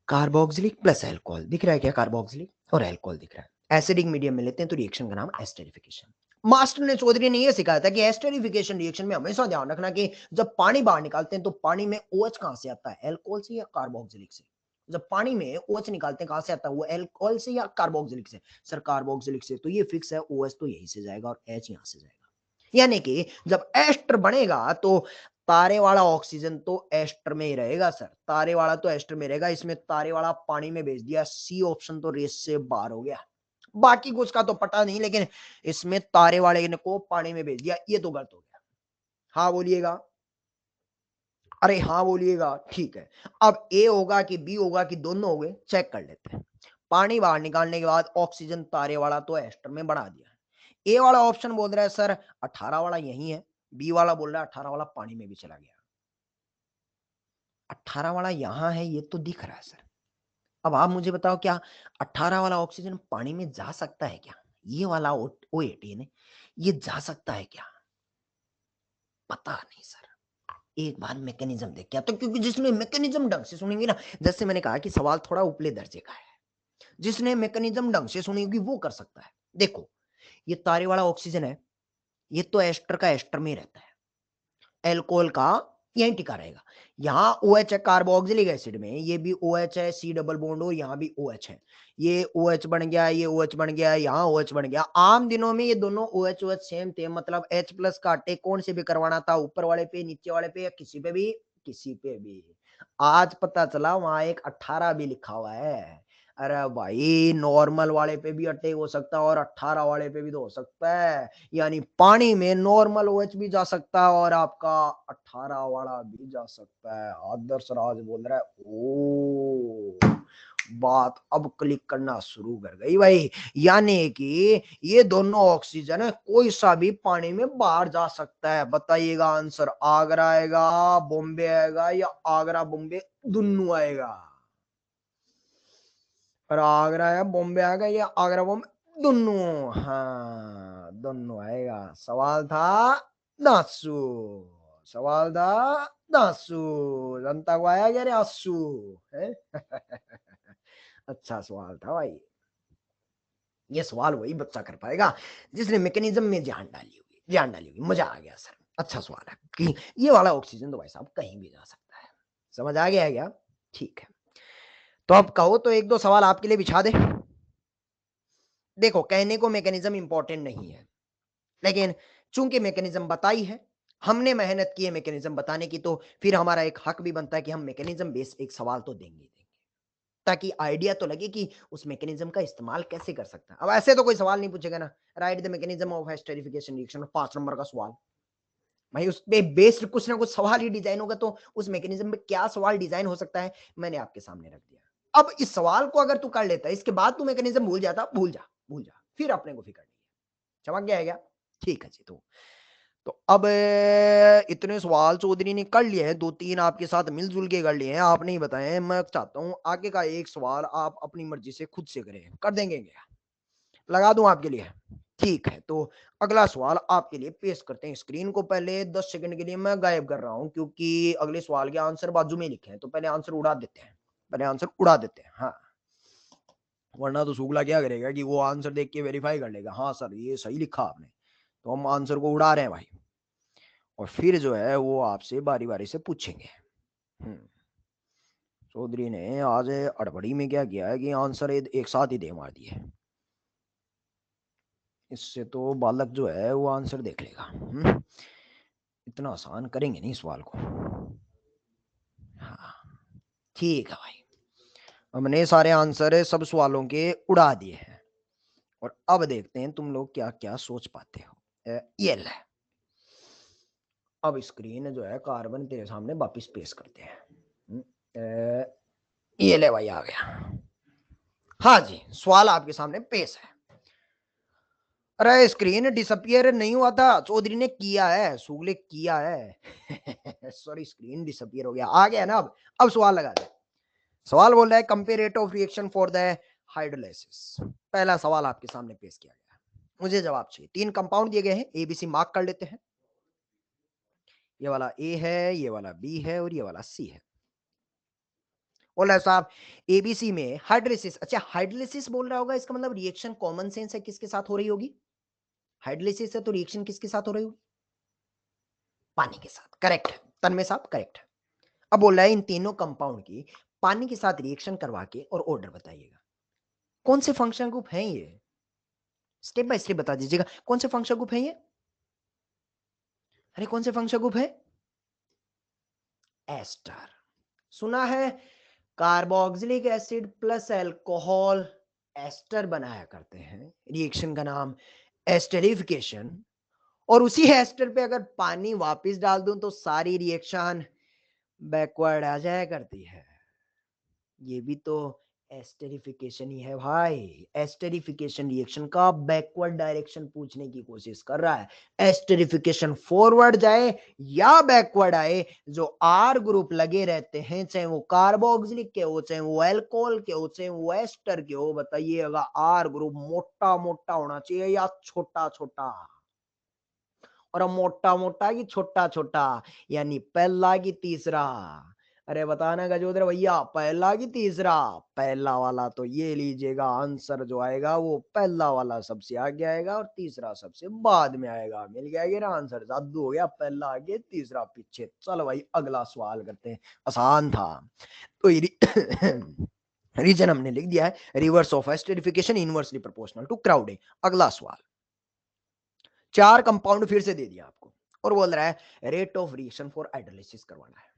कार्बोक्सिलिक प्लस अल्कोहल दिख रहा है क्या? कार्बोक्सिलिक और अल्कोहल दिख रहा है। एसिडिक मीडियम में लेते हैं तो रिएक्शन का नाम एस्टेरिफिकेशन। मास्टर ने चौधरी ने यह सिखाया था कि एस्टेरिफिकेशन रिएक्शन में हमेशा ध्यान रखना कि जब पानी बाहर निकालते हैं तो पानी में OH कहां से आता है, अल्कोहल से या कार्बोक्सिलिक से? जब पानी में OH निकालते हैं कहां से आता है, वो अल्कोहल से या कार्बोक्सिलिक से? सर कार्बोक्सिलिक से। तो ये फिक्स है, OH तो यहीं से जाएगा और H यहां से जाएगा। यानी कि जब एस्टर बनेगा तो तारे वाला ऑक्सीजन तो एस्टर में ही रहेगा सर, तारे वाला तो एस्टर में रहेगा। इसमें तारे वाला पानी में भेज दिया, सी ऑप्शन तो रेस से बाहर हो गया। बाकी कुछ का तो पता नहीं, लेकिन इसमें तारे वाले को पानी में भेज दिया, ये तो गलत हो गया। हाँ बोलिएगा, अरे हाँ बोलिएगा। ठीक है, अब ए होगा कि बी होगा कि दोनों हो गए, चेक कर लेते हैं। पानी बाहर निकालने के बाद ऑक्सीजन तारे वाला तो एस्टर में बढ़ा दिया। ए वाला ऑप्शन बोल रहा है सर 18 वाला यही है, बी वाला बोल रहा है 18 वाला पानी में भी चला गया। 18 वाला यहाँ है, ये तो दिख रहा है सर। अब आप मुझे बताओ क्या 18 वाला ऑक्सीजन पानी में जा सकता है क्या? ये वाला O18 है, ये जा सकता है क्या? पता नहीं सर। एक बार मैकेनिज्म देख के आता हूं, क्योंकि जिसने मैकेनिज्म ढंग से सुनेंगे ना, जैसे मैंने कहा कि सवाल थोड़ा उपले दर्जे का है, जिसने मैकेनिज्म ढंग से सुनी होगी वो कर सकता है। देखो, ये तारे वाला ऑक्सीजन है, ये तो एस्टर का एस्टर में रहता है, एल्कोहल का यहीं टिका रहेगा। यहाँ OH है कार्बोक्सिलिक एसिड में, ये भी OH है, C डबल बॉन्ड हो, यहाँ भी OH है, ये OH बन गया, ये OH बन गया, यहाँ OH बन गया। आम दिनों में ये दोनों OH OH सेम थे, मतलब H प्लस का अटैक कौन से भी करवाना था, ऊपर वाले पे, नीचे वाले पे, या किसी पे भी, किसी पे भी। आज पता चला वहां एक 18 भी लिखा हुआ है। अरे भाई, नॉर्मल वाले पे भी अटैक हो सकता है और 18 वाले पे भी तो हो सकता है, यानी पानी में नॉर्मल OH भी जा सकता है और आपका 18 वाला भी जा सकता है। आदर्श राज बोल रहा है, ओ बात अब क्लिक करना शुरू कर गई भाई, यानी कि ये दोनों ऑक्सीजन है, कोई सा भी पानी में बाहर जा सकता है। बताइएगा आंसर, आगरा आएगा, बॉम्बे आएगा, या आगरा बॉम्बे दोनों आएगा? और आगरा या बॉम्बे आएगा, या आगरा बॉम्बे दोनों? हाँ, दोनों आएगा। सवाल था दासू, सवाल था दासू, जनता को आया क्या रे आंसू है? अच्छा सवाल था भाई। ये सवाल वही बच्चा कर पाएगा जिसने मैकेनिज्म में जान डाली होगी। मजा आ गया सर, अच्छा सवाल है कि ये वाला ऑक्सीजन तो भाई साहब कहीं भी जा सकता है। समझ आ गया है क्या? ठीक है, तो अब कहो तो एक दो सवाल आपके लिए बिछा दे। देखो, कहने को मैकेनिज्म इंपॉर्टेंट नहीं है, लेकिन चूंकि मैकेनिज्म बताई है, हमने मेहनत की है मैकेनिज्म बताने की, तो फिर हमारा एक हक भी बनता है कि हम मैकेनिज्म बेस्ड एक सवाल तो देंगे, ताकि आइडिया तो लगे कि उस मैकेनिज्म का इस्तेमाल कैसे कर सकता है। अब ऐसे तो कोई सवाल नहीं पूछेगा ना, right the mechanism of esterification reaction, 5 number का सवाल। भाई उस पे बेस्ड कुछ ना कुछ सवाल ही डिजाइन होगा, तो उस मैकेनिज्म में क्या सवाल डिजाइन हो सकता है, मैंने आपके सामने रख दिया। अब इस सवाल को अगर तू कर लेता है, इसके बाद तू मैकेनिज्म भूल जाता, भूल जा, फिर अपने को फिक्र नहीं है। समझ गया है क्या? ठीक है जी। तो अब इतने सवाल चौधरी ने कर लिए हैं, 2-3 आपके साथ मिलजुल के कर लिए हैं, आपने ही बताए हैं। मैं चाहता हूँ आगे का एक सवाल आप अपनी मर्जी से खुद से करें, कर देंगे क्या? लगा दूं आपके लिए? ठीक है, तो अगला सवाल आपके लिए पेश करते हैं। स्क्रीन को पहले 10 सेकंड के लिए मैं गायब कर रहा हूं, क्योंकि अगले सवाल के आंसर बाजू में लिखे हैं, तो पहले आंसर उड़ा देते हैं, हाँ, वरना तो शुक्ला क्या करेगा कि वो आंसर देख के वेरीफाई कर लेगा, हाँ सर ये सही लिखा आपने, तो हम आंसर को उड़ा रहे हैं भाई, और फिर जो है वो आपसे बारी बारी से पूछेंगे। चौधरी ने आज अड़बड़ी में क्या किया है कि आंसर एक साथ ही दे मार दिए। इससे तो बालक जो है वो आंसर देख लेगा। इतना आसान करेंगे नहीं सवाल को। हाँ, ठीक है भाई, हमने सारे आंसर सब सवालों के उड़ा दिए हैं, और अब देखते हैं तुम लोग क्या क्या सोच पाते हो। ये ले, अब स्क्रीन जो है कार्बन तेरे सामने वापिस पेश करते हैं। ये ले भाई, आ गया। हाँ जी, सवाल आपके सामने पेश है। अरे स्क्रीन डिसअपियर नहीं हुआ था, चौधरी ने किया है, सुगले किया है। सॉरी, स्क्रीन डिसअपियर हो गया, आ गया ना। अब सवाल लगा दे। सवाल बोल रहा है compare rate of reaction for the hydrolysis. पहला सवाल आपके सामने पेश किया गया, मुझे जवाब चाहिए। 3 कंपाउंड दिए गए हैं, ABC मार्क कर लेते हैं। ये वाला ए है, ये वाला बी है, और ये वाला सी है। बोला साहब ABC में हाइड्रोलिसिस, अच्छा हाइड्रोलिसिस बोल रहा होगा, इसका मतलब रिएक्शन कॉमन सेंस है, किसके साथ हो रही होगी? हाइड्रोलिसिस है तो रिएक्शन किसके साथ हो रही होगी? पानी के साथ। करेक्ट है तन्मय साहब, करेक्ट है। अब बोल रहा है इन तीनों कंपाउंड की पानी के साथ रिएक्शन करवा के और ऑर्डर बताइएगा। कौन से फंक्शन ग्रुप हैं ये? स्टेप बाय स्टेप बता दीजिएगा, कौन से फंक्शन ग्रुप है ये? अरे कौन से फंक्शन ग्रुप है? एस्टर। सुना है carboxylic acid plus alcohol ester बनाया करते हैं, रिएक्शन का नाम एस्टरिफिकेशन, और उसी एस्टर पे अगर पानी वापस डाल दूं तो सारी रिएक्शन बैकवर्ड आ जाया करती है। ये भी तो एस्टेरिफिकेशन ही है भाई। एस्टेरिफिकेशन रिएक्शन का बैकवर्ड डायरेक्शन पूछने की कोशिश कर रहा है। एस्टेरिफिकेशन फॉरवर्ड जाए या बैकवर्ड आए, जो आर ग्रुप लगे रहते हैं, चाहे वो कार्बोक्सिलिक के हो, चाहे वो एल्कोहल के हो, चाहे वो एस्टर के हो, बताइएगा आर ग्रुप मोटा मोटा होना चाहिए या छोटा छोटा। और मोटा मोटा की छोटा छोटा, यानी पहला की तीसरा। अरे बताना गजोदर भैया, पहला की तीसरा? पहला वाला तो ये लीजिएगा, आंसर जो आएगा वो पहला वाला सबसे आगे आएगा और तीसरा सबसे बाद में आएगा। मिल गया ये ना आंसर, जादू हो गया, पहला आगे तीसरा पीछे। चलो भाई अगला सवाल करते हैं, आसान था। तो रीजन हमने लिख दिया है, reverse of esterification inversely proportional to crowding. अगला सवाल, चार कंपाउंड फिर से दे दिया आपको और बोल रहा है rate of reaction for hydrolysis करवाना है।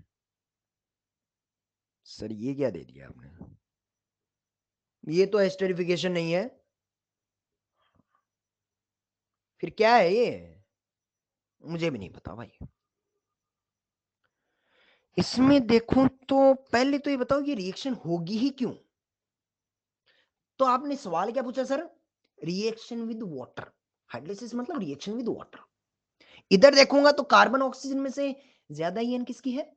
सर ये क्या दे दिया आपने? ये तो एस्टेरिफिकेशन नहीं है, फिर क्या है ये? मुझे भी नहीं पता भाई। इसमें देखो तो पहले तो ये बताओ ये रिएक्शन होगी ही क्यों? तो आपने सवाल क्या पूछा sir? Reaction with water, hydrolysis मतलब रिएक्शन विद वाटर। इधर देखूंगा तो कार्बन ऑक्सीजन में से ज्यादा ईएन किसकी है?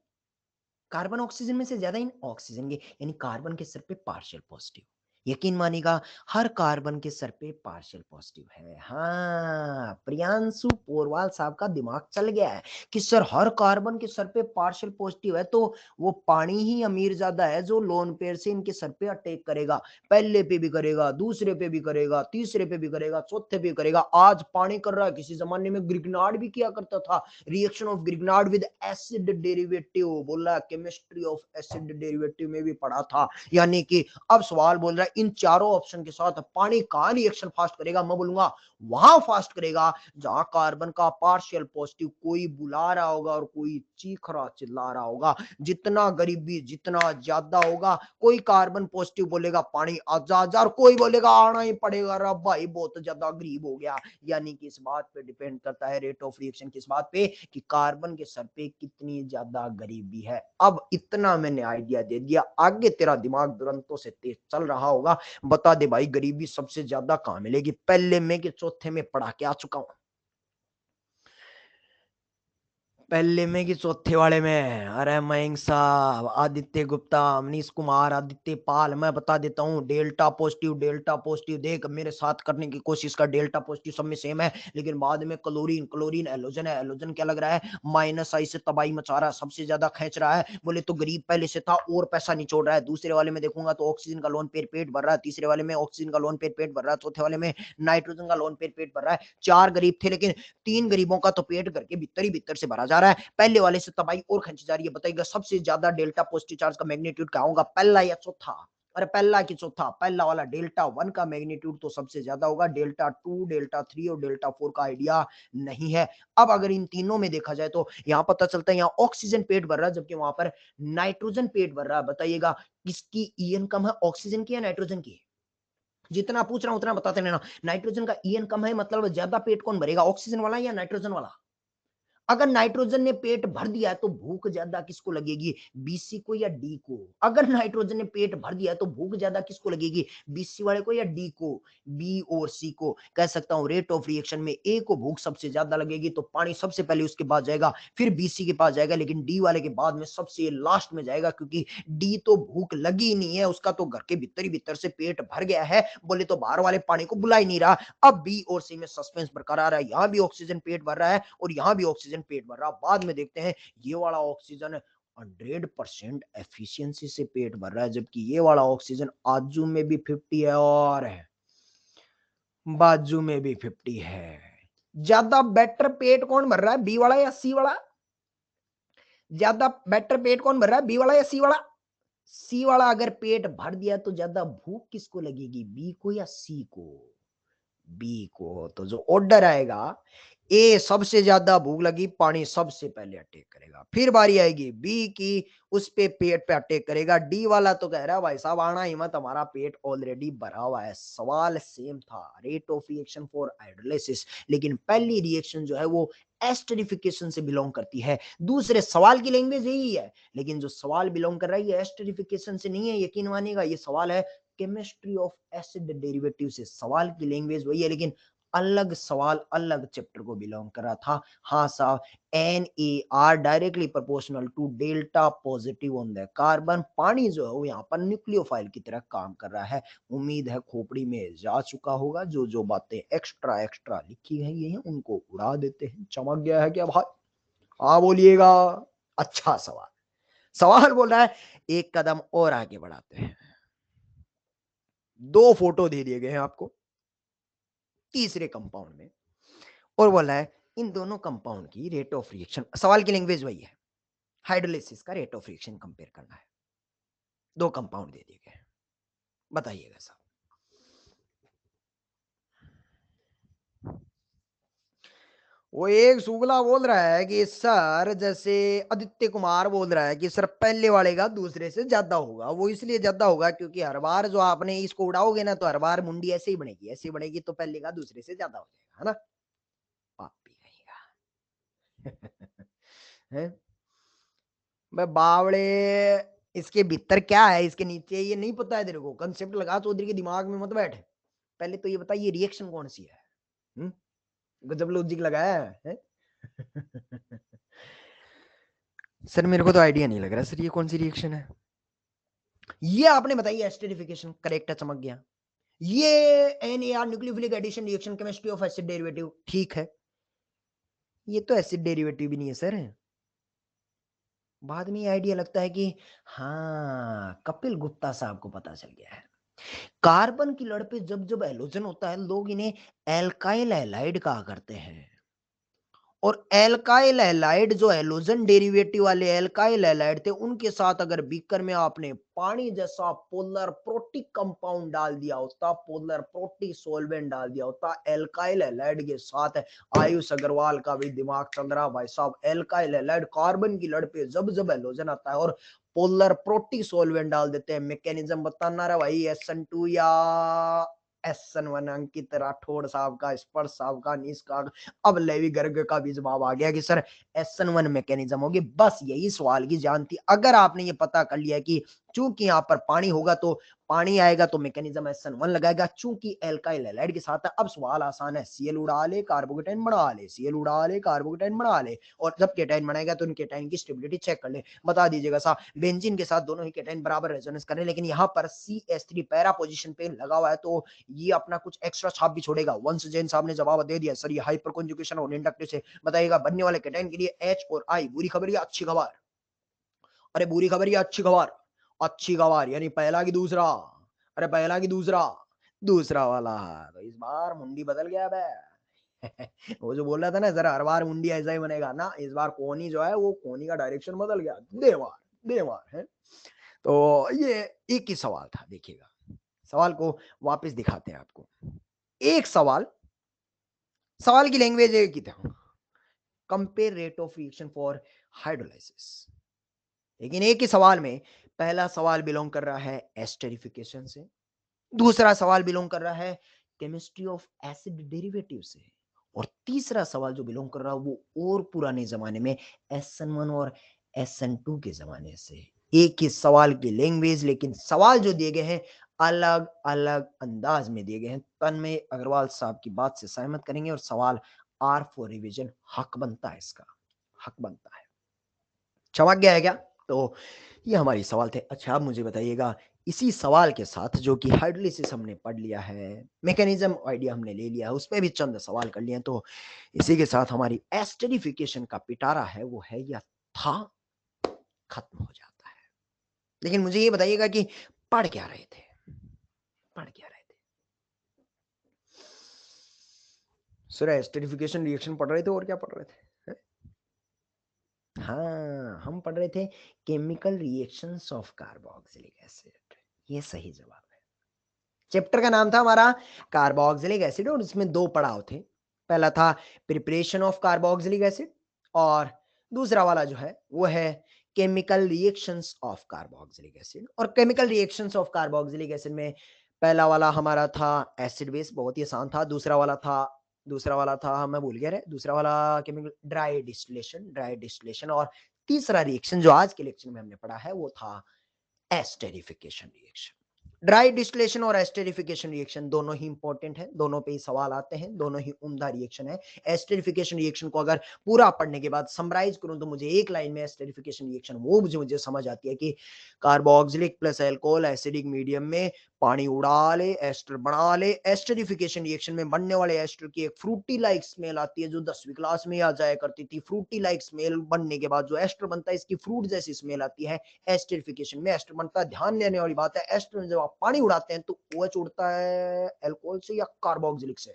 कार्बन ऑक्सीजन में से ज्यादा इन ऑक्सीजन के, यानी कार्बन के सर पे पार्शियल पॉजिटिव। यकीन मानिएगा, हर कार्बन के सर पे पार्शियल पॉजिटिव है। हाँ, प्रियांशु पोरवाल साहब का दिमाग चल गया है कि सर हर कार्बन के सर पे पार्शियल पॉजिटिव है, तो वो पानी ही अमीर ज्यादा है जो लोन पेयर से इनके सर पे अटैक करेगा। पहले पे भी करेगा, दूसरे पे भी करेगा, तीसरे पे भी करेगा, चौथे पे भी करेगा। आज पानी कर रहा है, किसी जमाने में ग्रिग्नार्ड भी किया करता था। Reaction of Grignard with acid derivative, बोला केमिस्ट्री ऑफ एसिड डेरिवेटिव में भी पढ़ा था। यानी कि अब सवाल बोल रहा है इन चारों ऑप्शन के साथ पानी कहां रिएक्शन फास्ट करेगा? मैं बोलूंगा वहां फास्ट करेगा जहां कार्बन का पार्शियल पॉजिटिव कोई बुला रहा होगा और कोई चीख रहा चिल्ला रहा होगा। जितना गरीबी जितना ज्यादा होगा, कोई कार्बन पॉजिटिव बोलेगा पानी आजा आजा, और कोई बोलेगा आना ही पड़ेगा रा भाई बहुत ज्यादा गरीब हो गया। यानी कि इस बात पे डिपेंड करता है रेट ऑफ रिएक्शन, किस बात पे? कि कार्बन के सर पे कितनी ज्यादा गरीबी है। अब इतना मैंने आइडिया दे दिया, आगे तेरा दिमाग दुरंतों से तेज चल रहा होगा। बता दे भाई गरीबी सबसे ज्यादा कहां मिलेगी? पहले में कि चौथे में पढ़ा के आ चुका हूं। पहले में कि चौथे वाले में? अरे मयंक साहब, आदित्य गुप्ता, मनीष कुमार, आदित्य पाल, मैं बता देता हूँ डेल्टा पॉजिटिव। डेल्टा पॉजिटिव देख मेरे साथ करने की कोशिश कर, डेल्टा पॉजिटिव सब में सेम है, लेकिन बाद में क्लोरीन, क्लोरीन एलोजन है। एलोजन क्या लग रहा है? माइनस आई से तबाही मचा रहा है, सबसे ज्यादा खींच रहा है। बोले तो गरीब पहले से था और पैसा निचोड़ रहा है। दूसरे वाले में देखूंगा तो ऑक्सीजन का लोन पेट पेट भर रहा है, तीसरे वाले में ऑक्सीजन का लोन पेट पेट भर रहा है, चौथे वाले में नाइट्रोजन का लोन पेट पेट भर रहा है। चार गरीब थे, लेकिन तीन गरीबों का तो पेट करके भीतर ही भीतर से भरा जा रहा है। पहले वाले से तबाही और खींची जा रही है। बताइएगा सबसे ज्यादा डेल्टा पॉजिटिव चार्ज का मैग्नीट्यूड क्या होगा, पहला या चौथा? अरे पहला की चौथा? पहला वाला डेल्टा वन का मैग्नीट्यूड तो सबसे ज्यादा होगा, डेल्टा टू, डेल्टा थ्री और डेल्टा फोर का आइडिया नहीं है। अब अगर इन तीनों में देखा जाए तो यहां पता चलता है यहाँ ऑक्सीजन पेट भर रहा है, जबकि वहां पर नाइट्रोजन पेट भर रहा है। बताइएगा किसकी ईएन कम है, ऑक्सीजन की या नाइट्रोजन की? जितना पूछ रहा हूं उतना बताते रहना। नाइट्रोजन का ईएन कम है, मतलब ज्यादा पेट कौन भरेगा, ऑक्सीजन वाला या नाइट्रोजन वाला? अगर नाइट्रोजन ने पेट भर दिया है तो भूख ज्यादा किसको लगेगी, बीसी को या डी को? अगर नाइट्रोजन ने पेट भर दिया है तो भूख ज्यादा किसको लगेगी, बीसी वाले को या डी को? बी और सी को। कह सकता हूं रेट ऑफ रिएक्शन में ए को भूख सबसे ज्यादा लगेगी तो पानी सबसे पहले उसके पास जाएगा, फिर बीसी के पास जाएगा, लेकिन डी वाले के बाद में सबसे लास्ट में जाएगा, क्योंकि डी तो भूख लगी ही नहीं है, उसका तो घर के भीतर ही भीतर से पेट भर गया है। बोले तो बाहर वाले पानी को बुला ही नहीं रहा। अब बी और सी में सस्पेंस बरकरार है, यहां भी ऑक्सीजन पेट भर रहा है और यहां भी ऑक्सीजन पेट भर रहा है। बाद में देखते हैं, ये वाला ऑक्सीजन 100% एफिशिएंसी से पेट भर रहा है, जबकि ये वाला ऑक्सीजन आजू में भी 50 है और बाजू में भी 50 है। ज्यादा बेटर पेट कौन भर रहा है, बी वाला या सी वाला? ज्यादा बेटर पेट कौन भर रहा है, बी वाला या सी वाला? सी वाला अगर पेट भर दिया तो ज्यादा भूख किसको लगेगी, बी को या सी को? बी को। तो जो ऑर्डर आएगा, ए सबसे ज्यादा भूख लगी, पानी सबसे पहले अटैक करेगा, फिर बारी आएगी बी की, उस पे पेट पे अटैक करेगा। डी वाला तो कह रहा है भाई साहब आना ही मत, हमारा पेट ऑलरेडी भरा हुआ है। सवाल सेम था, rate of reaction for hydrolysis, लेकिन पहली रिएक्शन जो है वो एस्टरिफिकेशन से बिलोंग करती है। दूसरे सवाल की लैंग्वेज यही है, लेकिन जो सवाल बिलोंग कर रहा है ये एस्टरिफिकेशन से नहीं है। यकीन मानिएगा ये सवाल है केमिस्ट्री ऑफ एसिड डेरिवेटिव से। सवाल की लैंग्वेज वही है लेकिन अलग सवाल अलग चैप्टर को बिलोंग कर रहा था। हाँ साहब, NaR directly proportional to delta positive on the carbon. पानी जो है वो यहाँ पर न्यूक्लियोफाइल की तरह काम कर रहा है। उम्मीद है खोपड़ी में जा चुका होगा। जो जो बातें एक्स्ट्रा एक्स्ट्रा लिखी गई हैं उनको उड़ा देते हैं। चमक गया है क्या भाई? हाँ बोलिएगा। अच्छा सवाल। सवाल बोल रहा है एक कदम और आगे बढ़ाते हैं। दो फोटो दे दिए गए हैं आपको तीसरे कंपाउंड में और बोला है इन दोनों कंपाउंड की रेट ऑफ रिएक्शन। सवाल की लैंग्वेज वही है, हाइड्रोलिसिस का रेट ऑफ रिएक्शन कंपेयर करना है। दो कंपाउंड दे दिए गए, बताइएगा साहब। वो एक शुक्ला बोल रहा है कि सर, जैसे आदित्य कुमार बोल रहा है कि सर पहले वाले का दूसरे से ज्यादा होगा। वो इसलिए ज्यादा होगा क्योंकि हर बार जो आपने इसको उड़ाओगे ना तो हर बार मुंडी ऐसे ही बनेगी, ऐसे ही बनेगी तो पहले का दूसरे से ज्यादा हो जाएगा, है ना? पाप भी कहेगा। हैं? मैं बावड़े, इसके भीतर क्या है, इसके नीचे ये नहीं पता है तेरे को? कंसेप्ट लगा चौधरी के दिमाग में मत बैठ। पहले तो ये बता ये रिएक्शन कौन सी है? हम्म? गजब लॉजिक लगाया है? सर मेरे को तो आइडिया नहीं लग रहा सर ये कौन सी रिएक्शन है। ये आपने बताई एस्टरिफिकेशन, करेक्ट है, चमक गया। ये NaR nucleophilic addition reaction, chemistry of acid derivative, ठीक है। ये तो एसिड डेरिवेटिव भी नहीं है सर। बाद में ये आइडिया लगता है कि हाँ, कपिल गुप्ता साहब को पता चल गया है। कार्बन की लड़ पे जब जब एलोजन होता है लोग इन्हें एल्काइल हैलाइड कहा करते हैं। और एल्काइल हैलाइड जो हैलोजन डेरिवेटिव वाले एल्काइल हैलाइड थे उनके साथ अगर बीकर में आपने पानी जैसा पोलर प्रोटिक कंपाउंड डाल दिया होता, पोलर प्रोटिक सॉल्वेंट डाल दिया होता एल्काइल हैलाइड के साथ, आयुष अग्रवाल का भी दिमाग चल रहा भाई साहब। एल्काइल हैलाइड कार्बन की लड़ पे जब जब हैलोजन आता है और पोलर प्रोटिक सॉल्वेंट डाल देते हैं, मैकेनिज्म बताना रहा भाई। SN2 या SN1, अंकित राठौड़ साहब का, स्पर्श साहब का, नीस का, अब लेवी गर्ग का भी जवाब आ गया कि सर SN1 मैकेनिज्म होगी। बस यही सवाल की जान थी। अगर आपने ये पता कर लिया कि चूंकि यहाँ पर पानी होगा तो पानी आएगा तो मैकेनिज्म SN1 लगाएगा, चूंकि एल्काइल हैलाइड के साथ है। अब सवाल आसान है, Cl उड़ा ले कार्बोकेटाइन बढ़ा ले, Cl उड़ा ले कार्बोकेटाइन बढ़ा ले, और जब केटाइन बनाएगा तो इन केटाइन की स्टेबिलिटी चेक कर ले। बता दीजिएगा साहब, बेंजीन के साथ दोनों ही केटाइन बराबर रेजोनेंस करें, लेकिन यहाँ पर CH3 पैरा पोजीशन पे लगा हुआ है तो ये अपना कुछ एक्स्ट्रा छाप भी छोड़ेगा। वंश जैन साहब ने जवाब दे दिया सर ये हाइपर कंजुगेशन और इंडक्टिव से। बताइएगा बनने वाले केटाइन के लिए H और I, बुरी खबर या अच्छी खबर? अरे बुरी खबर या अच्छी खबर? अच्छी खबर, यानी पहला की दूसरा? अरे पहला की दूसरा? दूसरा वाला। तो इस बार मुंडी बदल गया बे। वो जो बोल रहा था ना जरा हर बार मुंडी ऐसा ही बनेगा ना, इस बार कोनी जो है वो कोनी का डायरेक्शन बदल गया। देवार देवार है। तो ये एक ही सवाल था, देखिएगा सवाल को वापस दिखाते हैं आपको। एक सवाल, सवाल की लैंग्वेज एक ही था, compare rate of reaction for hydrolysis. लेकिन एक ही सवाल में पहला सवाल बिलोंग कर रहा है एस्टरिफिकेशन से, दूसरा सवाल बिलोंग कर रहा है केमिस्ट्री ऑफ एसिड डेरिवेटिव से, और तीसरा सवाल जो बिलोंग कर रहा है वो और पुराने जमाने में SN1 और SN2 के जमाने से। एक ही सवाल की लैंग्वेज, लेकिन सवाल जो दिए गए हैं अलग अलग अंदाज में दिए गए हैं। तन्मय अग्रवाल साहब की बात से सहमत करेंगे और सवाल R फॉर रिवीजन हक बनता है, इसका हक बनता है। चमक गया है क्या? तो ये हमारी सवाल थे। अच्छा अब मुझे बताइएगा, इसी सवाल के साथ जो कि हाइड्रोलिसिस हमने पढ़ लिया है, मैकेनिज्म आइडिया हमने ले लिया है, उसपे भी चंद सवाल कर लिए, तो इसी के साथ हमारी एस्टरिफिकेशन का पिटारा है वो है या था खत्म हो जाता है। लेकिन मुझे ये बताइएगा कि पढ़ क्या रहे थे, पढ़ क्या रहे थे? सर एस्टरिफिकेशन रिएक्शन पढ़ रहे थे और क्या पढ़ रहे थे? हाँ, हम पढ़ रहे थे chemical reactions of carboxylic acid. ये सही जवाब है। चैप्टर का नाम था हमारा कार्बोक्सिलिक एसिड और इसमें दो पड़ाव थे। पहला था प्रिपरेशन ऑफ कार्बोक्सिलिक एसिड और दूसरा वाला जो है वो है chemical reactions of carboxylic acid. और chemical reactions of carboxylic acid में पहला वाला हमारा था एसिड बेस, बहुत ही आसान था। दूसरा वाला था मैं भूल गया रे, दूसरा वाला केमिकल ड्राई डिस्टिलेशन, और तीसरा रिएक्शन जो आज के लेक्चर में हमने पढ़ा है वो था एस्टेरिफिकेशन रिएक्शन। ड्राई डिस्टिलेशन और एस्टरिफिकेशन रिएक्शन दोनों ही इंपॉर्टेंट है, दोनों पे ही सवाल आते हैं, दोनों ही उम्दा रिएक्शन है। एस्टरिफिकेशन रिएक्शन को अगर पूरा पढ़ने के बाद समराइज करूं तो मुझे एक लाइन में एस्टरिफिकेशन रिएक्शन वो मुझे समझ आती है कि carboxylic plus alcohol acidic medium में पानी उड़ा ले, एस्टर बना ले। एस्टरिफिकेशन रिएक्शन में बनने वाले एस्टर की एक फ्रूटी लाइक स्मेल आती है जो 10वीं क्लास में आ जाया करती थी। फ्रूटी लाइक स्मेल बनने के बाद जो एस्टर बनता है इसकी फ्रूट जैसी स्मेल आती है। एस्टरिफिकेशन में एस्टर बनता है। ध्यान देने वाली बात है, एस्टर में जब आप पानी उड़ाते हैं तो OH उड़ता है अल्कोहल से या कार्बोक्सिलिक से?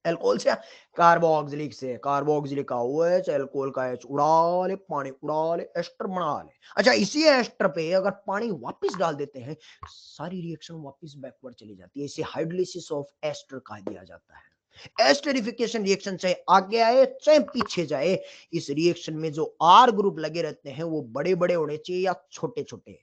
अल्कोहल से या कार्बोक्सिलिक से? कार्बोक्सिलिक का OH, अल्कोहल का H उड़ा ले, पानी उड़ा ले, एस्टर बना ले। अच्छा, इसी एस्टर पे अगर पानी वापस डाल देते हैं, सारी रिएक्शन वापस बैकवर्ड चली जाती है। इसे हाइड्रोलिसिस ऑफ एस्टर कहा दिया जाता है। एस्टरिफिकेशन रिएक्शन चाहे आगे आए चाहे पीछे जाए, इस रिएक्शन में जो R ग्रुप लगे रहते हैं वो बड़े बड़े होने चाहिए या छोटे छोटे,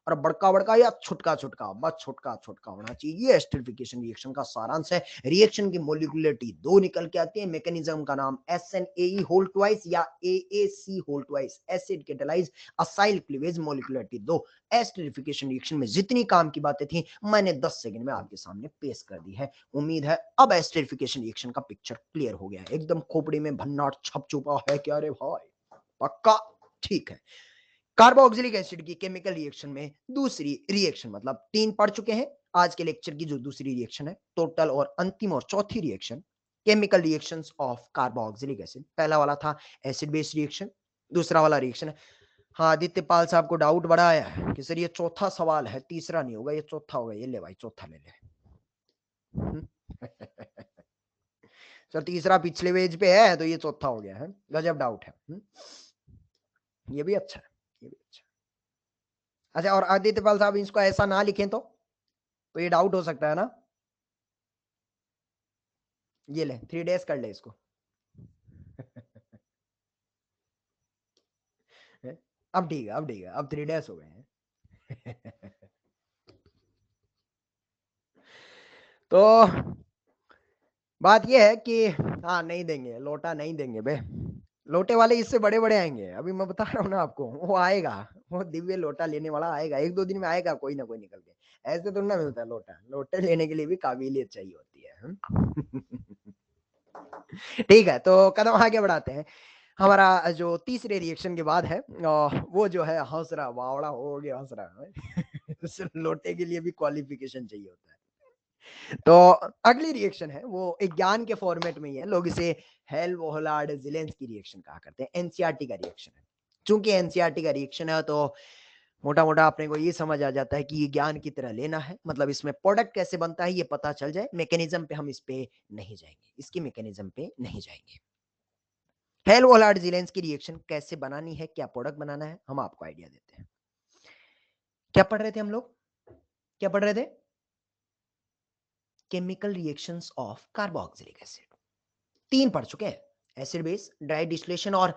और बड़का बड़का या छोटका छोटका, बस छोटका छोटका होना चाहिए। ये एस्टरिफिकेशन रिएक्शन का सारांश है। रिएक्शन की मोलिकुलरिटी 2 निकल के आती है। मैकेनिज्म का नाम SNAE होल ट्वाइस या AAC whole twice, acid catalyse acyl cleavage, molecularity 2। Esterification reaction में जितनी काम की बातें थी मैंने 10 सेकंड में आपके सामने पेश कर दी है। उम्मीद है अब एस्टरिफिकेशन रिएक्शन का पिक्चर क्लियर हो गया है। एकदम खोपड़ी में भन्नाट छप चुका है क्या रे भाई? पक्का? ठीक है। कार्बोक्सिलिक एसिड की केमिकल रिएक्शन में दूसरी रिएक्शन, मतलब 3 पढ़ चुके हैं आज के लेक्चर की। जो दूसरी रिएक्शन है टोटल और अंतिम और चौथी reaction, chemical reactions of carboxylic acid. पहला वाला था एसिड बेस रिएक्शन, दूसरा वाला रिएक्शन है। हाँ, आदित्य पाल साहब को डाउट बड़ा आया है कि सर ये चौथा सवाल है, तीसरा नहीं होगा, ये चौथा होगा। ये ले भाई, चौथा ले ले। सर तीसरा पिछले पेज पे है तो ये चौथा हो गया है। गजब डाउट है। ये भी अच्छा है, ये भी अच्छा है। अच्छा, और आदित्यपाल साहब इसको ऐसा ना लिखें तो ये डाउट हो सकता है ना। ये ले 3 डेज कर ले इसको। अब ठीक है, अब ठीक है, अब 3 डेज हो गए हैं। तो बात ये है कि हाँ, नहीं देंगे लोटा, नहीं देंगे बे। लोटे वाले इससे बड़े बड़े आएंगे, अभी मैं बता रहा हूँ ना आपको, वो आएगा। वो दिव्य लोटा लेने वाला आएगा, 1-2 दिन में आएगा कोई ना कोई निकल के। ऐसे तो ना मिलता है लोटा, लोटे लेने के लिए भी काबिलियत चाहिए होती है। ठीक है, तो कदम आगे बढ़ाते हैं। हमारा जो तीसरे रिएक्शन के बाद है वो जो है हौसला वावड़ा हो गया हौसला। लोटे के लिए भी क्वालिफिकेशन चाहिए होता है। तो अगली रिएक्शन है वो एक ज्ञान के फॉर्मेट में ही है। लोग इसे हेल-वोहलार्ड ज़ेलेंस्की रिएक्शन कहा करते हैं। एनसीईआरटी का रिएक्शन है। चूंकि एनसीईआरटी का रिएक्शन है तो मोटा मोटा अपने को ये समझ आ जाता है कि ये ज्ञान की तरह लेना है, मतलब इसमें प्रोडक्ट कैसे बनता है ये पता चल जाए। मैकेनिज्म पे हम इस पे नहीं जाएंगे, इसकी मैकेनिज्म पे नहीं जाएंगे। हेल-वोहलार्ड ज़ेलेंस्की रिएक्शन कैसे बनानी है, क्या प्रोडक्ट बनाना है, हम आपको आइडिया देते हैं। क्या पढ़ रहे थे हम लोग? क्या पढ़ रहे थे? Chemical reactions of carboxylic acid. 3 पढ़ चुके हैं, एसिड बेस, ड्राई डिस्टिलेशन और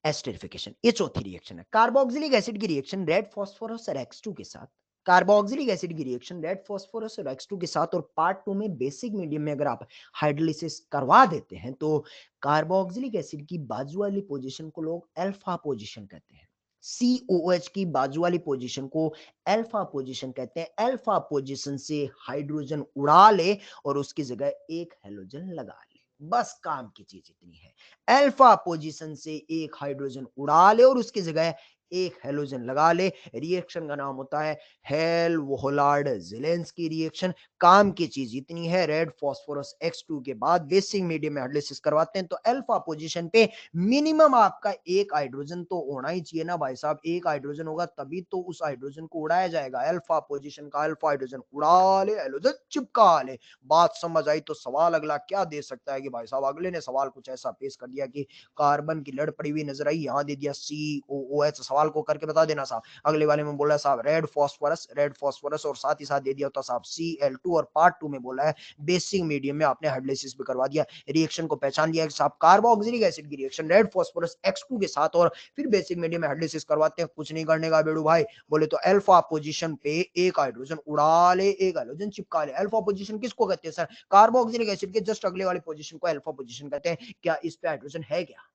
एस्टरिफिकेशन। ये चौथी रिएक्शन है। कार्बोक्सिलिक एसिड की रिएक्शन रेड फास्फोरस और X2 के साथ, कार्बोक्सिलिक एसिड की रिएक्शन रेड फास्फोरस और X2 के साथ, और पार्ट 2 में बेसिक मीडियम में अगर आप हाइड्रोलिसिस करवा देते हैं तो कार्बोक्सिलिक एसिड की बाजू वाली पोजीशन को लोग अल्फा पोजीशन कहते हैं। COH की बाजू वाली पोजीशन को अल्फा पोजीशन कहते हैं। अल्फा पोजीशन से हाइड्रोजन उड़ा ले और उसकी जगह एक हेलोजन लगा ले, बस काम की चीज इतनी है। अल्फा पोजीशन से एक हाइड्रोजन उड़ा ले और उसकी जगह एक हेलोजन लगा ले। रिएक्शन का नाम होता है हेल-वोहलार्ड ज़ेलेंस्की रिएक्शन। काम की चीज इतनी है, रेड फास्फोरस X2 के बाद बेसिक मीडियम में हाइड्रोलिसिस करवाते हैं तो अल्फा पोजीशन पे मिनिमम आपका एक हाइड्रोजन तो होना ही चाहिए ना भाई साहब। एक हाइड्रोजन होगा तभी तो उस हाइड्रोजन को उड़ाया जाएगा। अल्फा पोजीशन का अल्फा हाइड्रोजन उड़ा ले, हेलोजन चिपका ले। बात समझ आई तो सवाल अगला क्या दे सकता है कि भाई साहब अगले ने सवाल कुछ ऐसा पेश कर दिया कि कार्बन की लड़ पड़ी हुई नजर आई, यहाँ दे दिया COOH। सवाल को करके बता देना साहब। अगले वाले में बोला साहब रेड फास्फोरस और साथ ही साथ दे दिया होता साहब Cl2, और पार्ट 2 में बोला है बेसिक मीडियम में आपने हाइड्रोलिसिस भी करवा दिया। रिएक्शन को पहचान लिया कि साहब कार्बोक्सिलिक एसिड की रिएक्शन रेड फास्फोरस X2 के साथ और फिर बेसिक मीडियम में हाइड्रोलिसिस करवाते हैं। कुछ नहीं करने का बेड़ू भाई, बोले तो अल्फा पोजीशन पे एक हाइड्रोजन उड़ा ले, एक हाइड्रोजन चिपका ले। अल्फा पोजीशन किसको कहते हैं सर? कार्बोक्सिलिक एसिड के जस्ट अगले वाली पोजीशन को अल्फा पोजीशन कहते हैं। क्या इस पे हाइड्रोजन है क्या?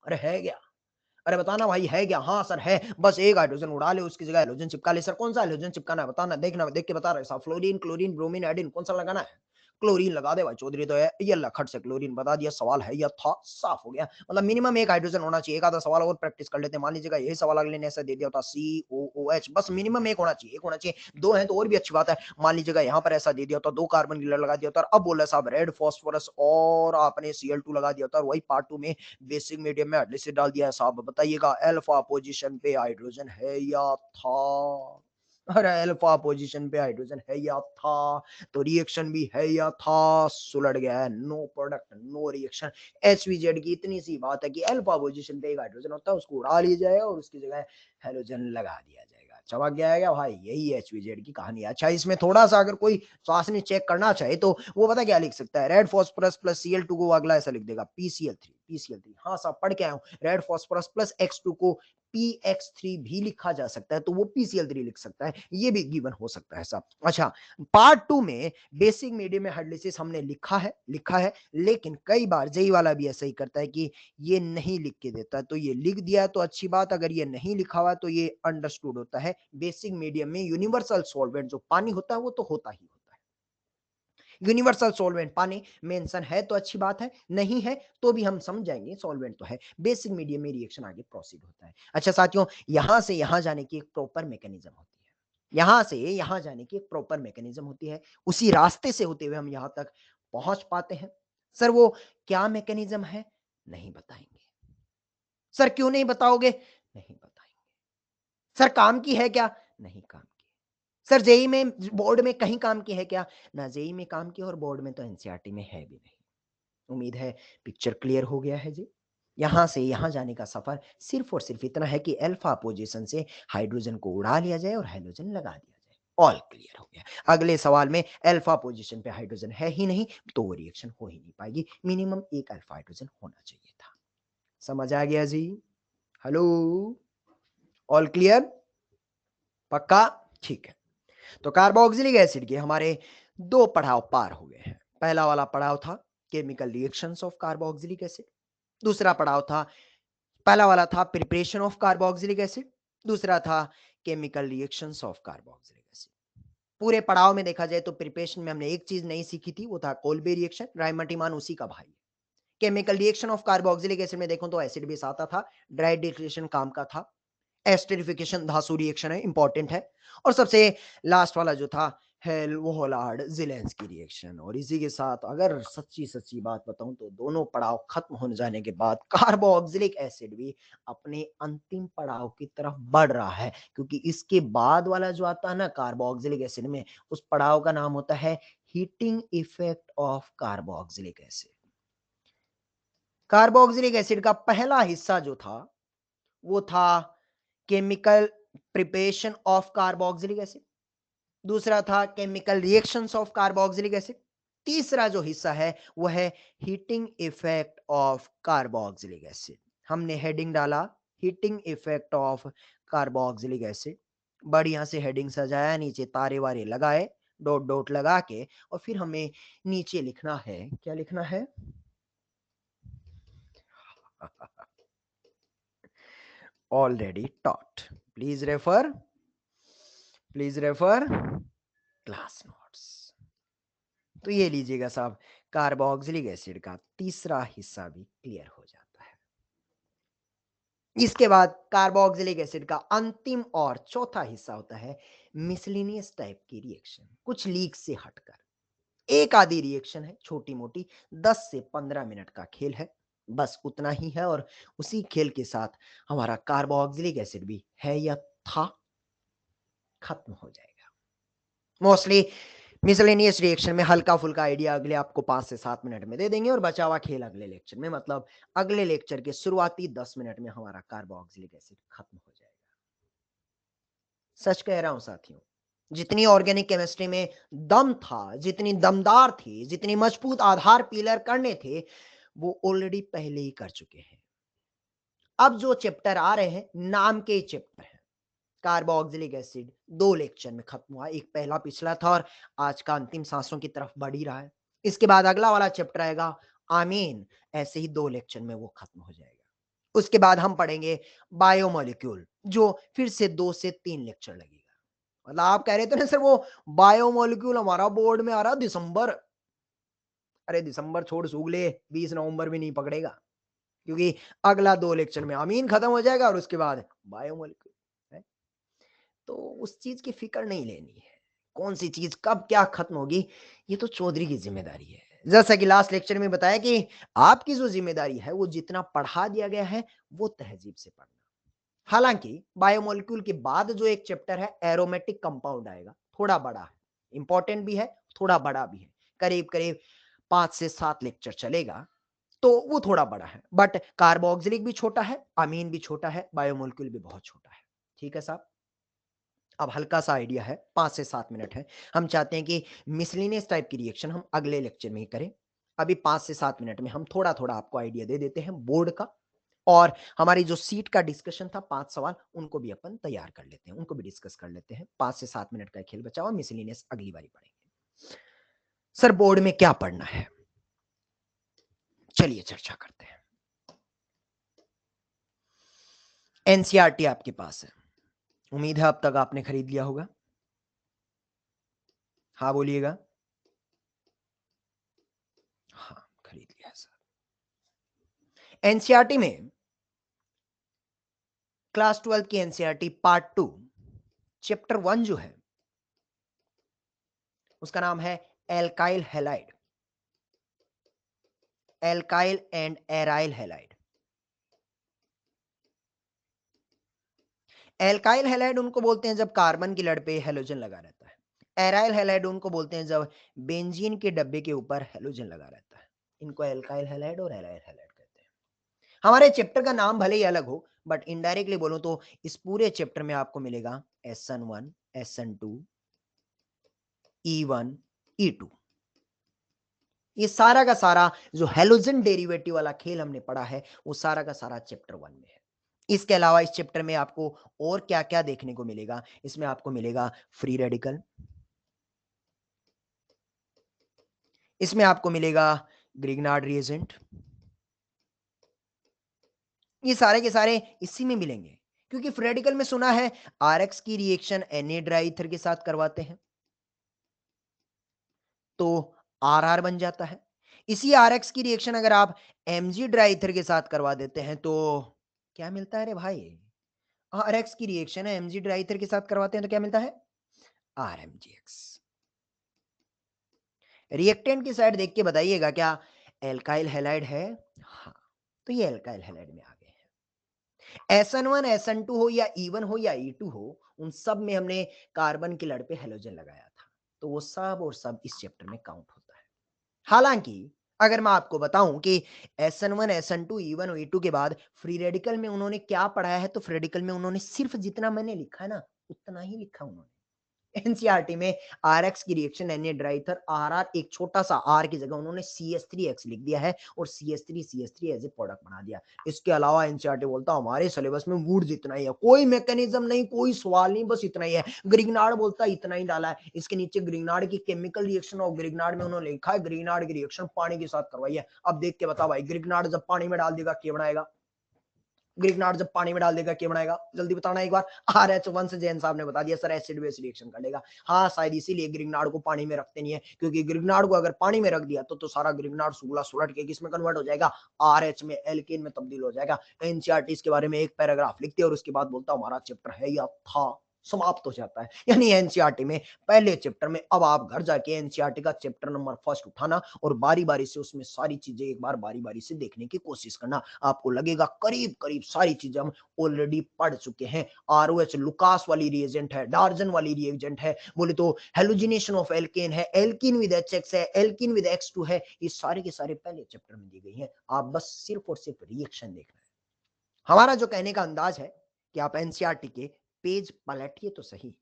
अरे है क्या? अरे बताना भाई है क्या? हाँ सर है, बस एक हाइड्रोजन उड़ा ले, उसकी जगह हैलोजन चिपका ले। सर कौन सा हैलोजन चिपकाना है बताना, देखना देख के बता रहे साहब, फ्लोरीन, क्लोरीन, ब्रोमीन, आयोडीन कौन सा लगाना है? क्लोरीन लगा दे भाई चौधरी तो है, ये ला खट से क्लोरीन बता दिया, सवाल है या था, साफ हो गया। मतलब मिनिमम एक हाइड्रोजन होना चाहिए। एक आधा सवाल और प्रैक्टिस कर लेते हैं। मान लीजिएगा यही सवाल अगले ने ऐसा दे दिया होता COOH, बस मिनिमम एक होना चाहिए, एक होना चाहिए। 2 हैं तो और भी अच्छी बात है। मान लीजिएगा यहाँ पर ऐसा दे दिया होता, 2 कार्बन की लगा दिया होता और अब बोला साहब रेड फास्फोरस और आपने Cl2 लगा दिया होता और वही पार्ट 2 में बेसिक मीडियम में एडिसिड डाल दिया है साहब। बताइएगा अल्फा पोजीशन पे हाइड्रोजन है या था? अरे अल्फा पोजीशन पे हाइड्रोजन है या था, तो रिएक्शन भी है या था, सुलट गया है। No product no reaction. HVZ की इतनी सी बात है कि अल्फा पोजीशन पे एक हाइड्रोजन होता है, उसको उड़ा लिया जाएगा और उसकी जगह हेलोजन लगा दिया जाएगा। चमक जाएगा भाई, यही HVZ की कहानी है। अच्छा इसमें थोड़ा सा अगर कोई श्वासनी चेक करना चाहे तो वो पता क्या लिख सकता है, रेड फॉस्फोरस प्लस Cl2 को अगला ऐसा लिख देगा PCl3। हाँ साहब पढ़ के आया हूँ, रेड फॉस्फोरस प्लस X2 को PX3 भी लिखा जा सकता है, तो वो PCl3 लिख सकता है, ये भी गिवन हो सकता है साहब। अच्छा पार्ट 2 में बेसिक मीडियम में हाइड्रोलिसिस हमने लिखा है, लेकिन कई बार जेई वाला भी ऐसा ही करता है कि ये नहीं लिख के देता है, तो ये लिख दिया तो अच्छी बात, अगर ये नहीं लिखा हुआ तो ये अंडरस्टूड होता है। बेसिक मीडियम में यूनिवर्सल सॉल्वेंट जो पानी होता है वो तो होता ही होता है। यूनिवर्सल सॉल्वेंट पानी मेंशन है तो अच्छी बात है, नहीं है तो भी हम समझ जाएंगे सॉल्वेंट तो है। बेसिक मीडियम में रिएक्शन आगे प्रोसीड होता है। अच्छा साथियों, यहां से यहां जाने की एक प्रॉपर मैकेनिज्म होती है, यहां से यहां जाने की एक प्रॉपर मैकेनिज्म होती है, उसी रास्ते से होते हुए हम यहां तक पहुंच पाते हैं। सर वो क्या मैकेनिज्म है? नहीं बताएंगे। सर क्यों नहीं बताओगे? नहीं बताएंगे। सर काम की है क्या? नहीं काम की। सर जेई में बोर्ड में कहीं काम की है क्या? ना जेई में काम की और बोर्ड में तो एनसीईआरटी में है भी नहीं। उम्मीद है पिक्चर क्लियर हो गया है जी। यहां से यहां जाने का सफर सिर्फ और सिर्फ इतना है कि अल्फा पोजीशन से हाइड्रोजन को उड़ा लिया जाए और हाइड्रोजन लगा दिया जाए। ऑल क्लियर हो गया। अगले सवाल में अल्फा पोजीशन पे हाइड्रोजन है ही नहीं तो वो रिएक्शन हो ही नहीं पाएगी। मिनिमम एक अल्फा हाइड्रोजन होना चाहिए था। समझ आ गया जी? Hello, all clear? पक्का? ठीक है। तो कार्बोक्सिलिक एसिड के हमारे 2 पड़ाव पार हो गए हैं। पहला वाला पड़ाव था chemical reactions of carboxylic acid, दूसरा पड़ाव था, पहला वाला था प्रिपरेशन ऑफ कार्बोक्सिलिक एसिड, दूसरा था chemical reactions of carboxylic acid. पूरे पड़ाव में देखा जाए तो प्रिपरेशन में हमने एक चीज नहीं सीखी थी, वो था कोल्बे रिएक्शन। राइमटिमान उसी का भाई है। Chemical reaction of carboxylic acid में देखो तो एसिड बेस आता था, ड्राई डिस्टिलेशन काम का था, एस्टरिफिकेशन धासु रिएक्शन है, इंपॉर्टेंट है। और सबसे लास्ट वाला जो था हेल्महोल्ट्ज ज़ेलेंस्की रिएक्शन। और इसी के साथ अगर सच्ची सच्ची बात बताऊं तो दोनों पड़ाव खत्म होने जाने के बाद कार्बोक्सिलिक एसिड भी अपने अंतिम पड़ाव की तरफ बढ़ रहा है, क्योंकि इसके बाद वाला जो आता है ना कार्बोक्सिलिक एसिड में, उस पड़ाव का नाम होता है heating effect of carboxylic acid. Carboxylic acid का पहला हिस्सा जो था वो था chemical preparation of carboxylic acid, दूसरा था chemical reactions of carboxylic acid, तीसरा जो हिस्सा है वो है heating effect of carboxylic acid. हमने हेडिंग डाला heating effect of carboxylic acid, बढ़िया से हेडिंग सजाया, नीचे तारे वारे लगाए, डॉट डॉट लगा के, और फिर हमें नीचे लिखना है, क्या लिखना है? Already taught. Please refer class notes. तो ये लीजिएगा साहब, कार्बोक्सिलिक एसिड का तीसरा हिस्सा भी क्लियर हो जाता है। इसके बाद कार्बोक्सिलिक एसिड का अंतिम और चौथा हिस्सा होता है मिसलिनियस टाइप की रिएक्शन, कुछ लीक से हटकर। एक आधी रिएक्शन है छोटी मोटी, 10 से 15 मिनट का खेल है, बस उतना ही है। और उसी खेल के साथ हमारा कार्बोक्सिलिक एसिड भी है या था खत्म हो जाएगा। मोस्टली मिसलेनियस रिएक्शन में हल्का फुल्का आइडिया अगले आपको 5 से 7 मिनट में दे देंगे और बचा हुआ खेल अगले लेक्चर में, मतलब अगले लेक्चर के शुरुआती 10 मिनट में हमारा कार्बोक्सिलिक एसिड खत्म हो जाएगा। सच कह रहा हूं साथियों, जितनी ऑर्गेनिक केमिस्ट्री में दम था, जितनी दमदार थी, जितनी मजबूत आधार पिलर करने थे, वो ऑलरेडी पहले ही कर चुके हैं। अब जो चैप्टर आ रहे हैं नाम के चैप्टर हैं। कार्बोक्सिलिक एसिड 2 लेक्चर में खत्म हुआ, एक पहला पिछला था और आज का अंतिम सांसों की तरफ बढ़ ही रहा है। इसके बाद अगला वाला चैप्टर आएगा आमीन, ऐसे ही 2 लेक्चर में वो खत्म हो जाएगा। उसके बाद हम पढ़ेंगे बायोमोलिक्यूल, जो फिर से 2 से 3 लेक्चर लगेगा। मतलब आप कह रहे थे ना सर वो बायोमोलिक्यूल हमारा बोर्ड में आ रहा दिसंबर। अरे दिसंबर छोड़ सूग ले, 20 नवंबर भी नहीं पकड़ेगा, क्योंकि अगला 2 लेक्चर में अमीन खत्म हो जाएगा और उसके बाद बायोमोलिक्यूल है। तो उस चीज की फिक्र नहीं लेनी है, कौन सी चीज कब क्या खत्म होगी ये तो चौधरी की जिम्मेदारी है। जैसा कि लास्ट लेक्चर में बताया कि आपकी जो जिम्मेदारी है वो जितना पढ़ा दिया गया है वो तहजीब से पढ़ना। हालांकि बायोमोलिक्यूल के बाद जो एक चैप्टर है एरोमेटिक कंपाउंड आएगा, थोड़ा बड़ा है, इंपॉर्टेंट भी है, थोड़ा बड़ा भी है, करीब करीब 5 से 7 लेक्चर चलेगा। तो वो थोड़ा बड़ा है, बट कार्बोक्सिलिक भी छोटा है, अमीन भी छोटा है, बायोमोलिक्यूल भी बहुत छोटा है। ठीक है साहब। अब हल्का सा आइडिया है, 5 से 7 मिनट है। हम चाहते हैं कि मिसलिनियस टाइप की रिएक्शन हम अगले लेक्चर में ही करें। अभी 5 से 7 मिनट में हम थोड़ा थोड़ा आपको आइडिया दे देते हैं बोर्ड का, और हमारी जो सीट का डिस्कशन था 5 सवाल उनको भी अपन तैयार कर लेते हैं, उनको भी डिस्कस कर लेते हैं। 5 से 7 मिनट का खेल बचा हुआ, मिसलिनियस अगली बारी पढ़ेंगे। सर बोर्ड में क्या पढ़ना है, चलिए चर्चा करते हैं। एनसीईआरटी आपके पास है, उम्मीद है अब तक आपने खरीद लिया होगा। हाँ बोलिएगा। हाँ खरीद लिया है सर। एनसीईआरटी में क्लास 12 की एनसीईआरटी पार्ट 2 चैप्टर 1 जो है उसका नाम है alkyl halide, alkyl and aryl halide. Alkyl halide उनको बोलते हैं जब कार्बन की लड़ पे हैलोजन लगा रहता है। एराइल हैलाइड उनको बोलते हैं जब बेंजीन के डब्बे के ऊपर हैलोजन लगा रहता है। इनको एल्काइल हैलाइड और एराइल हैलाइड कहते हैं। हमारे चैप्टर का नाम भले ही अलग हो, बट इनडायरेक्टली बोलूं तो इस पूरे चैप्टर में आपको मिलेगा SN1, SN2, E1, E2। ये सारा का सारा जो हैलोजन डेरिवेटिव वाला खेल हमने पढ़ा है वो सारा का सारा चैप्टर 1 में है। इसके अलावा इस चैप्टर में आपको और क्या क्या देखने को मिलेगा, इसमें आपको मिलेगा फ्री रेडिकल, इसमें आपको मिलेगा ग्रिग्नार्ड रिएजेंट, ये सारे के सारे इसी में मिलेंगे। क्योंकि फ्री रेडिकल में सुना है आरएक्स की रिएक्शन Na ड्राईथर के साथ करवाते हैं तो आरआर बन जाता है। इसी आरएक्स की रिएक्शन अगर आप Mg ड्राईथर के साथ करवा देते हैं तो क्या मिलता है रे भाई? आरएक्स की रिएक्शन है Mg ड्राईथर के साथ करवाते हैं तो क्या मिलता है? RMgx। रिएक्टेंट की साइड देख के बताइएगा क्या एल्काइल हैलाइड है? हाँ, तो ये एल्काइल हैलाइड में आ गए हैं। SN1 SN2 हो या E1 हो या E2 हो, उन सब में हमने कार्बन की लड़ पे हैलोजन लगाया था, तो वो सब और सब इस चैप्टर में काउंट होता है। हालांकि अगर मैं आपको बताऊं कि SN1 SN2 E1 और E2 के बाद फ्री रेडिकल में उन्होंने क्या पढ़ाया है, तो फ्री रेडिकल में उन्होंने सिर्फ जितना मैंने लिखा है ना उतना ही लिखा उन्होंने। एनसीईआरटी में आरएक्स की रिएक्शन Na ड्राइथर आरआर एक छोटा सा आर की जगह उन्होंने CH3X लिख दिया है और CH3 एज ए प्रोडक्ट बना दिया। इसके अलावा एनसीईआरटी बोलता हमारे सिलेबस में वुड्स इतना ही है, कोई मैकेनिज्म नहीं, कोई सवाल नहीं, बस इतना ही है। ग्रिग्नार्ड बोलता इतना ही डाला है, इसके नीचे ग्रिग्नार्ड की केमिकल रिएक्शन और ग्रिग्नार्ड में उन्होंने लिखा है ग्रिग्नार्ड की रिएक्शन पानी के साथ करवाई है। अब देख के बता भाई ग्रिग्नार्ड जब पानी में डाल देगा क्या बनाएगा? ग्रिग्नार्ड जब पानी में डाल देगा क्या बनाएगा? जल्दी बताना एक बार। RH1 से जैन साहब ने बता दिया सर एसिड बेस रिएक्शन करेगा। हाँ शायद इसीलिए ग्रिग्नार्ड को पानी में रखते नहीं है, क्योंकि ग्रिग्नार्ड को अगर पानी में रख दिया तो सारा ग्रिग्नार्ड सुगला सुलट के किसमें कन्वर्ट हो जाएगा? RH में, एल्केन में तब्दील हो जाएगा। एनसीईआरटी इसके बारे में एक पैराग्राफ लिखते हैं और उसके बाद बोलता हमारा चैप्टर है या था समाप्त हो जाता है। यानी एनसीईआरटी में पहले चैप्टर में अब आप घर जाके एनसीईआरटी का चैप्टर नंबर फर्स्ट उठाना और बारी बारी से उसमें सारी चीजें एक बार बारी बारी से देखने की कोशिश करना। आपको लगेगा करीब करीब सारी चीजें हम ऑलरेडी पढ़ चुके हैं। आरओएच लुकास वाली रिएजेंट है, डार्जन वाली रिएजेंट है, बोले तो हेलोजिनेशन ऑफ एल्केन है, एल्किन विद HX है, एल्किन विद X2 है, ये सारे के सारे पहले चैप्टर में दी गई हैं। आप बस सिर्फ और सिर्फ रिएक्शन देखना है। हमारा जो कहने का अंदाज है कि आप एनसीईआरटी के पेज पलटिए तो सही,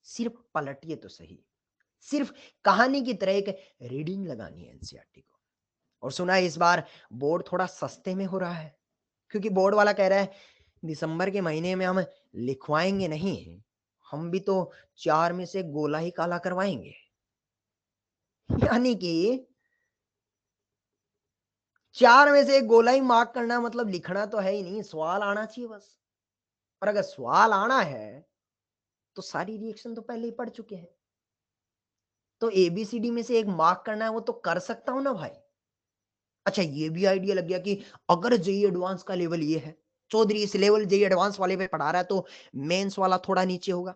सिर्फ पलटिए तो सही, सिर्फ कहानी की तरह एक रीडिंग लगानी है एनसीईआरटी को। और सुना है इस बार बोर्ड थोड़ा सस्ते में हो रहा है, क्योंकि बोर्ड वाला कह रहा है दिसंबर के महीने में हम लिखवाएंगे नहीं, हम भी तो 4 में से गोला ही काला करवाएंगे। यानी कि 4 में से एक गोलाई मार्क करना मतलब लिखना तो है ही नहीं, सवाल आना चाहिए बस। और अगर सवाल आना है, तो सारी रिएक्शन तो पहले ही पढ़ चुके हैं। तो एबीसीडी में से एक मार्क करना है वो तो कर सकता हूँ ना भाई। अच्छा ये भी आइडिया लग गया कि अगर जेईई एडवांस का लेवल ये है, चौधरी इस लेवल जेईई एडवांस वाले पे पढ़ा रहा है तो मेंस वाला थोड़ा नीचे होगा।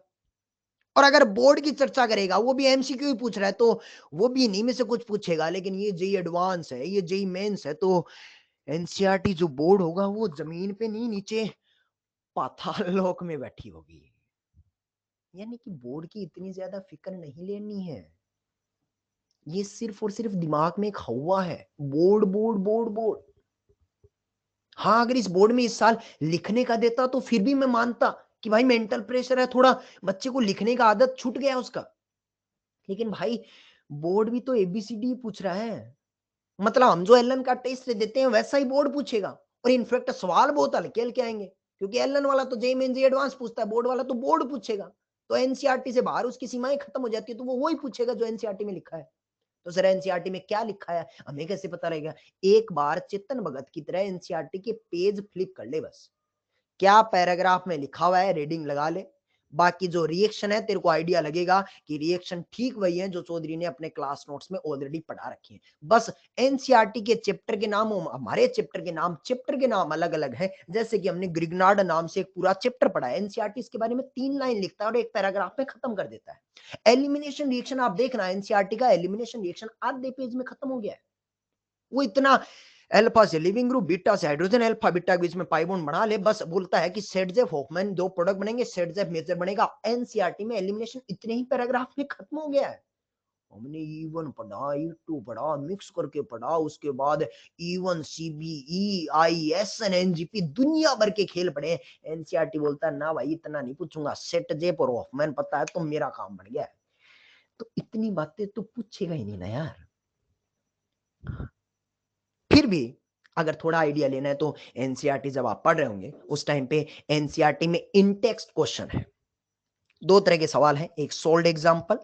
और अगर बोर्ड की चर्चा करेगा, वो भी एमसीक्यू ही पूछ रहा है, तो वो भी इन्हीं में से कुछ पूछेगा, लेकिन ये जेईई एडवांस है, ये जेईई मेंस है, तो एनसीईआरटी जो बोर्ड होगा वो जमीन पे नहीं, नीचे पाताल लोक में बैठी होगी। यानी कि बोर्ड की इतनी ज्यादा फिक्र नहीं लेनी है। ये सिर्फ और सिर्फ दिमाग में एक हवा है, बोर्ड बोर्ड बोर्ड बोर्ड। हाँ, अगर इस बोर्ड में इस साल लिखने का देता तो फिर भी मैं मानता कि भाई मेंटल प्रेशर है, थोड़ा बच्चे को लिखने का आदत छूट गया उसका। लेकिन भाई बोर्ड भी तो एबीसीडी पूछ रहा है। मतलब हम जो एलन का टेस्ट देते हैं वैसा ही बोर्ड पूछेगा। और इनफैक्ट सवाल बहुत हल्के हल्के आएंगे, क्योंकि एलन वाला तो जेई मेन जी एडवांस पूछता है, बोर्ड वाला तो बोर्ड पूछेगा। तो एनसीईआरटी से बाहर उसकी सीमाएं खत्म हो जाती है, तो वो वही पूछेगा जो एनसीईआरटी में लिखा है। तो सर एनसीईआरटी में क्या लिखा है हमें कैसे पता रहेगा? एक बार चेतन भगत की तरह एनसीईआरटी के पेज फ्लिप कर ले बस। क्या पैराग्राफ में लिखा हुआ है रीडिंग लगा ले। बाकी जो रिएक्शन है तेरे को आइडिया लगेगा कि रिएक्शन ठीक वही है जो चौधरी ने अपने क्लास नोट्स में ऑलरेडी पढ़ा रखी है। बस एनसीईआरटी के चैप्टर के नाम, हमारे चैप्टर के नाम अलग अलग हैं। जैसे कि हमने ग्रिग्नार्ड नाम से एक पूरा चैप्टर पढ़ा है, एनसीईआरटी इसके बारे में 3 लाइन लिखता है और एक पैराग्राफ में खत्म कर देता है। एलिमिनेशन रिएक्शन आप देखना, एनसीईआरटी का एलिमिनेशन रिएक्शन आधे पेज में खत्म हो गया है। वो इतना अल्फा से लिविंग ग्रुप, बीटा से हाइड्रोजन, अल्फा बीटा के बीच में पाई बॉन्ड बना ले, बस बोलता है कि सेटजेफ होफमैन दो प्रोडक्ट बनेंगे, सेटजेफ मेजर बनेगा। एनसीईआरटी में एलिमिनेशन इतने ही पैराग्राफ में खत्म हो गया है। हमने E1 पढ़ा, E2 पढ़ा, मिक्स करके पढ़ा, उसके बाद E1 CBE ISN NGP दुनिया भर के खेल पढ़े। एनसीईआरटी बोलता है ना भाई इतना नहीं पूछूंगा, सेट जेप और होफमैन पता है तो मेरा काम बढ़ गया है। तो इतनी बातें तो पूछेगा ही नहीं ना यार। फिर भी अगर थोड़ा आइडिया लेना है तो एनसीईआरटी जब आप पढ़ रहे होंगे उस टाइम पे एनसीईआरटी में इन टेक्स्ट क्वेश्चन है। दो तरह के सवाल हैं, एक सोल्ड एग्जांपल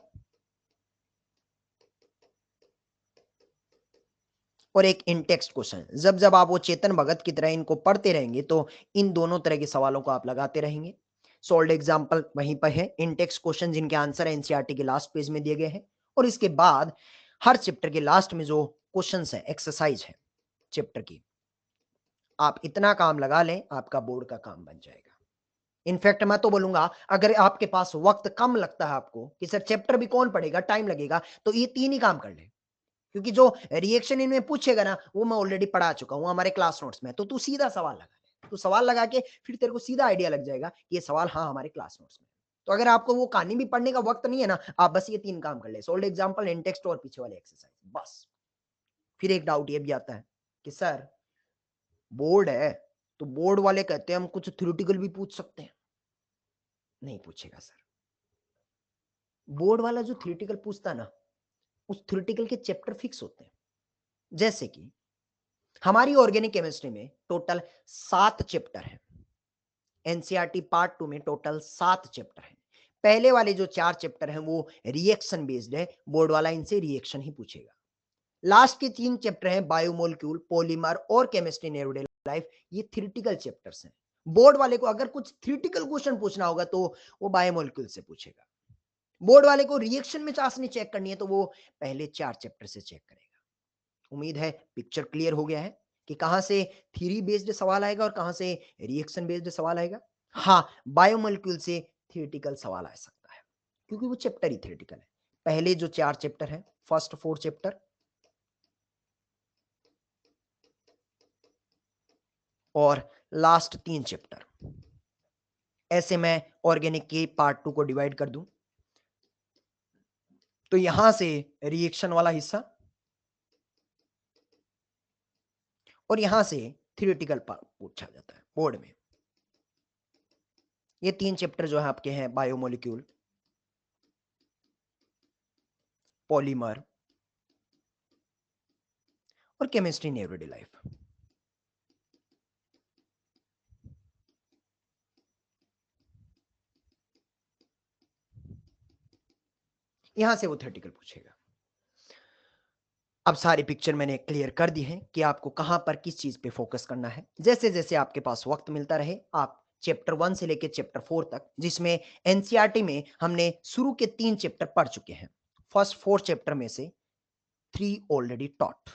और एक इन टेक्स्ट क्वेश्चन। जब जब आप वो चेतन भगत की तरह इनको पढ़ते रहेंगे तो इन दोनों तरह के सवालों को आप लगाते रहेंगे। सोल्ड एग्जांपल वहीं पर है, इन टेक्स्ट क्वेश्चन जिनके आंसर एनसीईआरटी के लास्ट पेज में दिए गए हैं। और इसके बाद हर चैप्टर के लास्ट में जो क्वेश्चन है, एक्सरसाइज है चैप्टर की, आप इतना काम लगा लें आपका बोर्ड का काम बन जाएगा। इनफैक्ट मैं तो बोलूंगा अगर आपके पास वक्त कम लगता है आपको कि सर चैप्टर भी कौन पढ़ेगा, टाइम लगेगा, तो ये 3 ही काम कर ले। क्योंकि जो रिएक्शन इनमें पूछेगा ना वो मैं ऑलरेडी पढ़ा चुका हूं हमारे क्लास नोट्स में। तो तू सीधा सवाल लगा ले, तू सवाल लगा के फिर तेरे को सीधा आइडिया लग जाएगा कि ये सवाल हाँ हमारे क्लास नोट्स में। तो अगर आपको वो कहानी भी पढ़ने का वक्त नहीं है ना, आप बस ये 3 काम कर ले, सोल्ड एग्जांपल, इन टेक्स्ट और पीछे वाले एक्सरसाइज, बस। फिर एक डाउट ये भी आता है कि सर बोर्ड है तो बोर्ड वाले कहते हैं हम कुछ थ्योरेटिकल भी पूछ सकते हैं। नहीं पूछेगा सर। बोर्ड वाला जो थ्योरेटिकल पूछता है ना, उस थ्योरेटिकल के चैप्टर फिक्स होते हैं। जैसे कि हमारी ऑर्गेनिक केमिस्ट्री में टोटल 7 चैप्टर हैं। एनसीईआरटी पार्ट 2 में टोटल 7 चैप्टर हैं। पहले वाले जो 4 चैप्टर हैं वो रिएक्शन बेस्ड है, बोर्ड वाला इनसे रिएक्शन ही पूछेगा। लास्ट के 3 चैप्टर हैं बायोमोलिक्यूल, पॉलीमर और केमिस्ट्री इन एवरीडे लाइफ, ये थ्योरेटिकल चैप्टर्स हैं। बोर्ड वाले को अगर कुछ थ्योरेटिकल क्वेश्चन पूछना होगा तो वो बायोमोलिक्यूल से पूछेगा। बोर्ड वाले को रिएक्शन में चाशनी चेक करनी है तो वो पहले 4 चैप्टर से चेक करेगा। उम्मीद है पिक्चर क्लियर हो गया है कि कहां से थ्योरी बेस्ड सवाल आएगा और कहां से रिएक्शन बेस्ड सवाल आएगा। हाँ, बायोमोलिक्यूल से थियोरेटिकल सवाल आ सकता है क्योंकि वो चैप्टर ही थियोरेटिकल है। पहले जो 4 चैप्टर हैं, फर्स्ट 4 चैप्टर और लास्ट 3 चैप्टर, ऐसे मैं ऑर्गेनिक के पार्ट 2 को डिवाइड कर दूं तो यहां से रिएक्शन वाला हिस्सा और यहां से थियोरेटिकल पार्ट पूछा जाता है बोर्ड में। ये 3 चैप्टर जो है आपके हैं बायोमोलिक्यूल, पॉलीमर और केमिस्ट्री इन एवरीडे लाइफ। यहां से वो थियोरेटिकल पूछेगा। अब सारी पिक्चर मैंने क्लियर कर दी है कि आपको कहां पर किस चीज पे फोकस करना है। जैसे जैसे आपके पास वक्त मिलता रहे, आप चैप्टर 1 से लेकर चैप्टर 4 तक, जिसमें एनसीईआरटी में हमने शुरू के 3 चैप्टर पढ़ चुके हैं। फर्स्ट 4 चैप्टर में से 3 ऑलरेडी टॉट।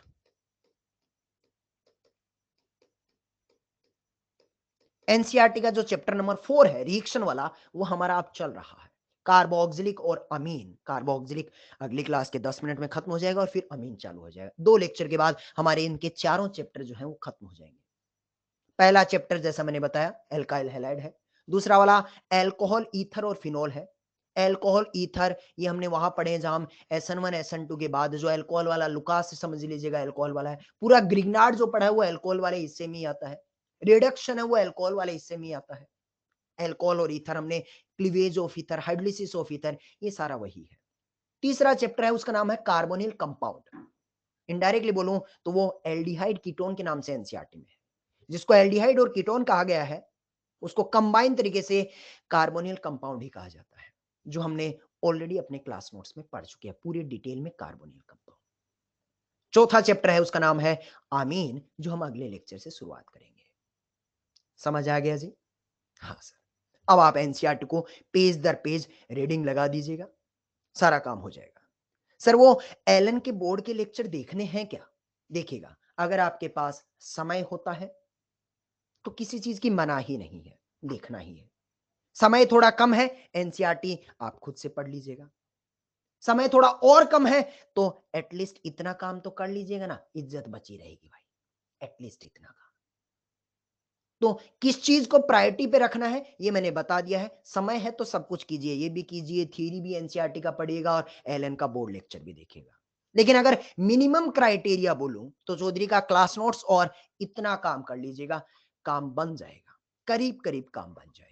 एनसीईआरटी का जो चैप्टर नंबर 4 है रिएक्शन वाला, वो हमारा अब चल रहा है। कार्बोक्सिलिक और अमीन। कार्बोक्सिलिक अगली क्लास के 10 मिनट में खत्म हो जाएगा और फिर अमीन चालू हो जाएगा। 2 लेक्चर के बाद हमारे इनके चारों चैप्टर जो हैं वो खत्म हो जाएंगे। पहला चैप्टर जैसा मैंने बताया एल्काइल हैलाइड है। दूसरा वाला अल्कोहल, ईथर और फिनोल है। अल्कोहल, ईथर ये हमने वहां पढ़े जहां हम SN1 SN2 के बाद जो अल्कोहल वाला लुकास से समझ लीजिएगा अल्कोहल वाला है। पूरा ग्रिग्नार्ड जो पढ़ा है वो अल्कोहल वाले हिस्से में ही आता है। रिडक्शन है वो अल्कोहल वाले हिस्से में ही आता है। अल्कोहल और ईथर हमने cleavage of ether, hydrolysis of ether, ये सारा वही है। तीसरा चैप्टर है उसका नाम है कार्बोनिल कंपाउंड। इनडायरेक्टली बोलूं तो वो एल्डिहाइड कीटोन के नाम से एनसीईआरटी में है। जिसको एल्डिहाइड और कीटोन कहा गया है उसको कंबाइन तरीके से कार्बोनिल कंपाउंड ही कहा जाता है, जो हमने ऑलरेडी अपने क्लास नोट्स में पढ़ चुके हैं पूरी डिटेल में कार्बोनिल कंपाउंड। चौथा चैप्टर है उसका नाम है आमीन, जो हम अगले लेक्चर से शुरुआत करेंगे। समझ आ गया जी? हाँ सर। अब आप एनसीईआरटी को पेज दर पेज रीडिंग लगा दीजिएगा, सारा काम हो जाएगा। सर वो एलन के बोर्ड के लेक्चर देखने हैं क्या? देखिएगा, अगर आपके पास समय होता है तो किसी चीज की मनाही नहीं है, देखना ही है। समय थोड़ा कम है, एनसीईआरटी आप खुद से पढ़ लीजिएगा। समय थोड़ा और कम है तो एटलीस्ट इतना काम तो कर लीजिएगा ना, इज्जत बची रहेगी भाई, एटलीस्ट इतना काम। तो किस चीज को प्रायोरिटी पे रखना है ये मैंने बता दिया है। समय है तो सब कुछ कीजिए, ये भी कीजिए, थ्योरी भी एनसीईआरटी का पढ़िएगा और एलन का बोर्ड लेक्चर भी देखिएगा। लेकिन अगर मिनिमम क्राइटेरिया बोलूं तो चौधरी का क्लास नोट्स और इतना काम कर लीजिएगा, काम बन जाएगा, करीब करीब काम बन जाएगा।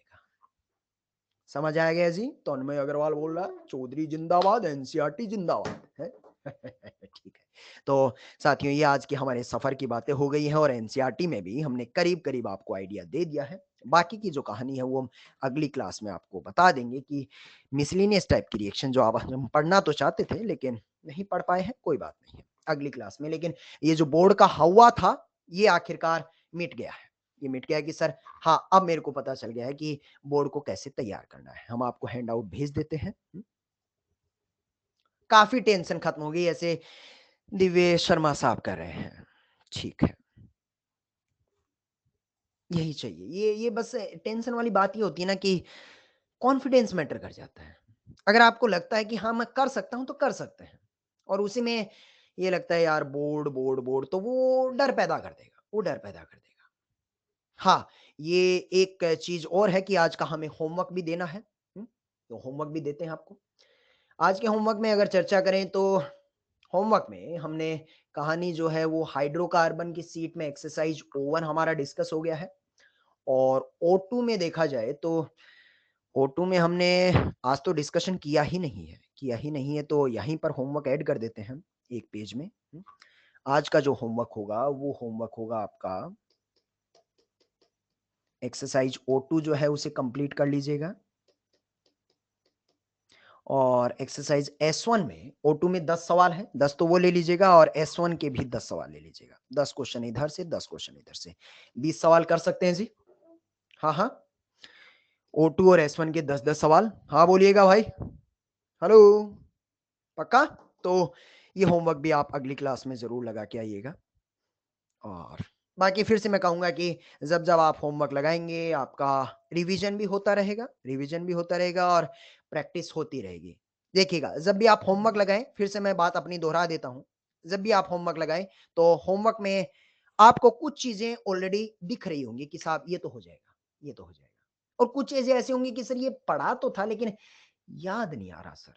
समझ आ गया जी? तन्मय अग्रवाल बोल रहा है चौधरी जिंदाबाद, एनसीईआरटी जिंदाबाद है। ठीक है। तो साथियों, ये आज की हमारे सफर की बातें हो गई हैं और एनसीईआरटी में भी हमने करीब करीब आपको आइडिया दे दिया है। बाकी की जो कहानी है वो हम अगली क्लास में आपको बता देंगे कि मिसलिनियस टाइप की रिएक्शन जो आप हम पढ़ना तो चाहते थे लेकिन नहीं पढ़ पाए हैं, कोई बात नहीं है अगली क्लास में। लेकिन ये जो बोर्ड का हवा था ये आखिरकार मिट गया है। ये मिट गया कि सर हाँ, अब मेरे को पता चल गया है कि बोर्ड को कैसे तैयार करना है। हम आपको हैंड आउट भेज देते हैं। काफी टेंशन खत्म हो गई, ऐसे दिव्य शर्मा साहब कर रहे हैं। ठीक है, यही चाहिए। ये बस टेंशन वाली बात ये होती है ना कि कॉन्फिडेंस मैटर कर जाता है। अगर आपको लगता है कि हाँ मैं कर सकता हूं तो कर सकते हैं, और उसी में ये लगता है यार बोर्ड बोर्ड बोर्ड, तो वो डर पैदा कर देगा, वो डर पैदा कर देगा। हाँ, ये एक चीज और है कि आज का हमें होमवर्क भी देना है। तो होमवर्क भी देते हैं आपको। आज के होमवर्क में अगर चर्चा करें तो होमवर्क में हमने कहानी जो है वो हाइड्रोकार्बन की सीट में एक्सरसाइज O1 हमारा डिस्कस हो गया है। और O2 में देखा जाए तो O2 में हमने आज तो डिस्कशन किया ही नहीं है तो यहीं पर होमवर्क ऐड कर देते हैं एक पेज में। आज का जो होमवर्क होगा वो होमवर्क होगा आपका एक्सरसाइज O2 जो है उसे कंप्लीट कर लीजिएगा। और एक्सरसाइज S1 में O2 में 10 सवाल है, 10 तो वो ले लीजिएगा और S1 के भी 10 सवाल ले लीजिएगा। 10 क्वेश्चन इधर से, 10 क्वेश्चन इधर से, 20 सवाल कर सकते हैं जी। हाँ हाँ, O2 और S1 के 10-10 सवाल। हाँ बोलिएगा भाई, हेलो, पक्का? तो ये होमवर्क भी आप अगली क्लास में जरूर लगा के आइएगा। और बाकी फिर से मैं कहूंगा कि जब जब आप होमवर्क लगाएंगे आपका रिवीजन भी होता रहेगा और प्रैक्टिस होती रहेगी। देखिएगा, जब भी आप होमवर्क लगाएं, फिर से मैं बात अपनी दोहरा देता हूं, जब भी आप होमवर्क लगाएं तो होमवर्क में आपको कुछ चीजें ऑलरेडी दिख रही होंगी कि साहब ये तो हो जाएगा, ये तो हो जाएगा, और कुछ चीजें ऐसी होंगी कि सर ये पढ़ा तो था लेकिन याद नहीं आ रहा सर।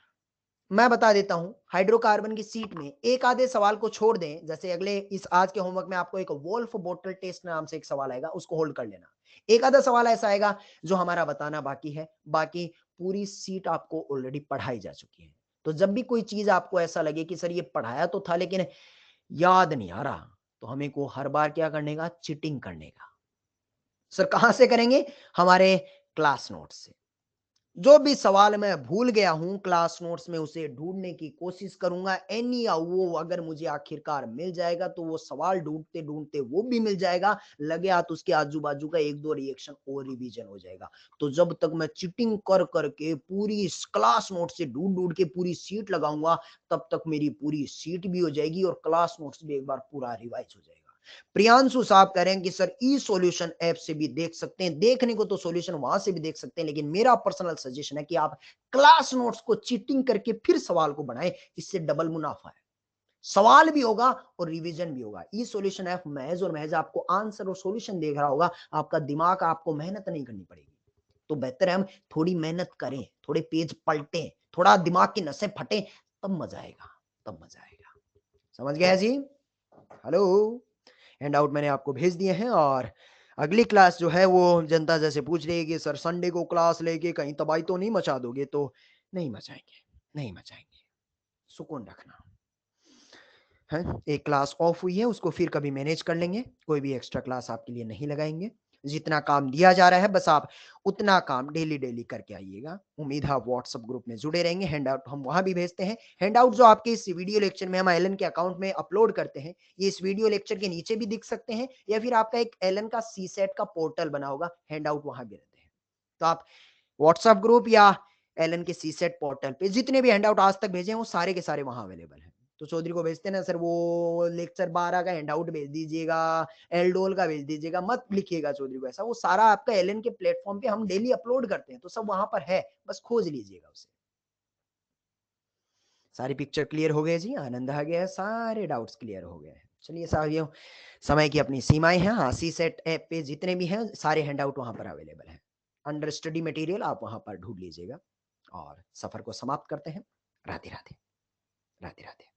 मैं बता देता हूं, हाइड्रोकार्बन की सीट में एक आधे सवाल को छोड़ दें, जैसे अगले इस आज के होमवर्क में आपको एक वोल्फ बोटल टेस्ट नाम से एक सवाल आएगा, उसको होल्ड कर लेना। एक आधा सवाल ऐसा आएगा जो हमारा बताना बाकी है, बाकी पूरी सीट आपको ऑलरेडी पढ़ाई जा चुकी है। तो जब भी कोई चीज आपको ऐसा लगे कि सर ये पढ़ाया तो था लेकिन याद नहीं आ रहा, तो हमें को हर बार क्या करने का, चिटिंग करने का। सर कहां से करेंगे? हमारे क्लास नोट से। जो भी सवाल मैं भूल गया हूँ क्लास नोट्स में उसे ढूँढने की कोशिश करूँगा। एनी वो अगर मुझे आखिरकार मिल जाएगा तो वो सवाल ढूँढते-ढूँढते वो भी मिल जाएगा। लगे हाथ उसके आजू-बाजू का 1-2 रिएक्शन और रिवीजन हो जाएगा। तो जब तक मैं चीटिंग कर के पूरी इस क्लास नोट से ढूँढ-ढूँढ के पूरी शीट लगाऊँगा, तब तक मेरी पूरी शीट भी हो जाएगी और क्लास नोट्स भी एक बार पूरा रिवाइज़ हो जाएगा। प्रियांशु साहब कह रहे हैं कि सर ई सॉल्यूशन ऐप से भी देख सकते हैं। देखने को तो सॉल्यूशन वहां से भी देख सकते हैं, लेकिन मेरा पर्सनल सजेशन है कि आप क्लास नोट्स को चीटिंग करके फिर सवाल को बनाएं। इससे डबल मुनाफा है, सवाल भी होगा और रिवीजन भी होगा। ई सॉल्यूशन ऐप महज और महज आपको आंसर और सॉल्यूशन देख रहा होगा, आपका दिमाग, आपको मेहनत नहीं करनी पड़ेगी। तो बेहतर है हम थोड़ी मेहनत करें, थोड़े पेज पलटें, थोड़ा दिमाग की नसें फटें, तब मजा आएगा, तब मजा आएगा। समझ गया जी? हेलो। हैंडआउट मैंने आपको भेज दिए हैं और अगली क्लास जो है वो जनता जैसे पूछ रही है कि सर संडे को क्लास लेके कहीं तबाही तो नहीं मचा दोगे? तो नहीं मचाएँगे, नहीं मचाएँगे, सुकून रखना। हैं? एक क्लास ऑफ हुई है उसको फिर कभी मैनेज कर लेंगे, कोई भी एक्स्ट्रा क्लास आपके लिए नहीं लगाएँगे। जितना काम दिया जा रहा है बस आप उतना काम डेली-डेली करके आइएगा। उम्मीद है आप व्हाट्सएप ग्रुप में जुड़े रहेंगे, हैंडआउट हम वहाँ भी भेजते हैं। हैंडआउट जो आपके इस वीडियो लेक्चर में हम एलन के अकाउंट में अपलोड करते हैं, ये इस वीडियो लेक्चर के नीचे भी दिख सकते हैं या फिर आपका एक एलन का सीसेट का पोर्टल बना होगा, हैंडआउट वहाँ भी रहते हैं। तो आप व्हाट्सएप ग्रुप या एलन के सीसेट पोर्टल पे जितने भी हैंडआउट आज तक भेजे हैं वो सारे के सारे वहाँ अवेलेबल हैं। तो चौधरी को भेजते हैं ना सर वो लेक्चर 12 का हैंडआउट भेज दीजिएगा, एल्डोल का भेज दीजिएगा, मत लिखिएगा चौधरी को ऐसा, वो सारा आपका एलन के प्लेटफ़ॉर्म पे हम डेली अपलोड करते हैं, तो सब वहाँ पर है, बस खोज लीजिएगा उसे। सारी पिक्चर क्लियर हो गए जी, आनंद आ गया, सारे डाउट्स क्लियर हो गए हैं। चलिए साथियों, समय की अपनी सीमाएँ हैं, हाँ, सीसेट ऐप पे जितने भी हैं सारे हैंडआउट वहाँ पर अवेलेबल हैं। अंडर स्टडी मटेरियल आप वहाँ पर ढूँढ लीजिएगा और सफ़र को समाप्त करते हैं। राधे-राधे, राधे-राधे।